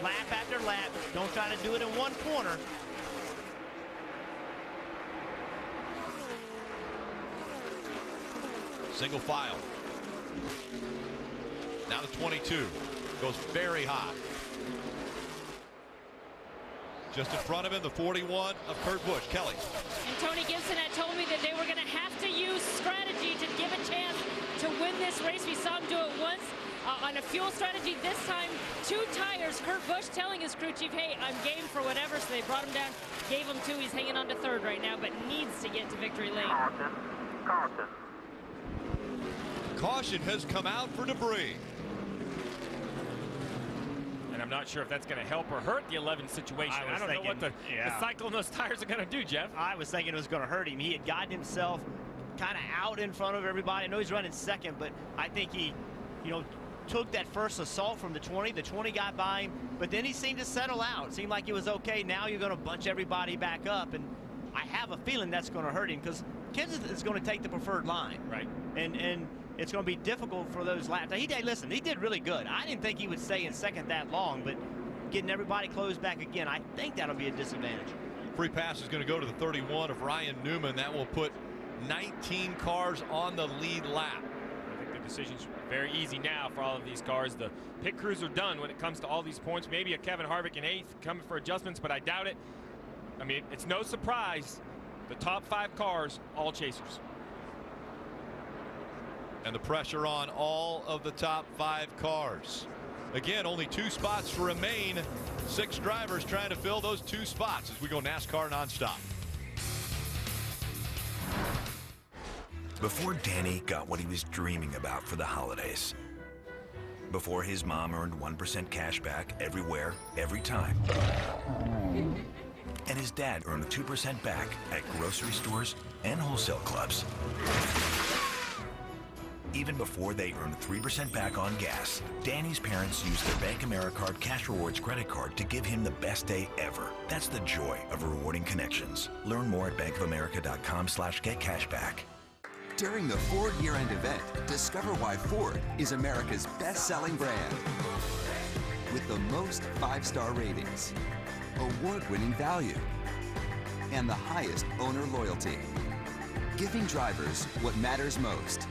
Lap after lap. Don't try to do it in one corner. Single file. Now the 22 goes very high. Just in front of him, the 41 of Kurt Busch. Kelly. And Tony Gibson had told me that they were going to have to use strategy to give a chance to win this race. We saw him do it once on a fuel strategy. This time, 2 tires. Kurt Busch telling his crew chief, hey, I'm game for whatever. So they brought him down, gave him 2. He's hanging on to 3rd right now, but needs to get to victory lane. Caution has come out for debris. And I'm not sure if that's going to help or hurt the 11 situation. I don't know what the cycle on those tires are going to do, Jeff. I was thinking it was going to hurt him. He had gotten himself kind of out in front of everybody. I know he's running 2nd, but I think he, took that first assault from the 20. The 20 got by him, but then he seemed to settle out. It seemed like it was okay. Now you're going to bunch everybody back up, and I have a feeling that's going to hurt him because Kenseth is going to take the preferred line. Right. And it's going to be difficult for those laps. Now, he did really good. I didn't think he would stay in 2nd that long, but getting everybody closed back again, I think that'll be a disadvantage. Free pass is going to go to the 31 of Ryan Newman. That will put 19 cars on the lead lap. I think the decision's very easy now for all of these cars. The pit crews are done when it comes to all these points. Maybe a Kevin Harvick in 8th coming for adjustments, but I doubt it. I mean, it's no surprise. The top 5 cars, all chasers. And the pressure on all of the top 5 cars. Again, only 2 spots remain. 6 drivers trying to fill those 2 spots as we go NASCAR nonstop. Before Danny got what he was dreaming about for the holidays. Before his mom earned 1% cash back everywhere, every time. And his dad earned 2% back at grocery stores and wholesale clubs. Even before they earned 3% back on gas, Danny's parents used their Bank Americard Cash Rewards credit card to give him the best day ever. That's the joy of rewarding connections. Learn more at bankofamerica.com/getcashback. During the Ford year-end event, discover why Ford is America's best-selling brand. With the most 5-star ratings, award-winning value, and the highest owner loyalty. Giving drivers what matters most.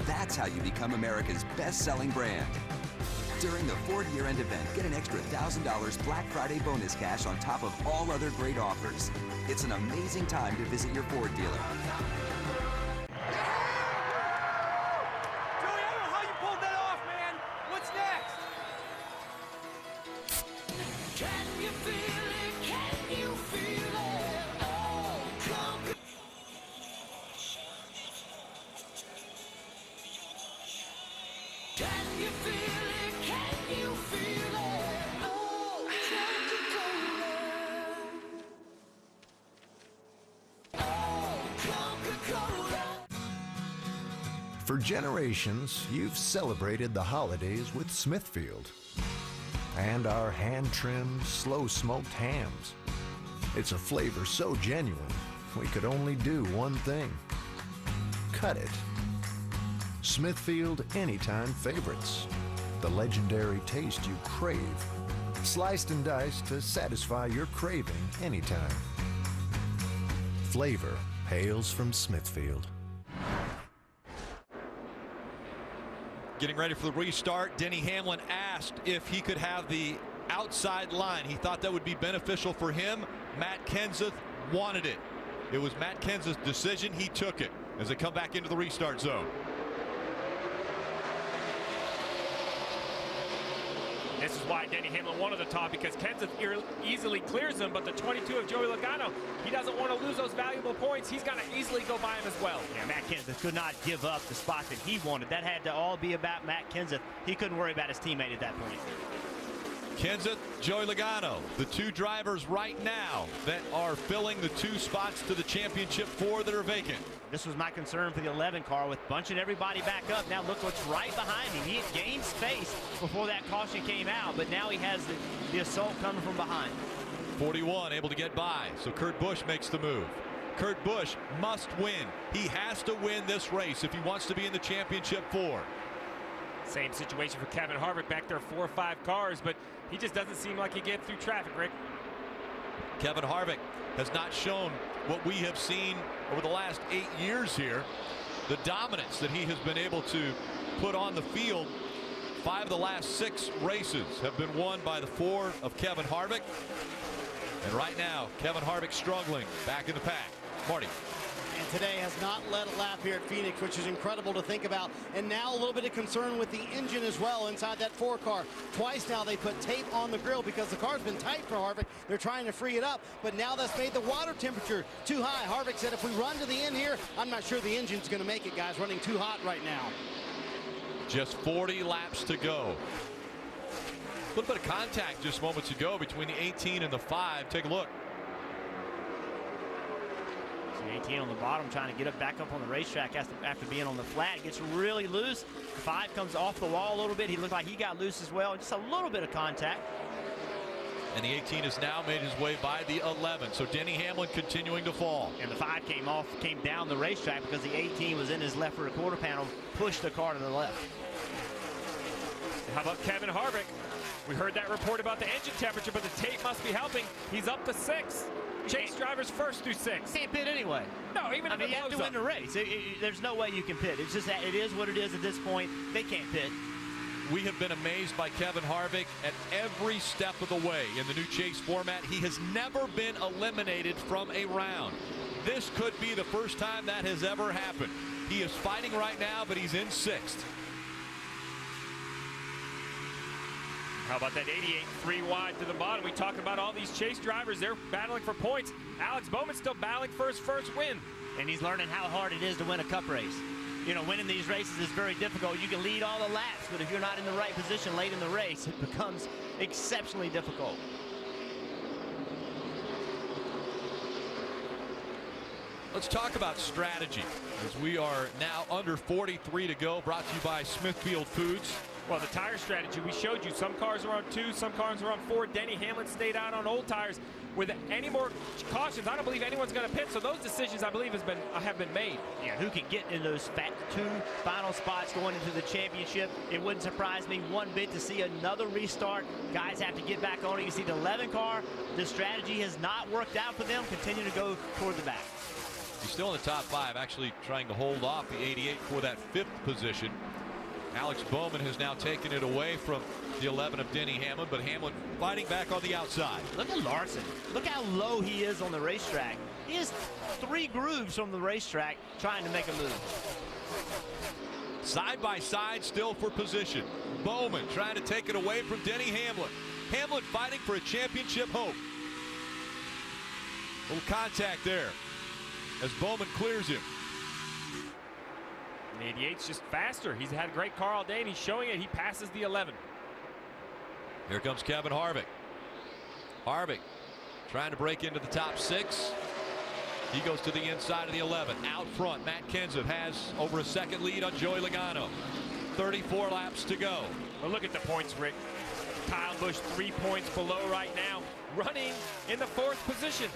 That's how you become America's best-selling brand. During the Ford year-end event, get an extra $1,000 Black Friday bonus cash on top of all other great offers. It's an amazing time to visit your Ford dealer. Joey, I don't know how you pulled that off, man. What's next? Can you feel it? Can you feel it? Oh, come. Can you feel it? Can you feel it? Oh, Coca-Cola. For generations, you've celebrated the holidays with Smithfield and our hand-trimmed, slow-smoked hams. It's a flavor so genuine, we could only do one thing: cut it. Smithfield Anytime Favorites, the legendary taste you crave, sliced and diced to satisfy your craving anytime. Flavor hails from Smithfield. Getting ready for the restart, Denny Hamlin asked if he could have the outside line. He thought that would be beneficial for him. Matt Kenseth wanted it. It was Matt Kenseth's decision. He took it as they come back into the restart zone. This is why Denny Hamlin wanted the top, because Kenseth easily clears him, but the 22 of Joey Logano, he doesn't want to lose those valuable points. He's going to easily go by him as well. Yeah, Matt Kenseth could not give up the spot that he wanted. That had to all be about Matt Kenseth. He couldn't worry about his teammate at that point. Kenseth, Joey Logano, the 2 drivers right now that are filling the 2 spots to the championship 4 that are vacant. This was my concern for the 11 car, with bunching everybody back up. Now look what's right behind him. He had gained space before that caution came out, but now he has the assault coming from behind. 41 able to get by, so Kurt Busch makes the move. Kurt Busch must win. He has to win this race if he wants to be in the championship 4. Same situation for Kevin Harvick back there, 4 or 5 cars, but he just doesn't seem like he gets through traffic, Rick. Kevin Harvick has not shown what we have seen over the last 8 years here. The dominance that he has been able to put on the field 5 of the last 6 races have been won by the 4 of Kevin Harvick. And right now, Kevin Harvick struggling back in the pack. Marty. And today has not led a lap here at Phoenix, which is incredible to think about. And now a little bit of concern with the engine as well inside that 4 car. Twice now they put tape on the grill because the car's been tight for Harvick. They're trying to free it up, but now that's made the water temperature too high. Harvick said if we run to the end here, I'm not sure the engine's going to make it, guys. Running too hot right now. Just 40 laps to go. A little bit of contact just moments ago between the 18 and the 5. Take a look. 18 on the bottom trying to get it back up on the racetrack after being on the flat. Gets really loose. 5 comes off the wall a little bit. He looked like he got loose as well. Just a little bit of contact. And the 18 has now made his way by the 11. So Denny Hamlin continuing to fall. And the 5 came down the racetrack because the 18 was in his left rear quarter panel, pushed the car to the left. How about Kevin Harvick? We heard that report about the engine temperature, but the tape must be helping. He's up to 6. Chase drivers first through 6. Can't pit anyway. No, even if you have to win the race. There's no way you can pit. It's just that it is what it is at this point. They can't pit. We have been amazed by Kevin Harvick at every step of the way in the new Chase format. He has never been eliminated from a round. This could be the first time that has ever happened. He is fighting right now, but he's in 6th. How about that 88 3 wide to the bottom? We talked about all these Chase drivers. They're battling for points. Alex Bowman's still battling for his first win. And he's learning how hard it is to win a cup race. You know, winning these races is very difficult. You can lead all the laps, but if you're not in the right position late in the race, it becomes exceptionally difficult. Let's talk about strategy as we are now under 43 to go. Brought to you by Smithfield Foods. Well, the tire strategy we showed you, some cars are on 2, some cars are on 4. Denny Hamlin stayed out on old tires. With any more cautions, I don't believe anyone's going to pit. So those decisions, I believe, have been made. Yeah, who can get in those 2 final spots going into the championship? It wouldn't surprise me one bit to see another restart. Guys have to get back on it. You see the 11 car, the strategy has not worked out for them. Continue to go toward the back. He's still in the top 5, actually trying to hold off the 88 for that 5th position. Alex Bowman has now taken it away from the 11 of Denny Hamlin, but Hamlin fighting back on the outside. Look at Larson. Look how low he is on the racetrack. He is 3 grooves from the racetrack trying to make a move. Side by side still for position. Bowman trying to take it away from Denny Hamlin. Hamlin fighting for a championship hope. A little contact there as Bowman clears him. The 88's just faster. He's had a great car all day, and he's showing it. He passes the 11. Here comes Kevin Harvick. Harvick trying to break into the top 6. He goes to the inside of the 11. Out front, Matt Kenseth has over a 2nd lead on Joey Logano. 34 laps to go. Well, look at the points, Rick. Kyle Busch 3 points below right now, running in the 4th position.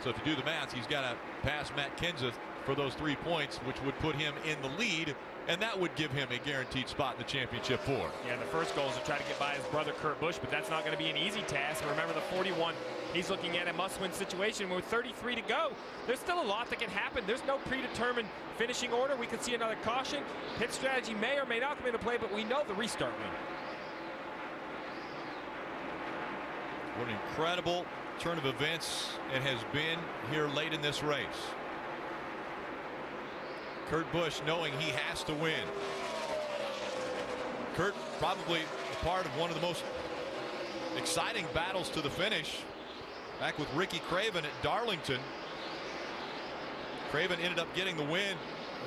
So if you do the math, he's got to pass Matt Kenseth for those 3 points, which would put him in the lead, and that would give him a guaranteed spot in the championship 4. Yeah, the first goal is to try to get by his brother Kurt Busch, but that's not going to be an easy task. Remember, the 41, he's looking at a must-win situation with 33 to go. There's still a lot that can happen. There's no predetermined finishing order. We could see another caution. Pit strategy may or may not come into play, but we know the restart will. What an incredible turn of events it has been here late in this race. Kurt Busch knowing he has to win. Kurt probably a part of one of the most exciting battles to the finish back with Ricky Craven at Darlington. Craven ended up getting the win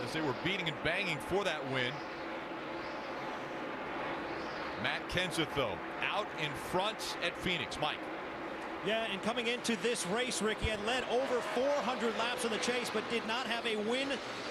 as they were beating and banging for that win. Matt Kenseth, though, out in front at Phoenix. Mike. Yeah, and coming into this race, Ricky had led over 400 laps in the chase, but did not have a win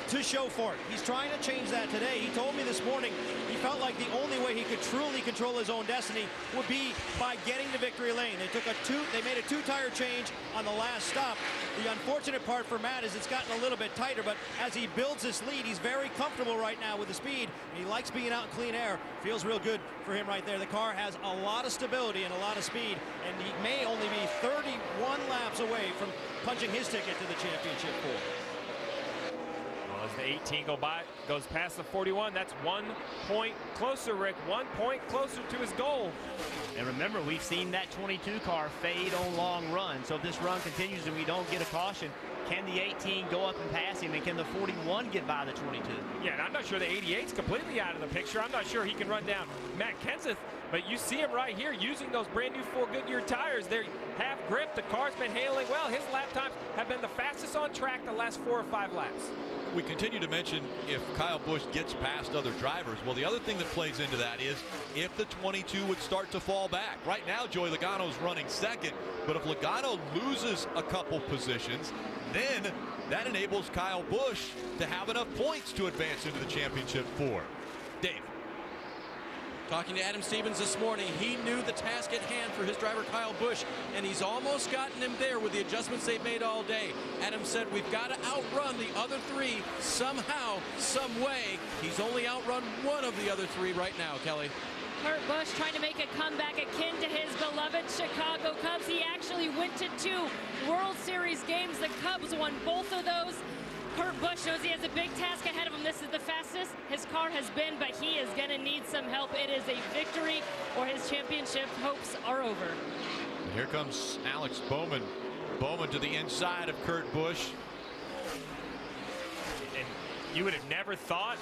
to show for it. He's trying to change that today. He told me this morning he felt like the only way he could truly control his own destiny would be by getting to victory lane. They made a 2-tire change on the last stop. The unfortunate part for Matt is it's gotten a little bit tighter, but as he builds this lead, he's very comfortable right now with the speed. He likes being out in clean air. Feels real good for him right there. The car has a lot of stability and a lot of speed, and he may only be 31 laps away from punching his ticket to the championship 4. Well, as the The 18 goes past the 41. That's 1 point closer, Rick. 1 point closer to his goal. And remember, we've seen that 22 car fade on long runs. So if this run continues and we don't get a caution, can the 18 go up and pass him, and can the 41 get by the 22? Yeah, and I'm not sure the 88's completely out of the picture. I'm not sure he can run down Matt Kenseth, but you see him right here using those brand new 4 Goodyear tires. They're half grip. The car's been handling well. His lap times have been the fastest on track the last 4 or 5 laps. We continue to mention if Kyle Busch gets past other drivers. Well, the other thing that plays into that is if the 22 would start to fall back. Right now, Joey Logano's running second, but if Logano loses a couple positions, then that enables Kyle Busch to have enough points to advance into the championship 4. Dave. Talking to Adam Stevens this morning, he knew the task at hand for his driver Kyle Busch, and he's almost gotten him there with the adjustments they've made all day. Adam said we've got to outrun the other 3 somehow, some way. He's only outrun one of the other 3 right now, Kelly. Kurt Busch trying to make a comeback akin to his beloved Chicago Cubs. He actually went to 2 World Series games. The Cubs won both of those. Kurt Busch knows he has a big task ahead of him. This is the fastest his car has been, but he is going to need some help. It is a victory or his championship hopes are over. And here comes Alex Bowman. Bowman to the inside of Kurt Busch. And you would have never thought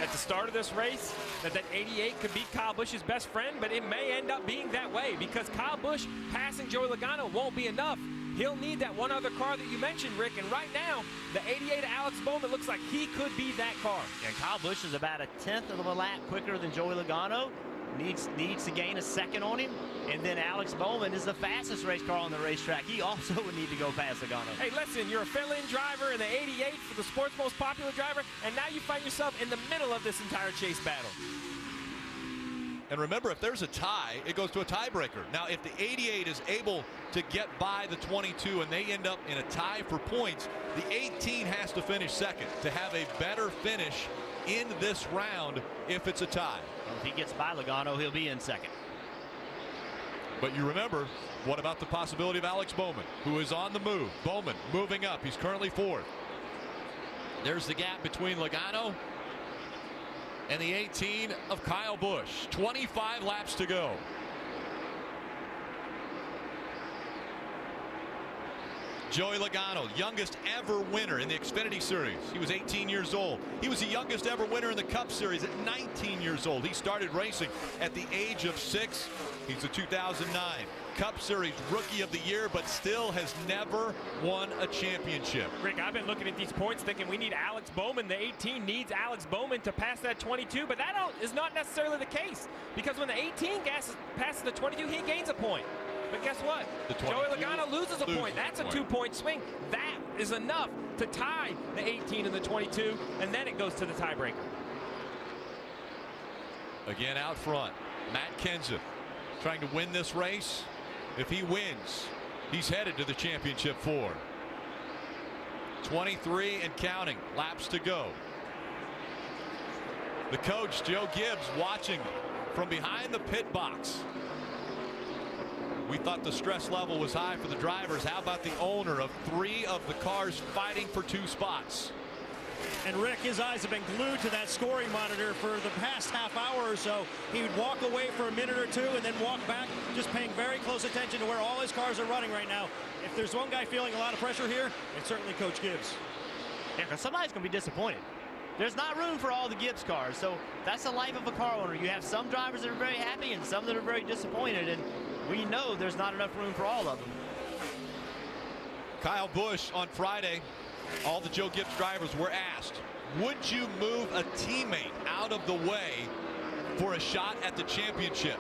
at the start of this race that 88 could be Kyle Busch's best friend, but it may end up being that way because Kyle Busch passing Joey Logano won't be enough. He'll need that one other car that you mentioned, Rick, and right now, the 88 Alex Bowman looks like he could be that car. And Kyle Busch is about 1/10 of a lap quicker than Joey Logano. Needs to gain a second on him. And then Alex Bowman is the fastest race car on the racetrack. He also would need to go past Logano. Hey, listen, you're a fill-in driver in the 88 for the sport's most popular driver, and now you find yourself in the middle of this entire chase battle. And remember, if there's a tie, it goes to a tiebreaker. Now, if the 88 is able to get by the 22 and they end up in a tie for points, the 18 has to finish second to have a better finish in this round if it's a tie. Well, if he gets by Logano, he'll be in second. But you remember, what about the possibility of Alex Bowman, who is on the move? Bowman moving up. He's currently 4th. There's the gap between Logano and the 18 of Kyle Busch. 25 laps to go. Joey Logano, youngest ever winner in the Xfinity Series. He was 18 years old. He was the youngest ever winner in the Cup Series at 19 years old. He started racing at the age of 6. He's a 2009 Cup Series Rookie of the Year, but still has never won a championship. Rick, I've been looking at these points thinking we need Alex Bowman. The 18 needs Alex Bowman to pass that 22, but that is not necessarily the case because when the 18 passes the 22, he gains a point. But guess what? Joey Logano loses a point. That's a 2-point swing. That is enough to tie the 18 and the 22, and then it goes to the tiebreaker. Again out front, Matt Kenseth trying to win this race. If he wins, he's headed to the championship 4. 23 and counting laps to go. The coach, Joe Gibbs, watching from behind the pit box. We thought the stress level was high for the drivers. How about the owner of 3 of the cars fighting for 2 spots? And Rick, his eyes have been glued to that scoring monitor for the past half hour or so. He would walk away for a minute or 2 and then walk back, just paying very close attention to where all his cars are running right now. If there's one guy feeling a lot of pressure here, it's certainly Coach Gibbs. Yeah, because somebody's going to be disappointed. There's not room for all the Gibbs cars, so that's the life of a car owner. You have some drivers that are very happy and some that are very disappointed, and we know there's not enough room for all of them. Kyle Busch on Friday, all the Joe Gibbs drivers were asked, would you move a teammate out of the way for a shot at the championship?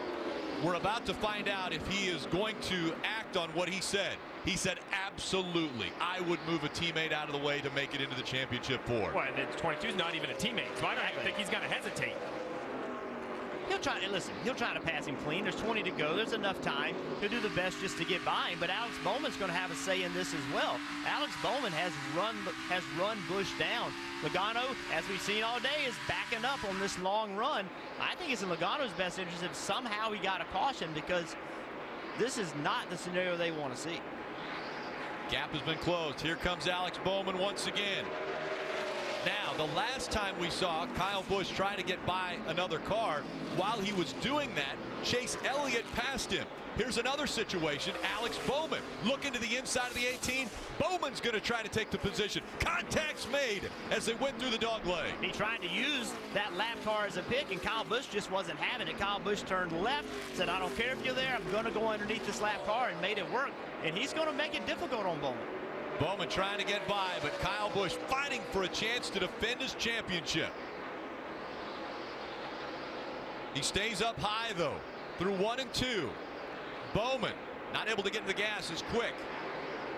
We're about to find out if he is going to act on what he said. He said, absolutely, I would move a teammate out of the way to make it into the championship 4. Well, and 22 is not even a teammate, so I don't even think he's going to hesitate. He'll try to pass him clean. There's 20 to go. There's enough time. He'll do the best just to get by him. But Alex Bowman's going to have a say in this as well. Alex Bowman has run Busch down. Logano, as we've seen all day, is backing up on this long run. I think it's in Logano's best interest if somehow he got a caution, because this is not the scenario they want to see. Gap has been closed. Here comes Alex Bowman once again. Now, the last time we saw Kyle Busch try to get by another car, while he was doing that, Chase Elliott passed him. Here's another situation. Alex Bowman looking to the inside of the 18. Bowman's going to try to take the position. Contact's made as they went through the dog leg. He tried to use that lap car as a pick, and Kyle Busch just wasn't having it. Kyle Busch turned left, said, I don't care if you're there. I'm going to go underneath this lap car, and made it work. And he's going to make it difficult on Bowman. Bowman trying to get by, but Kyle Busch fighting for a chance to defend his championship. He stays up high, though, through 1 and 2. Bowman not able to get in the gas as quick.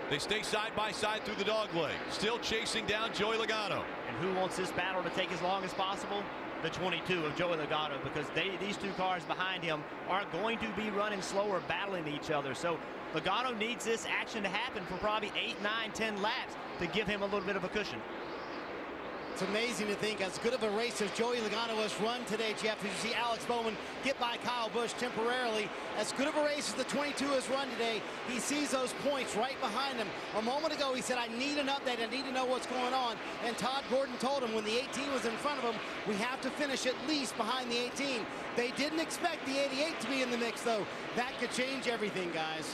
They stay side by side through the dog leg, still chasing down Joey Logano. And who wants this battle to take as long as possible? The 22 of Joey Logano, because these two cars behind him are going to be running slower, battling each other. So Logano needs this action to happen for probably 8, 9, 10 laps to give him a little bit of a cushion. It's amazing to think as good of a race as Joey Logano has run today, Jeff. As you see Alex Bowman get by Kyle Busch temporarily. As good of a race as the 22 has run today, he sees those points right behind him. A moment ago, he said, I need an update. I need to know what's going on. And Todd Gordon told him when the 18 was in front of him, we have to finish at least behind the 18. They didn't expect the 88 to be in the mix, though. That could change everything, guys.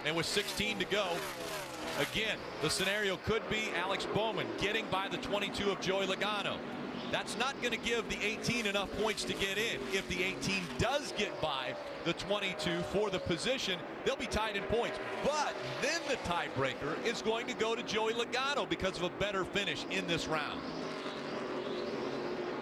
And with 16 to go, again, the scenario could be Alex Bowman getting by the 22 of Joey Logano. That's not going to give the 18 enough points to get in. If the 18 does get by the 22 for the position, they'll be tied in points. But then the tiebreaker is going to go to Joey Logano because of a better finish in this round.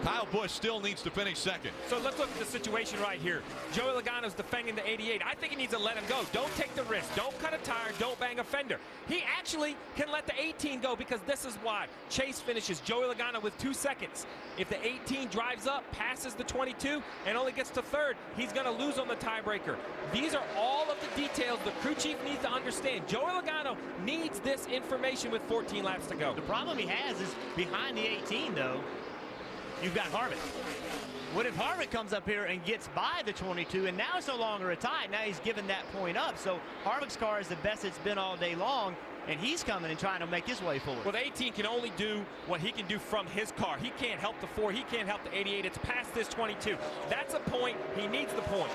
Kyle Busch still needs to finish second. So let's look at the situation right here. Joey Logano's defending the 88. I think he needs to let him go. Don't take the risk. Don't cut a tire. Don't bang a fender. He actually can let the 18 go because this is why. Chase finishes Joey Logano with 2 seconds. If the 18 drives up, passes the 22, and only gets to third, he's going to lose on the tiebreaker. These are all of the details the crew chief needs to understand. Joey Logano needs this information with 14 laps to go. The problem he has is behind the 18, though. You've got Harvick. What if Harvick comes up here and gets by the 22, and now it's no longer a tie? Now he's given that point up. So Harvick's car is the best it's been all day long, and he's coming and trying to make his way forward. Well, the 18 can only do what he can do from his car. He can't help the 4. He can't help the 88. It's past this 22. That's a point. He needs the point.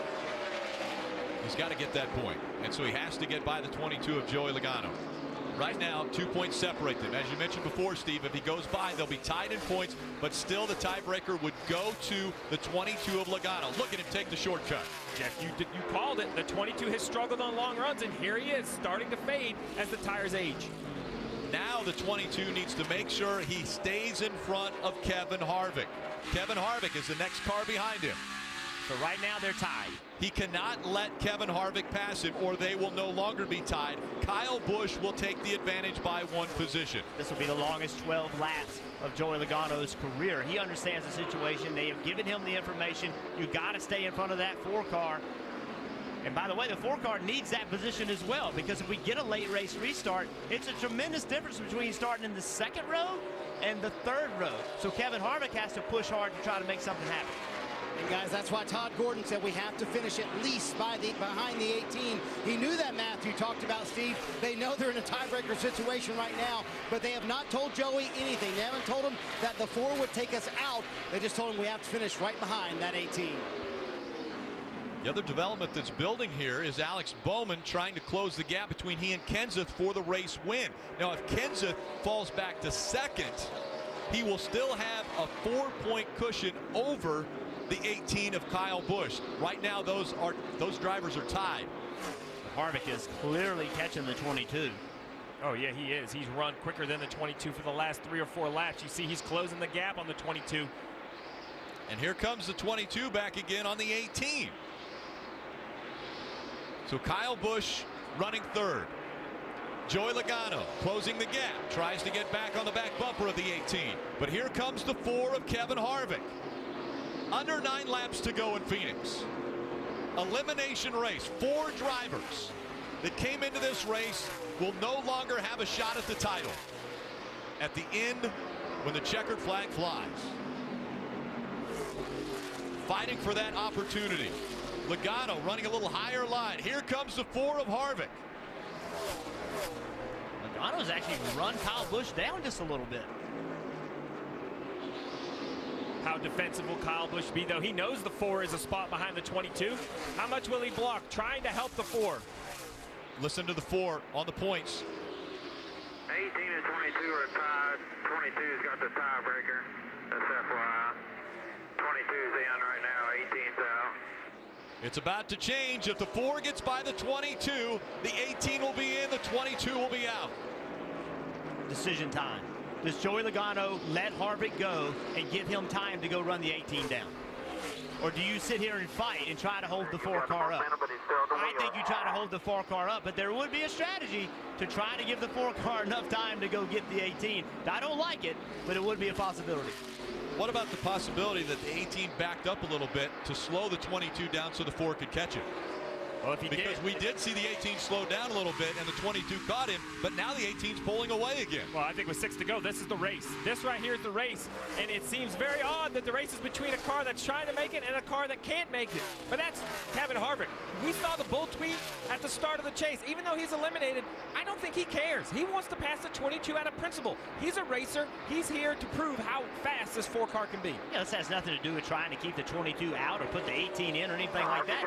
He's got to get that point, and so he has to get by the 22 of Joey Logano. Right now, 2 points separate them. As you mentioned before, Steve, if he goes by, they'll be tied in points, but still the tiebreaker would go to the 22 of Logano. Look at him take the shortcut. Jeff, you called it. The 22 has struggled on long runs, and here he is starting to fade as the tires age. Now the 22 needs to make sure he stays in front of Kevin Harvick. Kevin Harvick is the next car behind him. So right now they're tied. He cannot let Kevin Harvick pass him or they will no longer be tied. Kyle Busch will take the advantage by 1 position. This will be the longest 12 laps of Joey Logano's career. He understands the situation. They have given him the information. You got to stay in front of that 4 car. And by the way, the 4 car needs that position as well, because if we get a late race restart, it's a tremendous difference between starting in the 2nd row and the 3rd row. So Kevin Harvick has to push hard to try to make something happen. And guys, that's why Todd Gordon said we have to finish at least behind the 18. He knew that Matthew talked about, Steve. They know they're in a tiebreaker situation right now, but they have not told Joey anything. They haven't told him that the 4 would take us out. They just told him we have to finish right behind that 18. The other development that's building here is Alex Bowman trying to close the gap between he and Kenseth for the race win. Now, if Kenseth falls back to 2nd, he will still have a 4-point cushion over the 18 of Kyle Busch. Right now, those drivers are tied. Harvick is clearly catching the 22. Oh, yeah, he is. He's run quicker than the 22 for the last 3 or 4 laps. You see he's closing the gap on the 22. And here comes the 22 back again on the 18. So Kyle Busch running 3rd. Joey Logano closing the gap. Tries to get back on the back bumper of the 18. But here comes the 4 of Kevin Harvick. Under 9 laps to go in Phoenix. Elimination race. 4 drivers that came into this race will no longer have a shot at the title at the end when the checkered flag flies. fighting for that opportunity. Logano running a little higher line. Here comes the 4 of Harvick. Logano's actually run Kyle Busch down just a little bit. How defensive will Kyle Busch be, though? He knows the 4 is a spot behind the 22. How much will he block? Trying to help the 4. Listen to the 4 on the points. 18 and 22 are tied. 22's got the tiebreaker. That's FYI. 22's in right now. 18's out. It's about to change. If the 4 gets by the 22, the 18 will be in, the 22 will be out. Decision time. Does Joey Logano let Harvick go and give him time to go run the 18 down? Or do you sit here and fight and try to hold the 4 car up? I think you try to hold the 4 car up, but there would be a strategy to try to give the 4 car enough time to go get the 18. I don't like it, but it would be a possibility. What about the possibility that the 18 backed up a little bit to slow the 22 down so the 4 could catch it? Well, if he because we did see the 18 slow down a little bit and the 22 caught him, but now the 18's pulling away again. Well, I think with 6 to go, this is the race. This right here is the race, and it seems very odd that the race is between a car that's trying to make it and a car that can't make it. But that's Kevin Harvick. We saw the bull tweet at the start of the chase. Even though he's eliminated, I don't think he cares. He wants to pass the 22 out of principle. He's a racer. He's here to prove how fast this 4 car can be. Yeah, this has nothing to do with trying to keep the 22 out or put the 18 in or anything like that.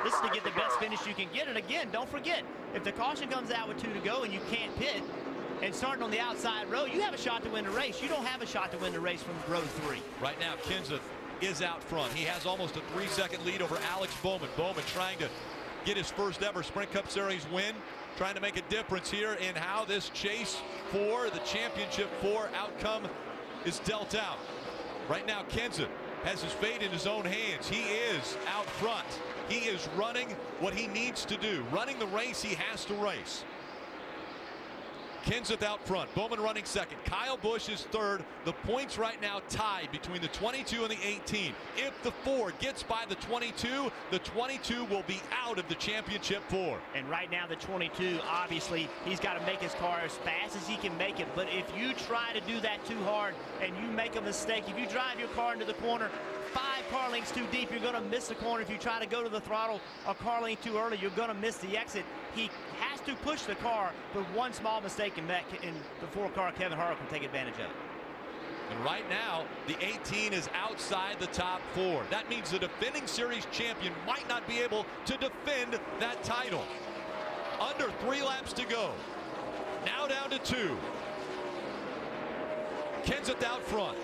This is to get the best finish you can get. And again, don't forget, if the caution comes out with 2 to go and you can't pit and starting on the outside row, you have a shot to win the race. You don't have a shot to win the race from row 3. Right now, Kenseth is out front. He has almost a 3-second lead over Alex Bowman. Bowman trying to get his first ever Sprint Cup Series win, trying to make a difference here in how this chase for the championship 4 outcome is dealt out. Right now, Kenseth has his fate in his own hands. He is out front. He is running what he needs to do, running the race he has to race. Kenseth out front, Bowman running second, Kyle Busch is third. The points right now tied between the 22 and the 18. If the 4 gets by the 22 will be out of the championship 4. And right now the 22, obviously, he's got to make his car as fast as he can make it. But if you try to do that too hard and you make a mistake, if you drive your car into the corner 5 car lengths too deep, you're going to miss the corner. If you try to go to the throttle a car length too early, you're going to miss the exit. He has to push the car, but one small mistake in the 4 car, Kevin Harvick can take advantage of it. And right now, the 18 is outside the top 4. That means the defending series champion might not be able to defend that title. Under 3 laps to go. Now down to 2. Kenseth out front.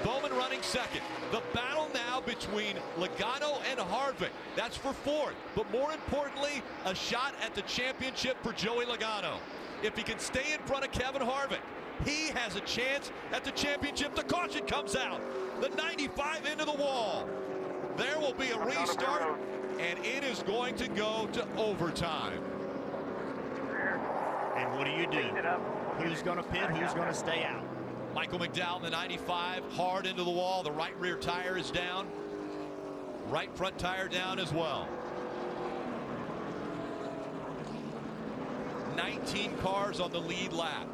Bowman running second. The battle now between Logano and Harvick. That's for 4th. But more importantly, a shot at the championship for Joey Logano. If he can stay in front of Kevin Harvick, he has a chance at the championship. The caution comes out. The 95 into the wall. There will be a restart, and it is going to go to overtime. And what do you do? Who's going to pit? Who's going to stay out? Michael McDowell in the 95, hard into the wall. The right rear tire is down. Right front tire down as well. 19 cars on the lead lap.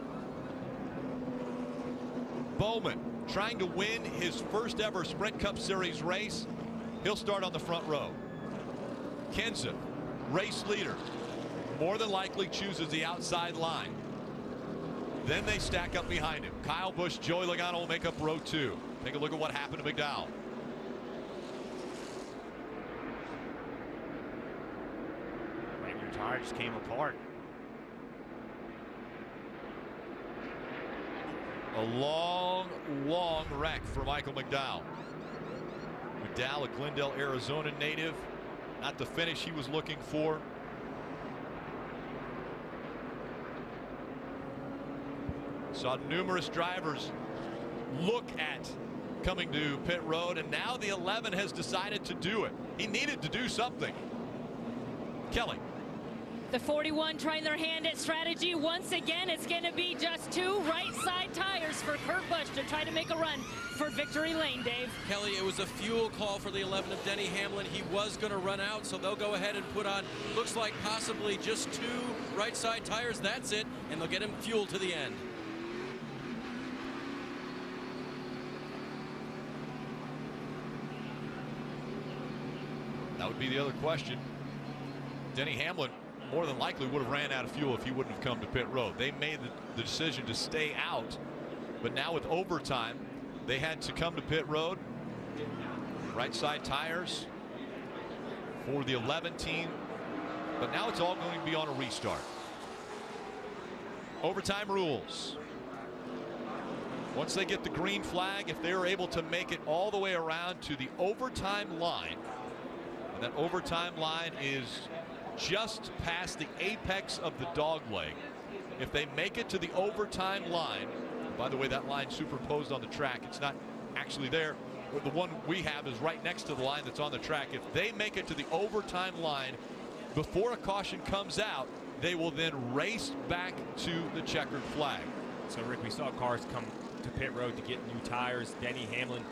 Bowman trying to win his first ever Sprint Cup Series race. He'll start on the front row. Kenseth, race leader, more than likely chooses the outside line. Then they stack up behind him. Kyle Busch, Joey Logano will make up row 2. Take a look at what happened to McDowell. Right, your tire just came apart. A long, long wreck for Michael McDowell. McDowell, a Glendale, Arizona native. Not the finish he was looking for. Saw numerous drivers look at coming to pit road, and now the 11 has decided to do it. He needed to do something. Kelly. The 41 trying their hand at strategy. Once again, it's going to be just 2 right side tires for Kurt Busch to try to make a run for victory lane, Dave. Kelly, it was a fuel call for the 11 of Denny Hamlin. He was going to run out, so they'll go ahead and put on, looks like possibly just 2 right side tires. That's it, and they'll get him fuel to the end. That would be the other question. Denny Hamlin more than likely would have ran out of fuel if he wouldn't have come to pit road. They made the decision to stay out, but now with overtime, they had to come to pit road. Right side tires for the 11 team, but now it's all going to be on a restart. Overtime rules. Once they get the green flag, if they are able to make it all the way around to the overtime line, and that overtime line is just past the apex of the dog leg. If they make it to the overtime line, by the way, that line superposed on the track, it's not actually there. The one we have is right next to the line that's on the track. If they make it to the overtime line before a caution comes out, they will then race back to the checkered flag. So, Rick, we saw cars come to pit road to get new tires. Denny Hamlin,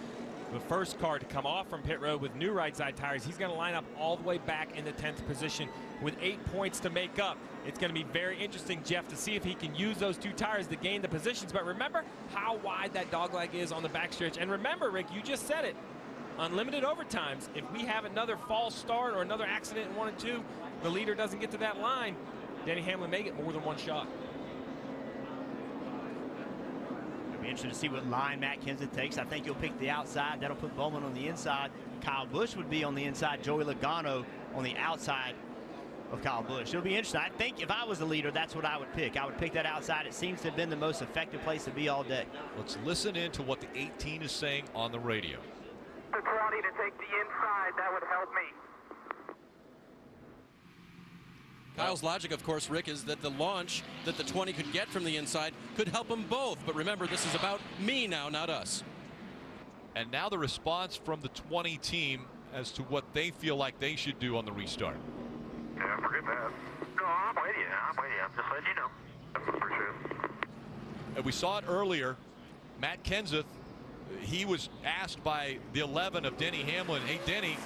the first car to come off from pit road with new right side tires. He's going to line up all the way back in the 10th position with 8 points to make up. It's going to be very interesting, Jeff, to see if he can use those 2 tires to gain the positions. But remember how wide that dogleg is on the backstretch. And remember, Rick, you just said it. Unlimited overtimes. If we have another false start or another accident in 1 and 2, the leader doesn't get to that line, Denny Hamlin may get more than 1 shot. It'll be interesting to see what line Matt Kenseth takes. I think he'll pick the outside. That'll put Bowman on the inside. Kyle Busch would be on the inside. Joey Logano on the outside of Kyle Busch. It'll be interesting. I think if I was the leader, that's what I would pick. I would pick that outside. It seems to have been the most effective place to be all day. Let's listen in to what the 18 is saying on the radio. The 20 to take the inside, that would help me. Kyle's logic, of course, Rick, is that the launch that the 20 could get from the inside could help them both. But remember, this is about me now, not us. And now the response from the 20 team as to what they feel like they should do on the restart. Yeah, forget that. No, I'm with you. I'm just letting you know. Appreciate it. And we saw it earlier. Matt Kenseth, he was asked by the 11 of Denny Hamlin, hey, Denny,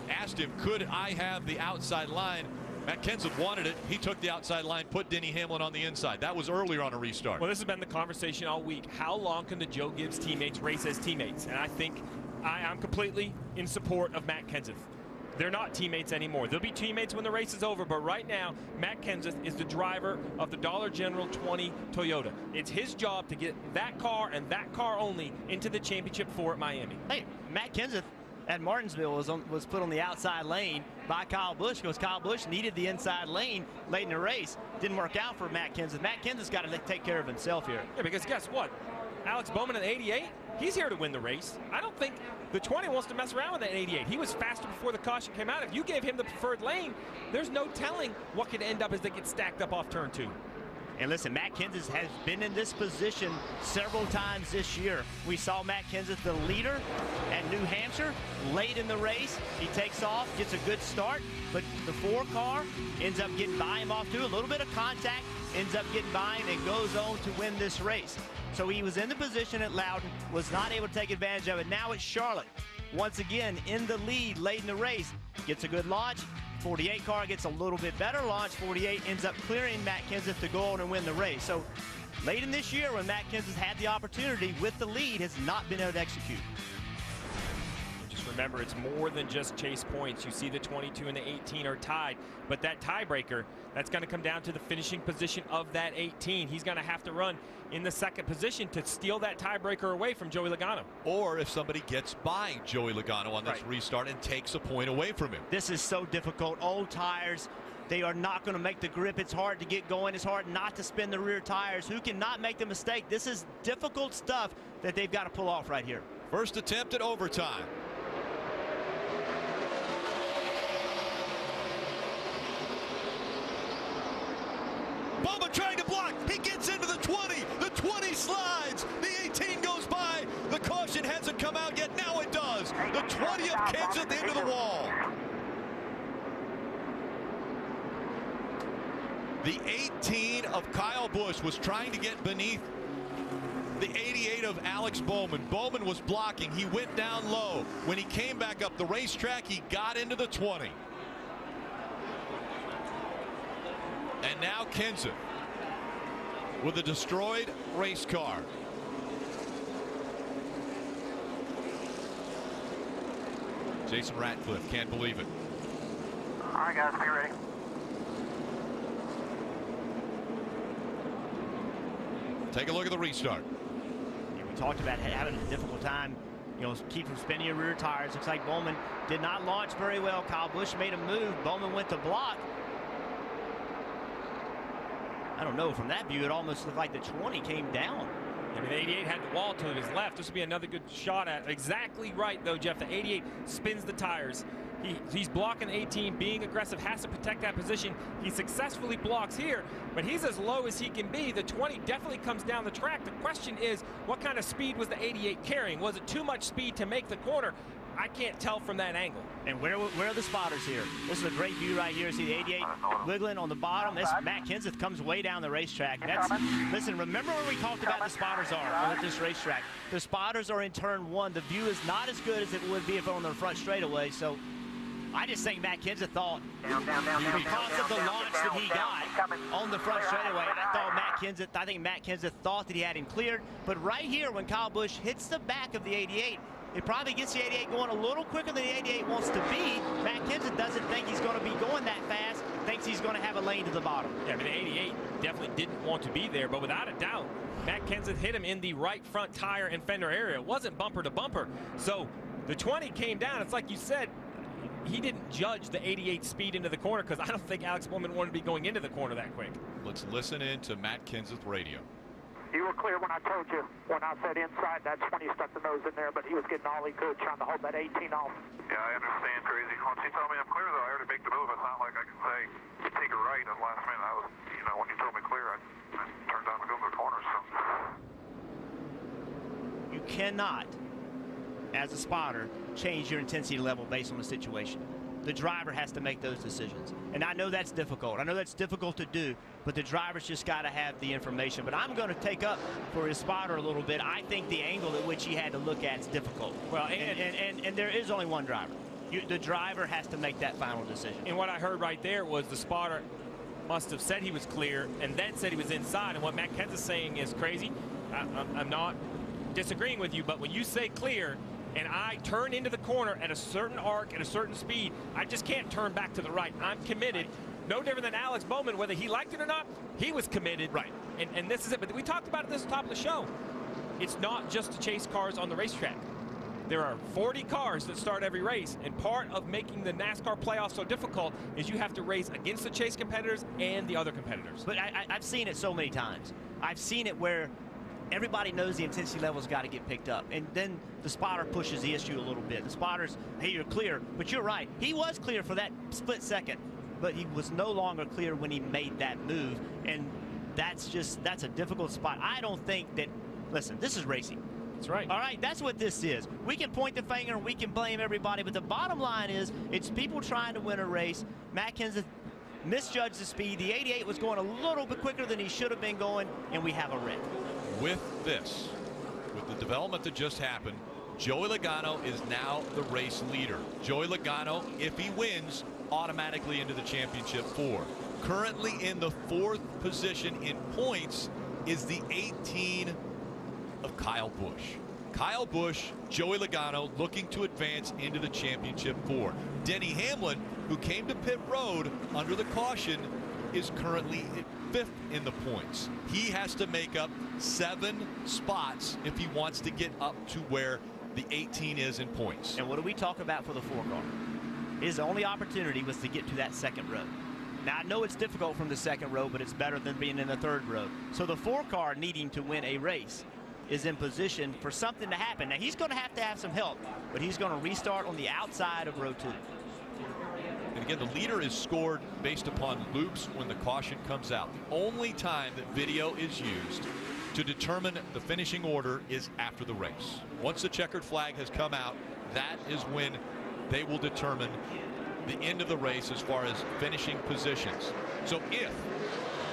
asked him, could I have the outside line? Matt Kenseth wanted it. He took the outside line, put Denny Hamlin on the inside. That was earlier on a restart. Well, this has been the conversation all week. How long can the Joe Gibbs teammates race as teammates? And I think I'm completely in support of Matt Kenseth. They're not teammates anymore. They'll be teammates when the race is over, but right now, Matt Kenseth is the driver of the Dollar General 20 Toyota. It's his job to get that car and that car only into the championship 4 at Miami. Hey, Matt Kenseth at Martinsville was put on the outside lane by Kyle Busch because Kyle Busch needed the inside lane late in the race. Didn't work out for Matt Kenseth. Matt Kenseth's got to take care of himself here. Yeah, because guess what? Alex Bowman at 88, he's here to win the race. I don't think the 20 wants to mess around with that 88. He was faster before the caution came out. If you gave him the preferred lane, there's no telling what could end up as they get stacked up off turn 2. And listen, Matt Kenseth has been in this position several times this year. We saw Matt Kenseth, the leader at New Hampshire, late in the race. He takes off, gets a good start, but the 4 car ends up getting by him off too. A little bit of contact, ends up getting by him and goes on to win this race. So he was in the position at Loudon, was not able to take advantage of it. Now it's Charlotte, once again in the lead late in the race. Gets a good launch. 48 car gets a little bit better launch. 48 ends up clearing Matt Kenseth to go on and win the race. So late in this year when Matt Kenseth had the opportunity with the lead, has not been able to execute. Just remember, it's more than just chase points. You see the 22 and the 18 are tied, but that tiebreaker, that's going to come down to the finishing position of that 18. He's going to have to run in the 2nd position to steal that tiebreaker away from Joey Logano. Or if somebody gets by Joey Logano on this restart and takes a point away from him. This is so difficult. Old tires, they are not going to make the grip. It's hard to get going. It's hard not to spin the rear tires. Who cannot make the mistake? This is difficult stuff that they've got to pull off right here. First attempt at overtime. Bowman trying to block. He gets into the 20. The 20 slides. The 18 goes by. The caution hasn't come out yet. Now it does. The 20 of Kenseth into the wall. The 18 of Kyle Busch was trying to get beneath the 88 of Alex Bowman. Bowman was blocking. He went down low. When he came back up the racetrack, he got into the 20. And now Kenseth with a destroyed race car. Jason Ratcliffe can't believe it. All right, guys, be ready. Take a look at the restart. Yeah, we talked about having a difficult time, you know, keep from spinning your rear tires. Looks like Bowman did not launch very well. Kyle Busch made a move. Bowman went to block. I don't know, from that view, it almost looked like the 20 came down. I mean, the 88 had the wall to his left. This would be another good shot at. Exactly right, though, Jeff. The 88 spins the tires. He's blocking 18, being aggressive, has to protect that position. He successfully blocks here, but he's as low as he can be. The 20 definitely comes down the track. The question is, what kind of speed was the 88 carrying? Was it too much speed to make the corner? I can't tell from that angle. And where are the spotters here? This is a great view right here. See the 88 wiggling on the bottom. This Matt Kenseth comes way down the racetrack. Listen, remember where we talked about the spotters are at this racetrack. The spotters are in turn 1. The view is not as good as it would be if on the front straightaway. So I just think Matt Kenseth thought, because of the launch that he got on the front straightaway, I think Matt Kenseth thought that he had him cleared. But right here, when Kyle Busch hits the back of the 88, it probably gets the 88 going a little quicker than the 88 wants to be. Matt Kenseth doesn't think he's going to be going that fast, thinks he's going to have a lane to the bottom. Yeah, but the 88 definitely didn't want to be there, but without a doubt, Matt Kenseth hit him in the right front tire and fender area. It wasn't bumper to bumper. So the 20 came down. It's like you said, he didn't judge the 88 speed into the corner, because I don't think Alex Bowman wanted to be going into the corner that quick. Let's listen in to Matt Kenseth radio. You were clear when I told you, when I said inside, that 20 stuck the nose in there, but he was getting all he could trying to hold that 18 off. Yeah, I understand, Crazy. Once he told me I'm clear, though, I already make the move. It's not like I can say, take a right at the last minute. I was, you know, when you told me clear, I turned down to go to the corner, so. You cannot, as a spotter, change your intensity level based on the situation. The driver has to make those decisions. And I know that's difficult. I know that's difficult to do, but the driver's just got to have the information. But I'm going to take up for his spotter a little bit. I think the angle at which he had to look at is difficult. Well, and there is only one driver. The driver has to make that final decision. And what I heard right there was the spotter must have said he was clear and then said he was inside. And what Matt Kenseth is saying is crazy. I'm not disagreeing with you, but when you say clear, and I turn into the corner at a certain arc, at a certain speed, I just can't turn back to the right. I'm committed. No different than Alex Bowman, whether he liked it or not, he was committed. Right. And this is it. But we talked about it at the top of the show. It's not just to chase cars on the racetrack. There are 40 cars that start every race, and part of making the NASCAR playoffs so difficult is you have to race against the chase competitors and the other competitors. But I've seen it so many times. I've seen it where everybody knows the intensity level's got to get picked up, and then the spotter pushes the issue a little bit. The spotter's, hey, you're clear, but you're right. He was clear for that split second, but he was no longer clear when he made that move, and that's a difficult spot. I don't think that, listen, this is racing. That's right. All right, that's what this is. We can point the finger and we can blame everybody, but the bottom line is it's people trying to win a race. Matt Kenseth misjudged the speed. The 88 was going a little bit quicker than he should have been going, and we have a wreck. With the development that just happened, Joey Logano is now the race leader. Joey Logano, if he wins, automatically into the championship 4. Currently in the 4th position in points is the 18 of Kyle Busch. Kyle Busch, Joey Logano looking to advance into the championship 4. Denny Hamlin, who came to pit road under the caution, is currently 5th in the points. He has to make up 7 spots if he wants to get up to where the 18 is in points. And what do we talk about for the 4 car? His only opportunity was to get to that 2nd row. Now, I know it's difficult from the 2nd row, but it's better than being in the 3rd row. So the 4 car needing to win a race is in position for something to happen. Now, he's going to have some help, but he's going to restart on the outside of row 2. And again, the leader is scored based upon loops when the caution comes out. The only time that video is used to determine the finishing order is after the race. Once the checkered flag has come out, that is when they will determine the end of the race as far as finishing positions. So if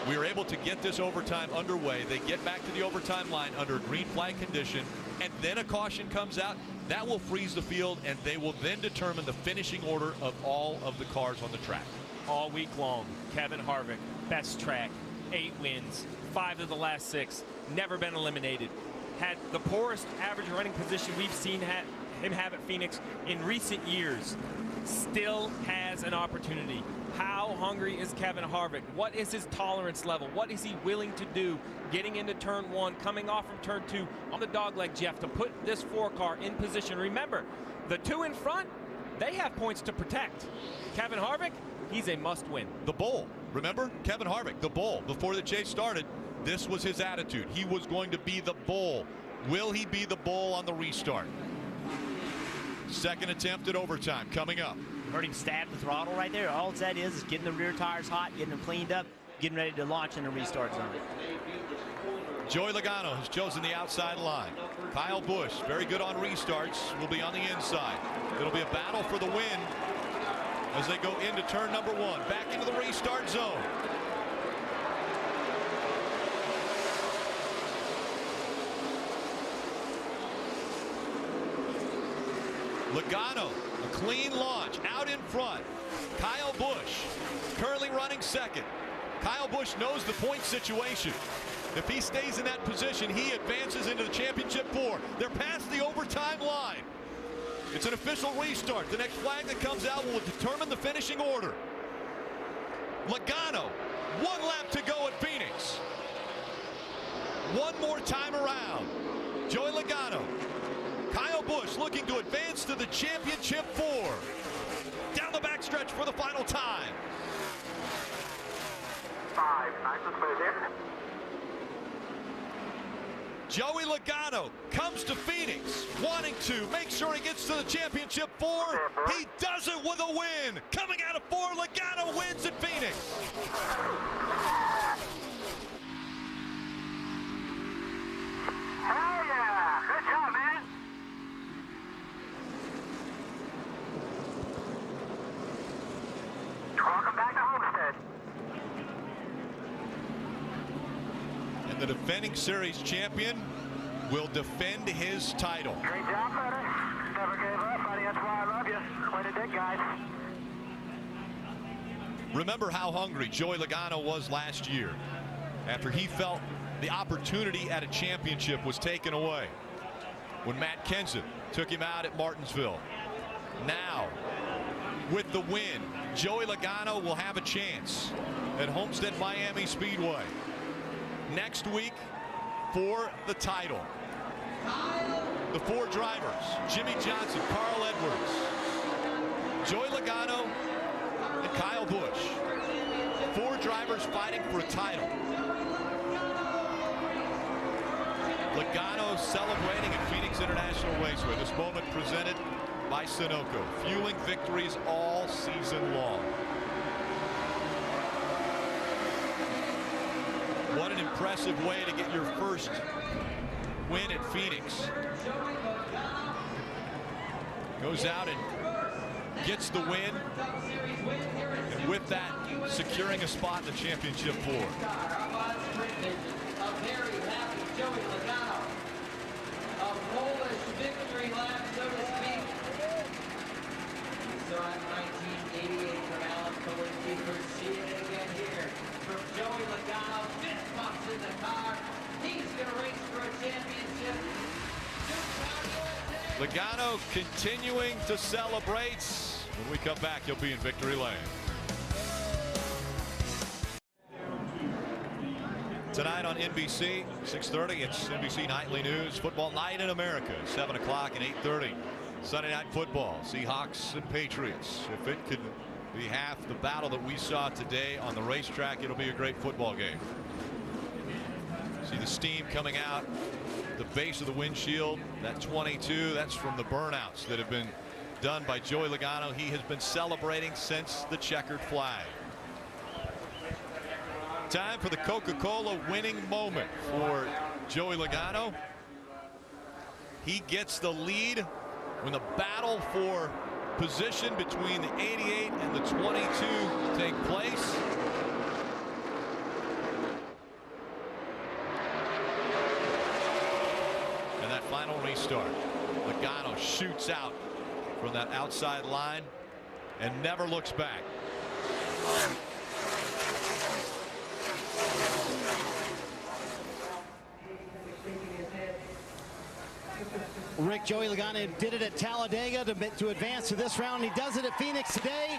we are able to get this overtime underway, they get back to the overtime line under a green flag condition, and then a caution comes out, that will freeze the field, and they will then determine the finishing order of all of the cars on the track. All week long, Kevin Harvick, best track, 8 wins, 5 of the last 6, never been eliminated. Had the poorest average running position we've seen him have at Phoenix in recent years, still has an opportunity. How hungry is Kevin Harvick? What is his tolerance level? What is he willing to do getting into turn 1, coming off from turn 2 on the dogleg, Jeff, to put this 4 car in position? Remember, the 2 in front, they have points to protect. Kevin Harvick, he's a must-win. The bull. Remember? Kevin Harvick, the bull. Before the chase started, this was his attitude. He was going to be the bull. Will he be the bull on the restart? Second attempt at overtime coming up. Heard him stab the throttle right there. All that is getting the rear tires hot, getting them cleaned up, getting ready to launch in the restart zone. Joey Logano has chosen the outside line. Kyle Busch, very good on restarts, will be on the inside. It'll be a battle for the win as they go into turn number 1, back into the restart zone. Logano, a clean launch, out in front. Kyle Busch, currently running second. Kyle Busch knows the point situation. If he stays in that position, he advances into the championship 4. They're past the overtime line. It's an official restart. The next flag that comes out will determine the finishing order. Logano, 1 lap to go at Phoenix. One more time around. Joey Logano. Kyle Busch looking to advance to the championship 4. Down the backstretch for the final time. 5, nice and smooth in. Joey Logano comes to Phoenix, wanting to make sure he gets to the championship 4. He does it with a win. Coming out of 4, Logano wins at Phoenix. Hell yeah! Good job, man. Welcome back to Homestead. And the defending series champion will defend his title. Great job, brother. Never gave up, buddy. That's why I love you. Way to dig, guys. Remember how hungry Joey Logano was last year after he felt the opportunity at a championship was taken away when Matt Kenseth took him out at Martinsville. Now, with the win, Joey Logano will have a chance at Homestead Miami Speedway next week for the title. The 4 drivers, Jimmy Johnson, Carl Edwards, Joey Logano, and Kyle Busch. 4 drivers fighting for a title. Logano celebrating at Phoenix International Raceway. This moment presented by Sunoco, fueling victories all season long. What an impressive way to get your first win at Phoenix. Goes out and gets the win, and with that, securing a spot in the championship 4. A very happy Joey Logano. A Polish victory lap, so to speak. We saw it in 1988 from Alex Polinsky. We're seeing it again here from Joey Logano. Fifth bumps in the car. He's going to race for a championship. Logano continuing to celebrate. When we come back, he'll be in victory lane. Tonight on NBC, 6:30, it's NBC Nightly News, Football Night in America, 7 o'clock and 8:30. Sunday Night Football, Seahawks and Patriots. If it could be half the battle that we saw today on the racetrack, it'll be a great football game. See the steam coming out the base of the windshield. That 22, that's from the burnouts that have been done by Joey Logano. He has been celebrating since the checkered flag. Time for the Coca-Cola winning moment for Joey Logano. He gets the lead when the battle for position between the 88 and the 22 take place. And that final restart. Logano shoots out from that outside line and never looks back. Rick, Joey Logano did it at Talladega to advance to this round. He does it at Phoenix today.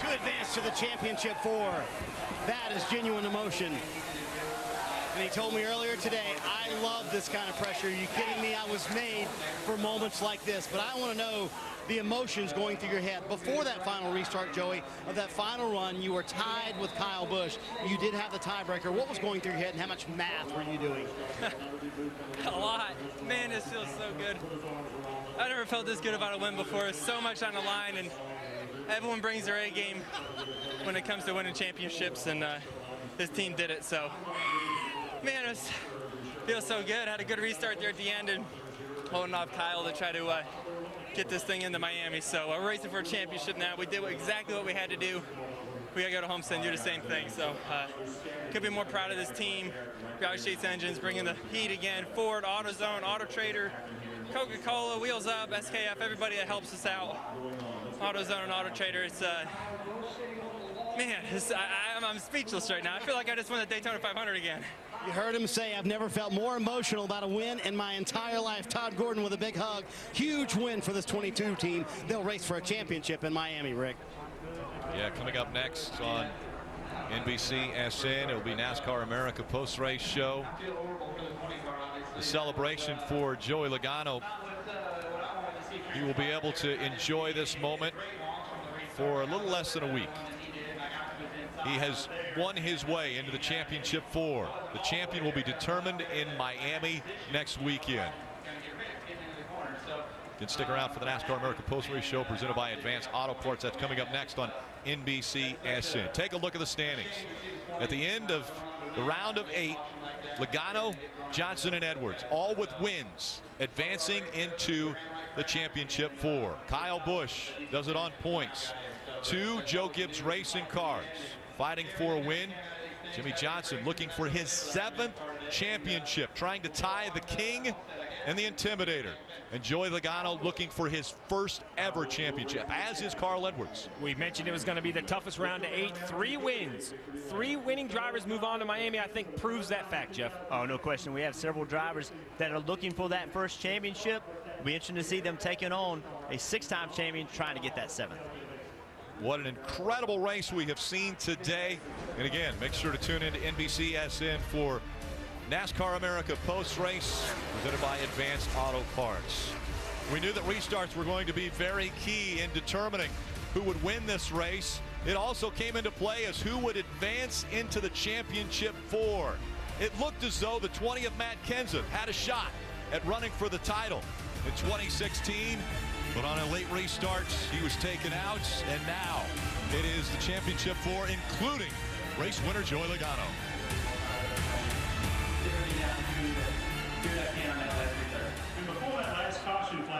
To advance to the championship 4. That is genuine emotion. And he told me earlier today, I love this kind of pressure. Are you kidding me? I was made for moments like this. But I want to know the emotions going through your head. Before that final restart, Joey, of that final run, you were tied with Kyle Busch. You did have the tiebreaker. What was going through your head, and how much math were you doing? A lot. Man, this feels so good. I never felt this good about a win before. So much on the line, and everyone brings their A game when it comes to winning championships, and this team did it. So, man, it feels so good. Had a good restart there at the end and holding off Kyle to try to get this thing into Miami. So we're racing for a championship now. We did exactly what we had to do. We got to go to Homestead and do the same thing. So could be more proud of this team. Valley States Engines bringing the heat again. Ford, AutoZone, Auto Trader, Coca-Cola, Wheels Up, SKF, everybody that helps us out. AutoZone and Auto Trader. It's man, I'm speechless right now. I feel like I just won the Daytona 500 again. You heard him say, I've never felt more emotional about a win in my entire life. Todd Gordon with a big hug. Huge win for this 22 team. They'll race for a championship in Miami, Rick. Yeah, coming up next on NBCSN, it'll be NASCAR America post-race show. The celebration for Joey Logano. He will be able to enjoy this moment for a little less than a week. He has won his way into the championship 4. The champion will be determined in Miami next weekend. You can stick around for the NASCAR America post-race show presented by Advanced Auto Parts. That's coming up next on NBCSN. Take a look at the standings. At the end of the round of 8, Logano, Johnson, and Edwards, all with wins, advancing into the championship 4. Kyle Busch does it on points. 2 Joe Gibbs Racing cars fighting for a win. Jimmy Johnson looking for his 7th championship, trying to tie the King and the Intimidator. And Joey Logano looking for his first ever championship, as is Carl Edwards. We mentioned it was going to be the toughest round to 8. 3 wins. 3 winning drivers move on to Miami, I think proves that fact, Jeff. Oh, no question. We have several drivers that are looking for that first championship. It'll be interesting to see them taking on a 6-time champion trying to get that 7th. What an incredible race we have seen today. And again, make sure to tune in to NBCSN for NASCAR America post-race presented by Advanced Auto Parts. We knew that restarts were going to be very key in determining who would win this race. It also came into play as who would advance into the championship 4. It looked as though the 20 of Matt Kenseth had a shot at running for the title in 2016. But on a late restart, he was taken out, and now it is the championship 4, including race winner Joey Logano. Before that last caution flag.